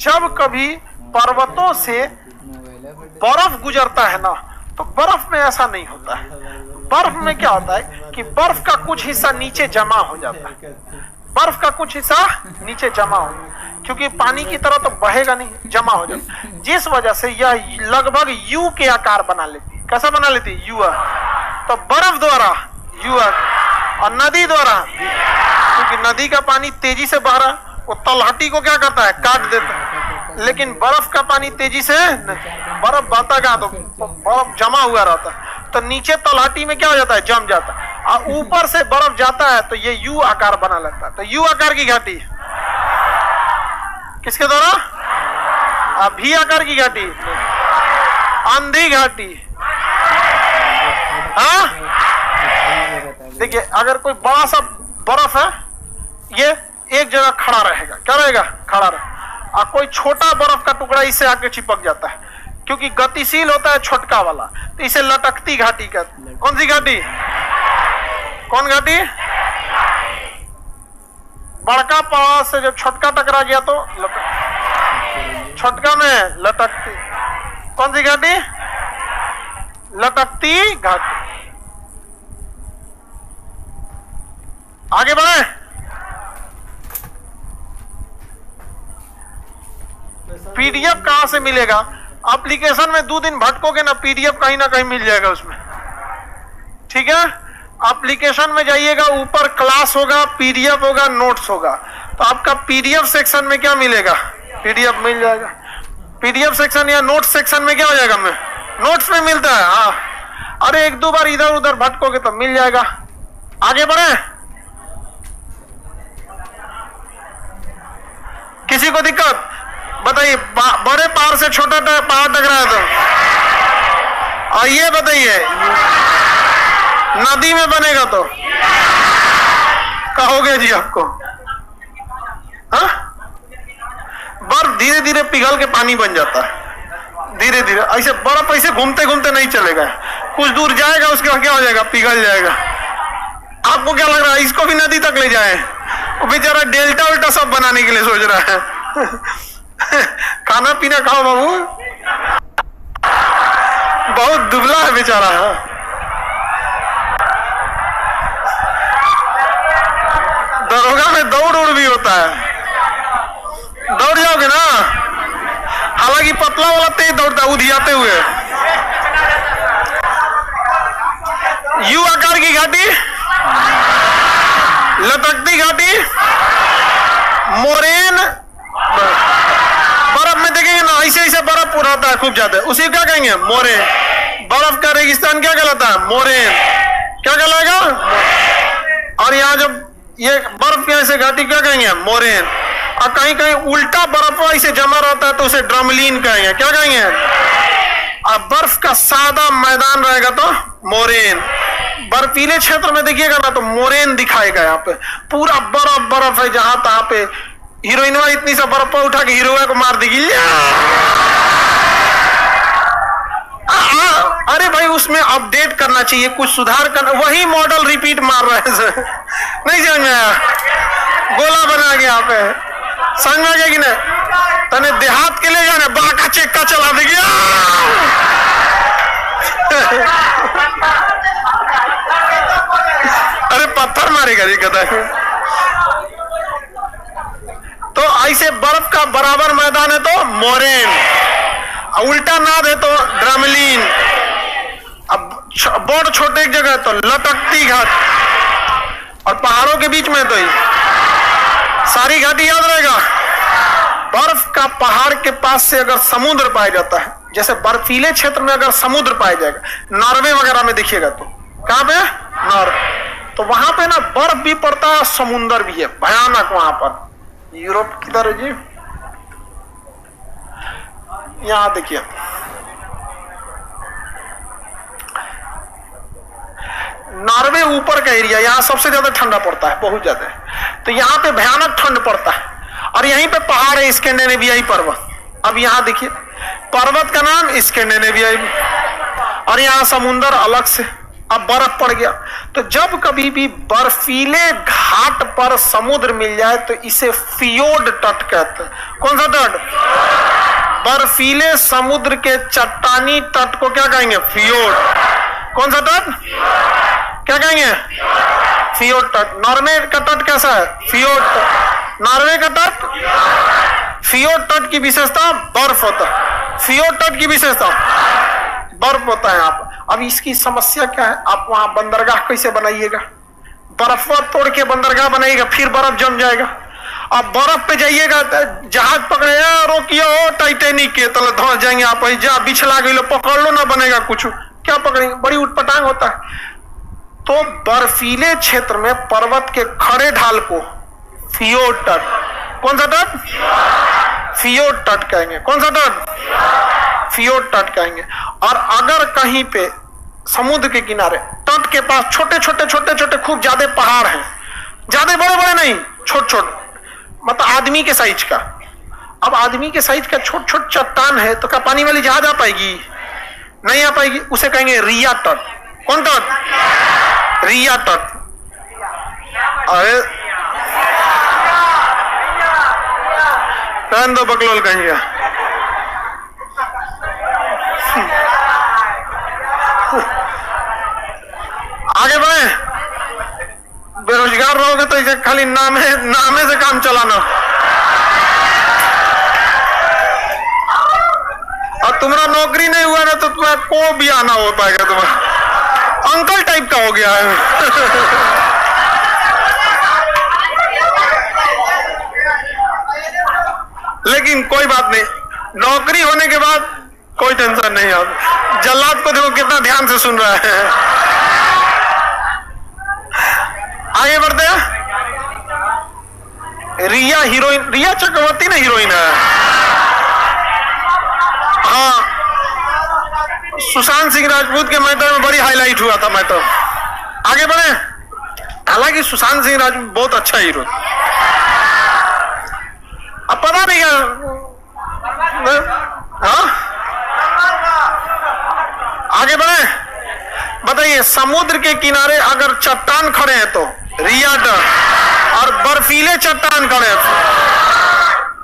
जब कभी पर्वतों से बर्फ गुजरता है ना, तो बर्फ में ऐसा नहीं होता है। बर्फ में क्या होता है कि बर्फ का कुछ हिस्सा नीचे जमा हो जाता है। बर्फ का कुछ हिस्सा नीचे जमा हो, क्योंकि पानी की तरह तो बहेगा नहीं, जमा हो जाता, जिस वजह से यह लगभग यू के आकार बना लेती है। कैसा बना लेती है? यू। तो बर्फ द्वारा यू, और नदी द्वारा, क्योंकि नदी का पानी तेजी से बह रहा, वो तलहटी को क्या करता है? काट देता है। लेकिन बर्फ का पानी तेजी से, बर्फ बहता का तो बर्फ जमा हुआ रहता है, तो नीचे तलहटी में क्या हो जाता है? जम जाता है, और ऊपर से बर्फ जाता है तो ये यू आकार बना लगता है। तो यू आकार की घाटी किसके द्वारा? भी आकार की घाटी, आंधी घाटी। हाँ, देखिए, अगर कोई बड़ा सा बर्फ है, ये एक जगह खड़ा रहेगा। क्या रहेगा? खड़ा रहेगा। और कोई छोटा बर्फ का टुकड़ा इससे आके चिपक जाता है, क्योंकि गतिशील होता है छोटका वाला, तो इसे लटकती घाटी कहते हैं। कौन सी घाटी? कौन घाटी? बड़का पहाड़ से जब छोटका टकरा गया तो छोटका में लटकती। कौन सी घाटी? लटकती घाटी। आगे बढ़े। पीडीएफ कहां से मिलेगा? एप्लीकेशन में 2 दिन भटकोगे ना, पीडीएफ कहीं ना कहीं मिल जाएगा उसमें। ठीक है, एप्लीकेशन में जाइएगा, ऊपर क्लास होगा, पीडीएफ होगा, नोट्स होगा, तो आपका पीडीएफ सेक्शन में क्या मिलेगा? पीडीएफ मिल जाएगा। पीडीएफ सेक्शन या नोट्स सेक्शन में क्या हो जाएगा? में नोट्स में मिलता है। हाँ, अरे 1-2 बार इधर उधर भटकोगे तो मिल जाएगा। आगे बढ़े। किसी को दिक्कत? बताइए, बड़े पहाड़ से छोटा पहाड़ टकरा है तो? और ये बताइए, नदी में बनेगा तो कहोगे जी आपको? हाँ, बर्फ धीरे धीरे पिघल के पानी बन जाता है, धीरे धीरे। ऐसे बर्फ ऐसे घूमते घूमते नहीं चलेगा, कुछ दूर जाएगा, उसके बाद क्या हो जाएगा? पिघल जाएगा। आपको क्या लग रहा है इसको भी नदी तक ले जाए? वो बेचारा डेल्टा उल्टा सब बनाने के लिए सोच रहा है। खाना पीना खाओ बाबू, बहुत दुबला है बेचारा। दरोगा में दौड़ उड़ भी होता है, दौड़ जाओगे ना। हालांकि पतला वाला तेज दौड़ता है उधियाते हुए। यू आकार की घाटी, लटकती घाटी, मोरेन। बर्फ में देखेंगे ना, ऐसे ऐसे बर्फ रहता है खूब ज्यादा, उसी क्या कहेंगे? मोरेन। बर्फ का रेगिस्तान क्या कहलाता है? मोरेन। क्या कहलाएगा? और यहाँ जब ये बर्फ ऐसे घाटी क्या कहेंगे? मोरेन। और कहीं कहीं उल्टा बर्फ ऐसे जमा रहता है तो उसे ड्रमलिन कहेंगे। क्या कहेंगे? और बर्फ का सादा मैदान रहेगा तो मोरेन। बर्फीले क्षेत्र में देखिएगा ना तो मोरेन दिखाएगा, यहाँ पे पूरा बर्फ बर्फ है, जहां तहां पे हीरोइनवा इतनी सा बर्फ पर उठा के हीरोइन को मार देगी। अरे भाई उसमें अपडेट करना चाहिए, कुछ सुधार करना, वही मॉडल रिपीट मार रहे हैं सर। नहीं समझ में आया, गोला बना के यहाँ पे समझ में आ गया कि नहीं? तने देहात के ले गया ना, बाका चेक्का चला देगी। अरे पत्थर मारेगा जी कहता है। तो ऐसे बर्फ का बराबर मैदान है तो मोरेन, उल्टा नाद है तो ड्रमलीन, अब बहुत छोटे एक जगह है तो लटकती घाट, और पहाड़ों के बीच में तो ही सारी घाटी याद रहेगा। बर्फ का पहाड़ के पास से अगर समुद्र पाया जाता है, जैसे बर्फीले क्षेत्र में अगर समुद्र पाया जाएगा, नॉर्वे वगैरह में देखिएगा तो कहां पे नॉर्वे, तो वहां पे ना बर्फ भी पड़ता है, समुद्र भी है भयानक वहां पर। यूरोप किधर है जी, यहां देखिए नॉर्वे ऊपर का एरिया, यहां सबसे ज्यादा ठंडा पड़ता है, बहुत ज्यादा। तो यहां पे भयानक ठंड पड़ता है, और यहीं पे पहाड़ है स्कैंडिनेवियाई पर्वत। अब यहां देखिए पर्वत का नाम स्कैंडिनेवियाई, और यहां समुद्र अलग से। अब बर्फ पड़ गया, तो जब कभी भी बर्फीले घाट पर समुद्र मिल जाए तो इसे फियोर्ड तट कहते हैं। कौन सा तट? बर्फीले समुद्र के चट्टानी तट को क्या कहेंगे? फियोर्ड। कौन सा तट? क्या कहेंगे? फियोर्ड तट। नॉर्वे का तट कैसा है? फियोर्ड तट। नॉर्वे का तट, फियोर्ड तट की विशेषता बर्फ होता है। फियोर्ड तट की विशेषता बर्फ होता है। आप अब इसकी समस्या क्या है? आप वहां बंदरगाह कैसे बनाइएगा? बर्फ तोड़ के बंदरगाह बनाइएगा, फिर बर्फ जम जाएगा। अब बर्फ पे जाइएगा, जहाज पकड़े रोकिए, हो टाइटेनिक के तले धंस जाएंगे आप, जहाँ बिछला गई पकड़ लो ना, बनेगा कुछ, क्या पकड़ेंगे? बड़ी उटपटांग होता है। तो बर्फीले क्षेत्र में पर्वत के खड़े ढाल को फियोर्ड तट। कौन सा तट? फियोर्ड तट कहेंगे। कौन सा तट? फियोर्ड तट कहेंगे। और अगर कहीं पे समुद्र के किनारे तट के पास छोटे छोटे छोटे छोटे खूब ज्यादा पहाड़ हैं, ज्यादा बड़े बड़े नहीं, छोटे छोटे, मतलब आदमी के साइज का। अब आदमी के साइज का छोट छोट चट्टान है, तो क्या पानी वाली जहाज आ पाएगी? नहीं आ पाएगी। उसे कहेंगे रिया तट। कौन तट? रिया तट। अरे दो बकलोल कहेंगे। आगे बढ़े। बेरोजगार रहोगे तो इसे खाली नामे से काम चलाना, और तुम्हारा नौकरी नहीं हुआ ना तो तुम्हारा को भी आना हो पाएगा, तुम्हारा अंकल टाइप का हो गया है। लेकिन कोई बात नहीं, नौकरी होने के बाद कोई टेंशन नहीं। अब जल्लाद को देखो कितना ध्यान से सुन रहा है। आगे बढ़ते हैं। रिया हीरोइन, रिया चक्रवर्ती ना हीरोइन है। हाँ, सुशांत सिंह राजपूत के मैटर में बड़ी हाईलाइट हुआ था मैटर। आगे बढ़े। हालांकि सुशांत सिंह राजपूत बहुत अच्छा हीरो, अब पता नहीं क्या। हाँ, आगे बढ़े। बताइए, समुद्र के किनारे अगर चट्टान खड़े हैं तो रिया तट, और बर्फीले चट्टान खड़े हैं,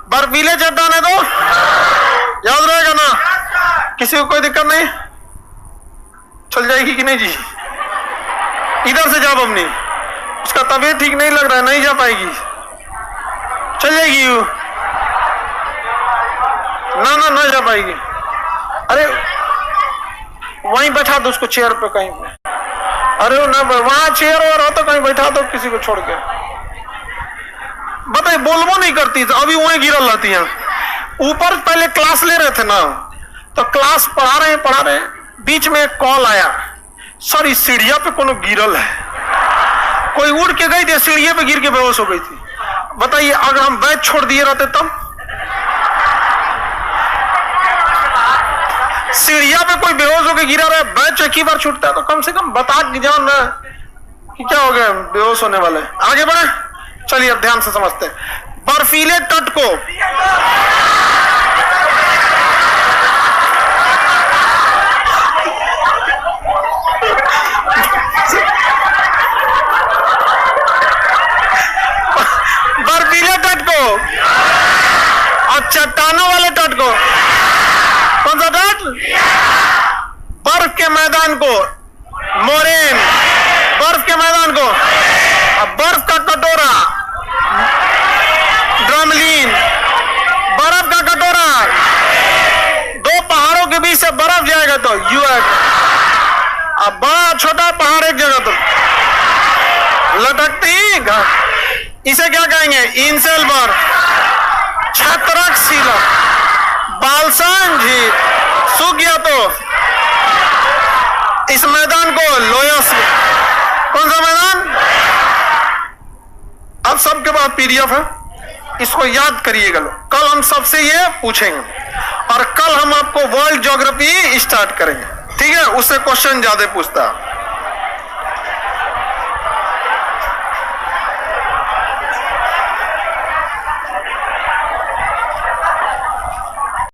बर्फीले चट्टान है तो याद रहेगा ना। किसी को कोई दिक्कत नहीं? चल जाएगी कि नहीं जी? इधर से जाओ अपनी, उसका तबीयत ठीक नहीं लग रहा है, नहीं जा पाएगी, चल जाएगी वो। ना जा पाएगी। अरे वहीं बैठा दो उसको, चेयर पे कहीं पे। अरे ना, वहां चेयर और हो तो कहीं बैठा दो किसी को छोड़ के। बताइए, बोलबो नहीं करती तो अभी वहीं गिरल रहती है। ऊपर पहले क्लास ले रहे थे ना, तो क्लास पढ़ा रहे हैं, बीच में एक कॉल आया, सर इस सीढ़िया पे कोनो गिरल है। कोई उड़ के गई थी, सीढ़िया पे गिर के बेहोश हो गई थी। बताइए, अगर हम बैच छोड़ दिए रहते तब सीढ़िया पे कोई बेहोश होकर गिरा रहा है, बैच एक ही बार छूटता है तो कम से कम बता कि जान ना कि क्या हो गया, बेहोश होने वाले। आगे बढ़े, चलिए अब ध्यान से समझते हैं। बर्फीले तट को बर्फीले तट को और चट्टानों वाले तट को, कौन सा तट? बर्फ के मैदान को मोरेन, बर्फ के मैदान को, अब बर्फ का कटोरा ड्रमलीन, बर्फ का कटोरा, दो पहाड़ों के बीच से बर्फ जाएगा तो यूएस, अब बड़ा छोटा पहाड़ एक जगह तो लटकती, इसे क्या कहेंगे? इंसेल बर्फ, छत्रक शिला, बालसन झील, सूख गया तो इस मैदान को लोयस, कौन सा मैदान? अब सबके पास पीडीएफ है, इसको याद करिएगा लोग, कल हम सबसे ये पूछेंगे और कल हम आपको वर्ल्ड ज्योग्राफी स्टार्ट करेंगे, ठीक है? उससे क्वेश्चन ज्यादा पूछता है।